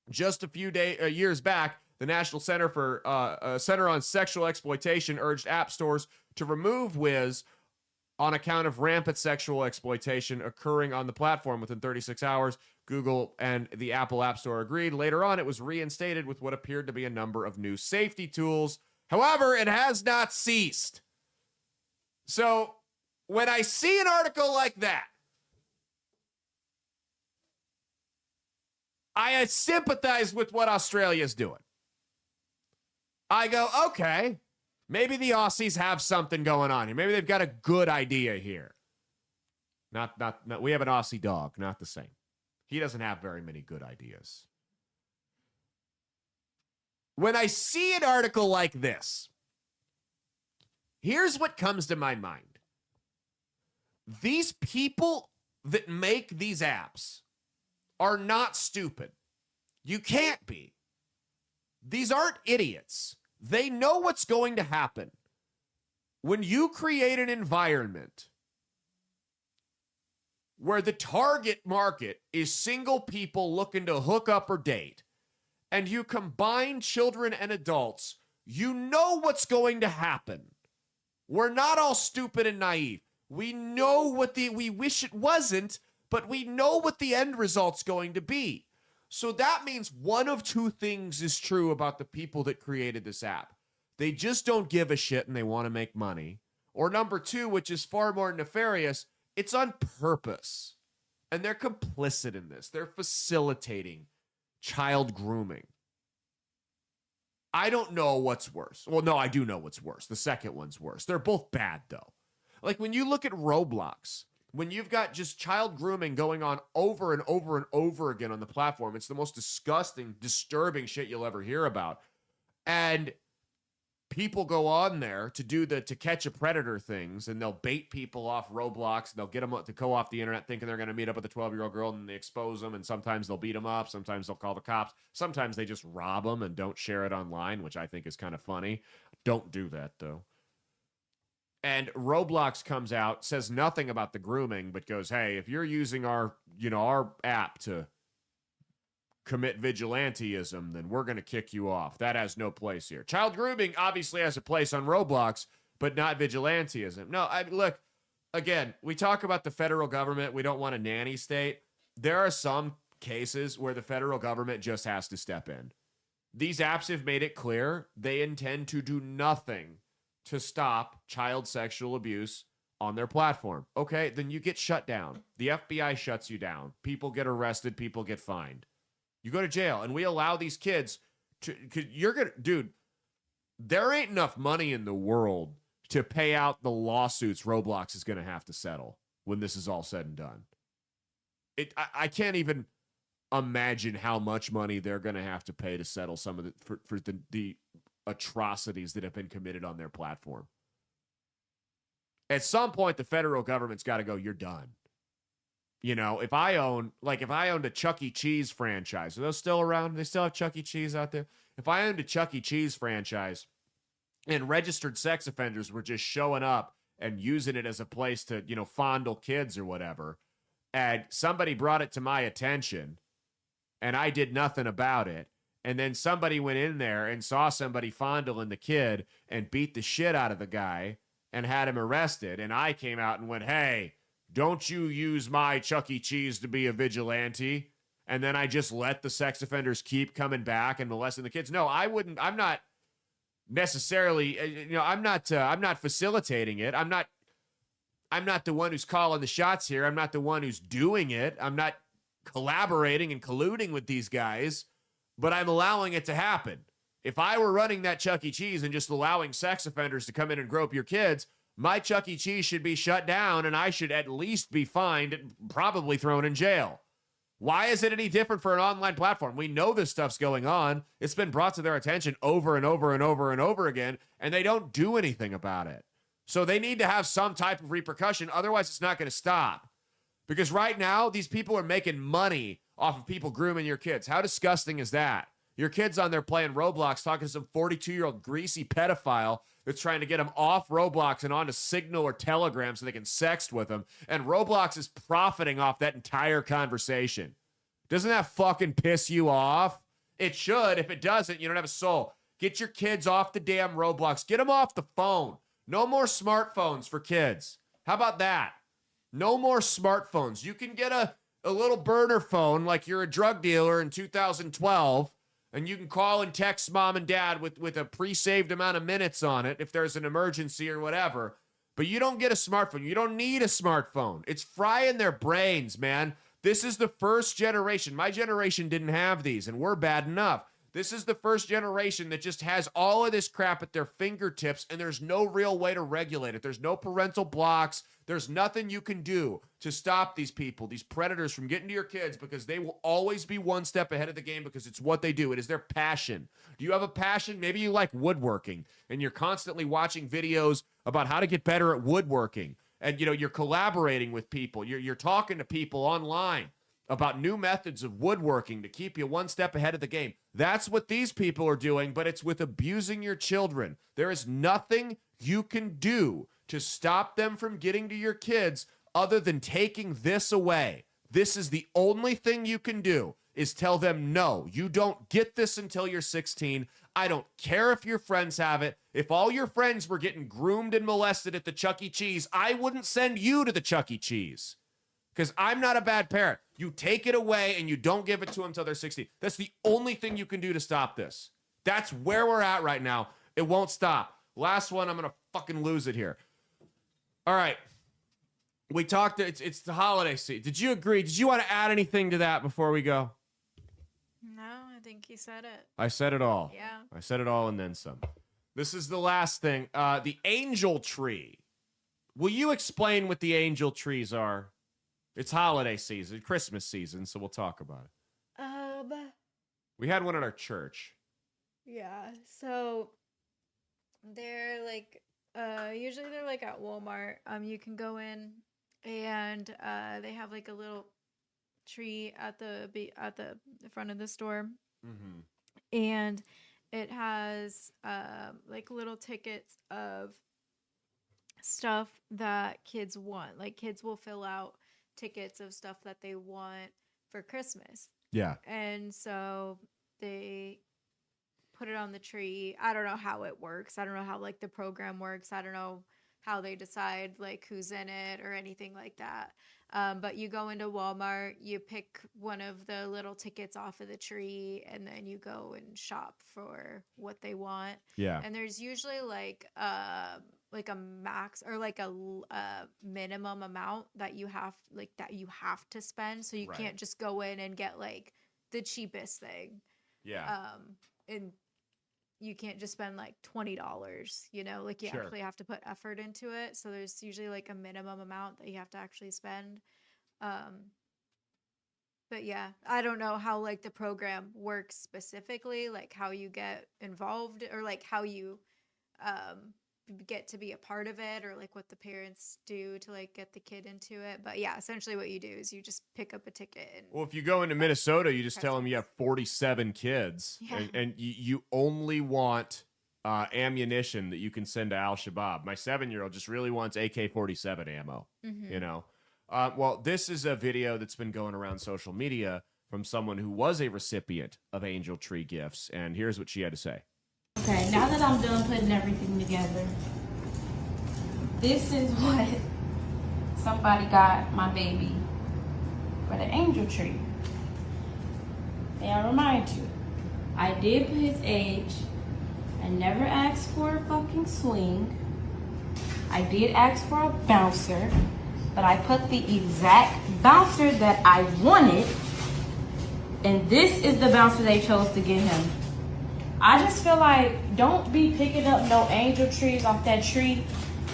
Just a few years back, the National Center on Sexual Exploitation urged app stores to remove Wiz on account of rampant sexual exploitation occurring on the platform within 36 hours. Google and the Apple App Store agreed. Later on, it was reinstated with what appeared to be a number of new safety tools. However, it has not ceased. So, when I see an article like that, I sympathize with what Australia's doing. I go, okay, maybe the Aussies have something going on here. Maybe they've got a good idea here. Not, we have an Aussie dog, not the same. He doesn't have very many good ideas. When I see an article like this, here's what comes to my mind. These people that make these apps are not stupid. You can't be. These aren't idiots. They know what's going to happen. When you create an environment where the target market is single people looking to hook up or date, and you combine children and adults, you know what's going to happen. We're not all stupid and naive. We know we wish it wasn't, but we know what the end result's going to be. So that means one of two things is true about the people that created this app. They just don't give a shit and they want to make money. Or number two, which is far more nefarious, it's on purpose. And they're complicit in this. They're facilitating child grooming. I don't know what's worse. Well, no, I do know what's worse. The second one's worse. They're both bad, though. Like when you look at Roblox, when you've got just child grooming going on over and over and over again on the platform, it's the most disgusting, disturbing shit you'll ever hear about. And people go on there to do the to catch a predator things, and they'll bait people off Roblox. They'll get them to go off the internet thinking they're going to meet up with a 12-year-old girl, and they expose them, and sometimes they'll beat them up. Sometimes they'll call the cops. Sometimes they just rob them and don't share it online, which I think is kind of funny. Don't do that, though. And Roblox comes out, says nothing about the grooming, but goes, hey, if you're using our app to commit vigilantism, then we're going to kick you off. That has no place here. Child grooming obviously has a place on Roblox, but not vigilantism. No, look, again, we talk about the federal government. We don't want a nanny state. There are some cases where the federal government just has to step in. These apps have made it clear they intend to do nothing to stop child sexual abuse on their platform. Okay, then you get shut down. The FBI shuts you down. People get arrested. People get fined. You go to jail, and we allow these kids to, dude, there ain't enough money in the world to pay out the lawsuits Roblox is going to have to settle when this is all said and done. I can't even imagine how much money they're going to have to pay to settle some of the atrocities that have been committed on their platform. At some point, the federal government's got to go, you're done. You know, if I owned a Chuck E. Cheese franchise, are those still around? They still have Chuck E. Cheese out there? If I owned a Chuck E. Cheese franchise and registered sex offenders were just showing up and using it as a place to, fondle kids or whatever, and somebody brought it to my attention and I did nothing about it, and then somebody went in there and saw somebody fondling the kid and beat the shit out of the guy and had him arrested, and I came out and went, hey, don't you use my Chuck E. Cheese to be a vigilante? and then I just let the sex offenders keep coming back and molesting the kids. No, I wouldn't. I'm not necessarily, I'm not facilitating it. I'm not the one who's calling the shots here. I'm not the one who's doing it. I'm not collaborating and colluding with these guys, but I'm allowing it to happen. If I were running that Chuck E. Cheese and just allowing sex offenders to come in and grope your kids, my Chuck E. Cheese should be shut down and I should at least be fined and probably thrown in jail. Why is it any different for an online platform? We know this stuff's going on. It's been brought to their attention over and over and over and over again, and they don't do anything about it. So they need to have some type of repercussion. Otherwise, it's not going to stop. Because right now, these people are making money off of people grooming your kids. How disgusting is that? Your kid's on there playing Roblox, talking to some 42-year-old greasy pedophile that's trying to get them off Roblox and onto Signal or Telegram so they can sext with them. And Roblox is profiting off that entire conversation. Doesn't that fucking piss you off? It should. If it doesn't, you don't have a soul. Get your kids off the damn Roblox. Get them off the phone. No more smartphones for kids. How about that? No more smartphones. You can get a little burner phone like you're a drug dealer in 2012, and you can call and text mom and dad with a pre-saved amount of minutes on it if there's an emergency or whatever. But you don't get a smartphone. You don't need a smartphone. It's frying their brains, man. This is the first generation. My generation didn't have these, and we're bad enough. This is the first generation that just has all of this crap at their fingertips, and there's no real way to regulate it. There's no parental blocks. There's nothing you can do to stop these people, these predators, from getting to your kids, because they will always be one step ahead of the game because it's what they do. It is their passion. Do you have a passion? Maybe you like woodworking, and you're constantly watching videos about how to get better at woodworking, and you're collaborating with people. You're talking to people online about new methods of woodworking to keep you one step ahead of the game. That's what these people are doing, but it's with abusing your children. There is nothing you can do to stop them from getting to your kids other than taking this away. This is the only thing you can do, is tell them, no, you don't get this until you're 16. I don't care if your friends have it. If all your friends were getting groomed and molested at the Chuck E. Cheese, I wouldn't send you to the Chuck E. Cheese. Because I'm not a bad parent. You take it away and you don't give it to them until they're 16. That's the only thing you can do to stop this. That's where we're at right now. It won't stop. Last one, I'm going to fucking lose it here. All right. We talked, it's the holiday season. Did you agree? Did you want to add anything to that before we go? No, I think you said it. I said it all. Yeah. I said it all and then some. This is the last thing. The angel tree. Will you explain what the angel trees are? It's holiday season, Christmas season, so we'll talk about it. We had one at our church. Yeah, so they're like, usually they're like at Walmart. You can go in and they have like a little tree at the front of the store. Mm-hmm. And it has like little tickets of stuff that kids want. Like kids will fill out tickets of stuff that they want for Christmas. Yeah. And so they put it on the tree. I don't know how it works. I don't know how like the program works. I don't know how they decide like who's in it or anything like that. But you go into Walmart, you pick one of the little tickets off of the tree, and then you go and shop for what they want. Yeah. And there's usually like a max or like a minimum amount that you have to spend. So you can't just go in and get like the cheapest thing. Yeah. And you can't just spend like $20, like you actually have to put effort into it. So there's usually like a minimum amount that you have to actually spend. But yeah, I don't know how like the program works specifically, like how you get involved or like how you get to be a part of it, or like what the parents do to like get the kid into it. But yeah, essentially what you do is you just pick up a ticket. And well, if you go into Minnesota, you just tell them you have 47 kids, and you only want ammunition that you can send to Al-Shabaab. My 7-year-old just really wants AK-47 ammo, well, this is a video that's been going around social media from someone who was a recipient of Angel Tree gifts, and here's what she had to say. Okay, now that I'm done putting everything together, this is what somebody got my baby for the angel tree. May I remind you, I did put his age. I never asked for a fucking swing. I did ask for a bouncer, but I put the exact bouncer that I wanted, and this is the bouncer they chose to get him. I just feel like, don't be picking up no angel trees off that tree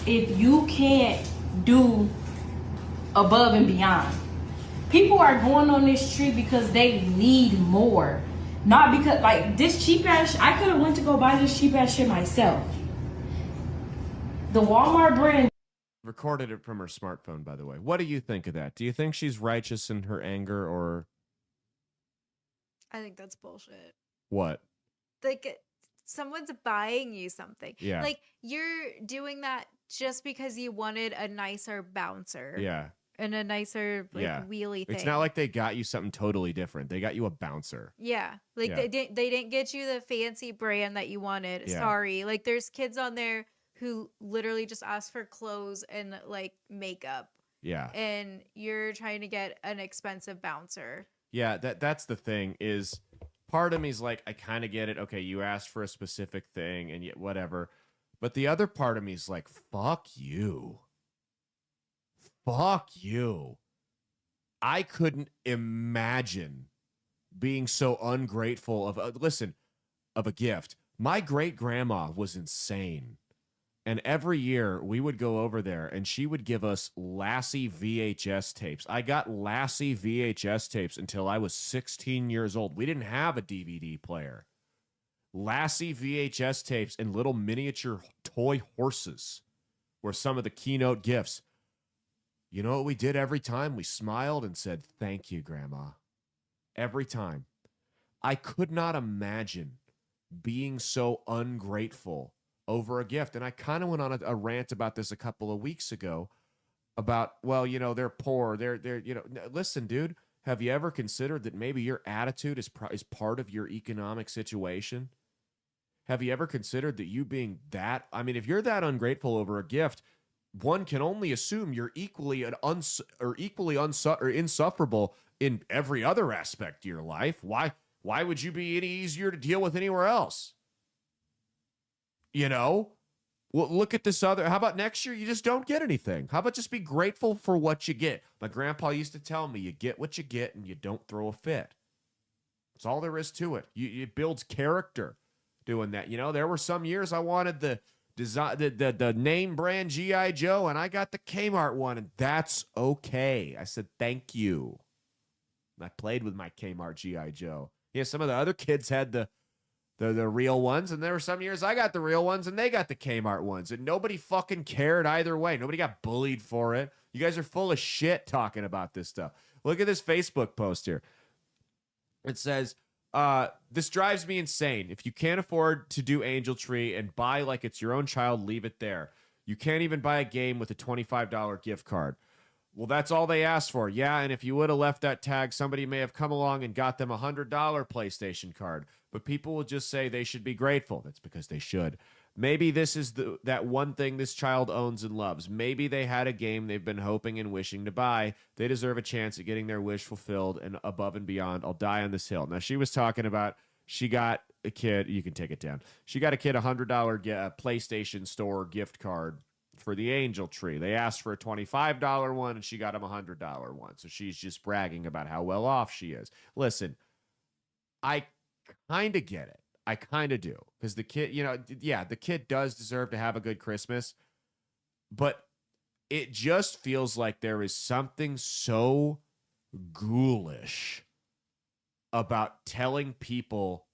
if you can't do above and beyond. People are going on this tree because they need more. Not because, like, this cheap ass, I could have went to go buy this cheap ass shit myself. The Walmart brand. Recorded it from her smartphone, by the way. What do you think of that? Do you think she's righteous in her anger, or I think that's bullshit. what? Like, someone's buying you something. Yeah. Like, you're doing that just because you wanted a nicer bouncer. Yeah. And a nicer, like, wheelie thing. It's not like they got you something totally different. They got you a bouncer. Yeah. Like, Yeah. they didn't get you the fancy brand that you wanted. Yeah. Sorry. Like, there's kids on there who literally just ask for clothes and, like, makeup. Yeah. And you're trying to get an expensive bouncer. Yeah, that's the thing is part of me is like, I kind of get it. Okay, you asked for a specific thing and yet whatever. But the other part of me is like, fuck you. Fuck you. I couldn't imagine being so ungrateful of a gift. My great grandma was insane. And every year we would go over there and she would give us Lassie VHS tapes. I got Lassie VHS tapes until I was 16 years old. We didn't have a DVD player. Lassie VHS tapes and little miniature toy horses were some of the keynote gifts. You know what we did every time? We smiled and said, "Thank you, Grandma." Every time. I could not imagine being so ungrateful over a gift. And I kind of went on a rant about this a couple of weeks ago about, well, you know, they're poor. They're you know, listen, dude, have you ever considered that maybe your attitude is part of your economic situation? Have you ever considered that you being that, I mean, if you're that ungrateful over a gift, one can only assume you're equally insufferable in every other aspect of your life. Why would you be any easier to deal with anywhere else? You know? Well, look at this other. How about next year you just don't get anything? How about just be grateful for what you get? My grandpa used to tell me, you get what you get and you don't throw a fit. That's all there is to it. It builds character doing that. You know, there were some years I wanted the design, the name brand G.I. Joe, and I got the Kmart one, and that's okay. I said, thank you. And I played with my Kmart G.I. Joe. Yeah, some of the other kids had the real ones, and there were some years I got the real ones, and they got the Kmart ones, and nobody fucking cared either way. Nobody got bullied for it. You guys are full of shit talking about this stuff. Look at this Facebook post here. It says, this drives me insane. If you can't afford to do Angel Tree and buy like it's your own child, leave it there. You can't even buy a game with a $25 gift card. Well, that's all they asked for. Yeah, and if you would have left that tag, somebody may have come along and got them a $100 PlayStation card. But people will just say they should be grateful. That's because they should. Maybe this is that one thing this child owns and loves. Maybe they had a game they've been hoping and wishing to buy. They deserve a chance at getting their wish fulfilled and above and beyond. I'll die on this hill. Now, she was talking about she got a kid. You can take it down. She got a kid a $100 PlayStation Store gift card for the Angel Tree. They asked for a $25 one, and she got him a $100 one. So she's just bragging about how well off she is. Listen, I kind of get it. I kind of do. Because the kid, you know, yeah, the kid does deserve to have a good Christmas. But it just feels like there is something so ghoulish about telling people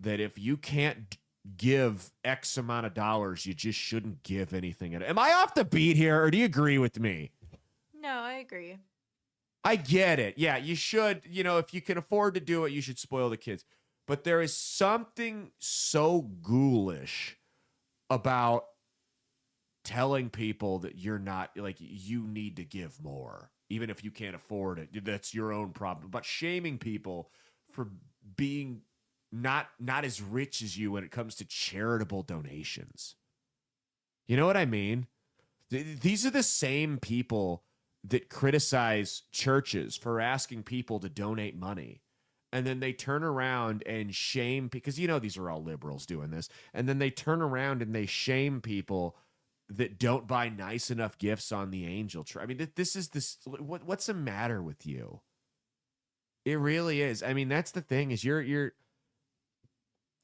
that if you can't give X amount of dollars, you just shouldn't give anything. Am I off the beat here, or do you agree with me? No, I agree. I get it. Yeah, you should, you know, if you can afford to do it, you should spoil the kids. But there is something so ghoulish about telling people that you're not, like, you need to give more, even if you can't afford it. That's your own problem. But shaming people for being not as rich as you when it comes to charitable donations. You know what I mean? These are the same people that criticize churches for asking people to donate money. and then they turn around and shame, because these are all liberals doing this, and then they turn around and they shame people that don't buy nice enough gifts on the angel tree. I mean, what's the matter with you? It really is. I mean, that's the thing, is you're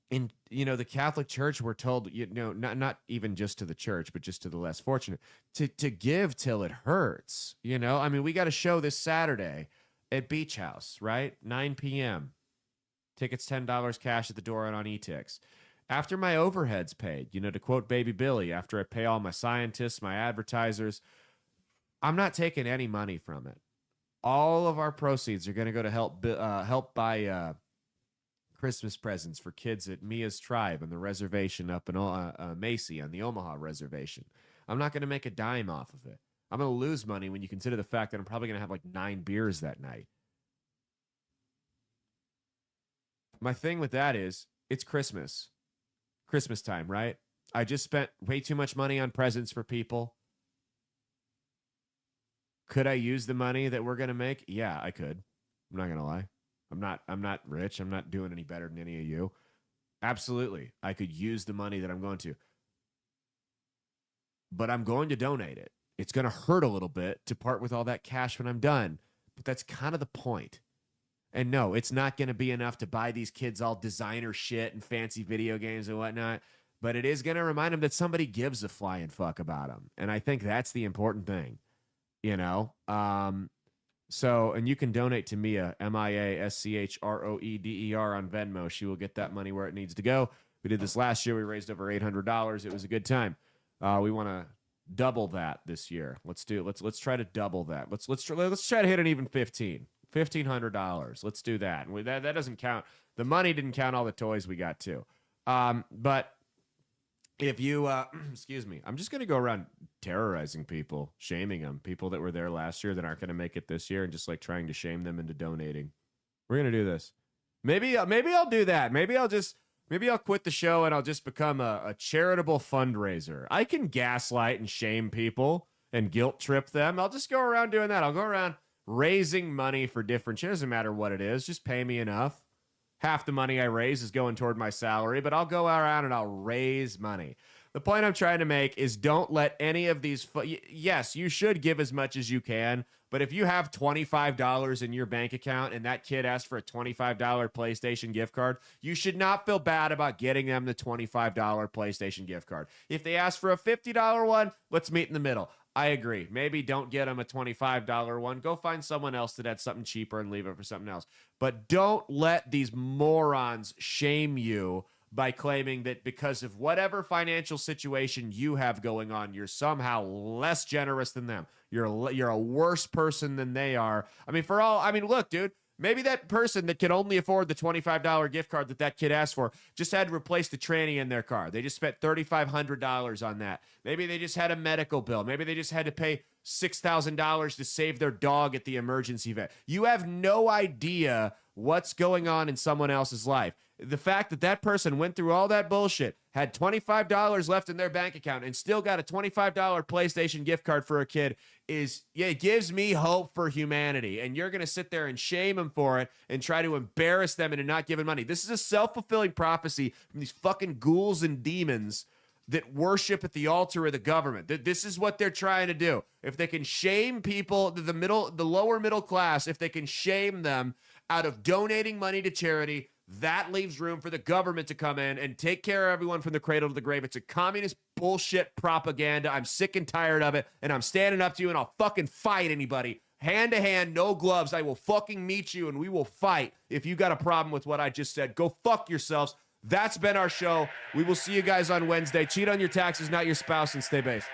in, the Catholic Church, we're told, not even just to the church, but just to the less fortunate, to give till it hurts. I mean, we got a show this Saturday at Beach House, right? 9 p.m. Tickets $10 cash at the door and on e-tix. After my overhead's paid, to quote Baby Billy, after I pay all my scientists, my advertisers, I'm not taking any money from it. All of our proceeds are going to go to help buy Christmas presents for kids at Mia's Tribe and the reservation up in Macy on the Omaha reservation. I'm not going to make a dime off of it. I'm going to lose money when you consider the fact that I'm probably going to have like 9 beers that night. My thing with that is, it's Christmas time, right? I just spent way too much money on presents for people. Could I use the money that we're going to make? Yeah, I could. I'm not going to lie. I'm not rich. I'm not doing any better than any of you. Absolutely. I could use the money that I'm going to. But I'm going to donate it. It's going to hurt a little bit to part with all that cash when I'm done. But that's kind of the point. And no, it's not going to be enough to buy these kids all designer shit and fancy video games and whatnot. But it is going to remind them that somebody gives a flying fuck about them. And I think that's the important thing. So, and you can donate to Mia, MIASCHROEDER on Venmo. She will get that money where it needs to go. We did this last year. We raised over $800. It was a good time. We want to double that this year. Let's try to double that. Let's try to hit an even $1,500. Let's do that. And that doesn't count. The money didn't count all the toys we got too. But if you, excuse me, I'm just going to go around terrorizing people, shaming them, people that were there last year that aren't going to make it this year, and just like trying to shame them into donating. We're going to do this. Maybe I'll do that. Maybe I'll quit the show and I'll just become a charitable fundraiser. I can gaslight and shame people and guilt trip them. I'll just go around doing that. I'll go around raising money for different shit. Doesn't matter what it is. Just pay me enough. Half the money I raise is going toward my salary, but I'll go around and I'll raise money. The point I'm trying to make is, don't let any of these... yes, you should give as much as you can, but if you have $25 in your bank account and that kid asked for a $25 PlayStation gift card, you should not feel bad about getting them the $25 PlayStation gift card. If they ask for a $50 one, let's meet in the middle. I agree. Maybe don't get them a $25 one. Go find someone else that had something cheaper and leave it for something else. But don't let these morons shame you by claiming that because of whatever financial situation you have going on, you're somehow less generous than them. You're a worse person than they are. Look, dude. Maybe that person that can only afford the $25 gift card that kid asked for just had to replace the tranny in their car. They just spent $3,500 on that. Maybe they just had a medical bill. Maybe they just had to pay $6,000 to save their dog at the emergency vet. You have no idea what's going on in someone else's life. The fact that person went through all that bullshit, had $25 left in their bank account, and still got a $25 PlayStation gift card for a kid it gives me hope for humanity. And you're going to sit there and shame them for it and try to embarrass them into not giving money. This is a self-fulfilling prophecy from these fucking ghouls and demons that worship at the altar of the government. This is what they're trying to do. If they can shame people, the lower middle class, if they can shame them out of donating money to charity, that leaves room for the government to come in and take care of everyone from the cradle to the grave. It's a communist bullshit propaganda. I'm sick and tired of it, and I'm standing up to you, and I'll fucking fight anybody. Hand to hand, no gloves. I will fucking meet you, and we will fight if you got a problem with what I just said. Go fuck yourselves. That's been our show. We will see you guys on Wednesday. Cheat on your taxes, not your spouse, and stay based.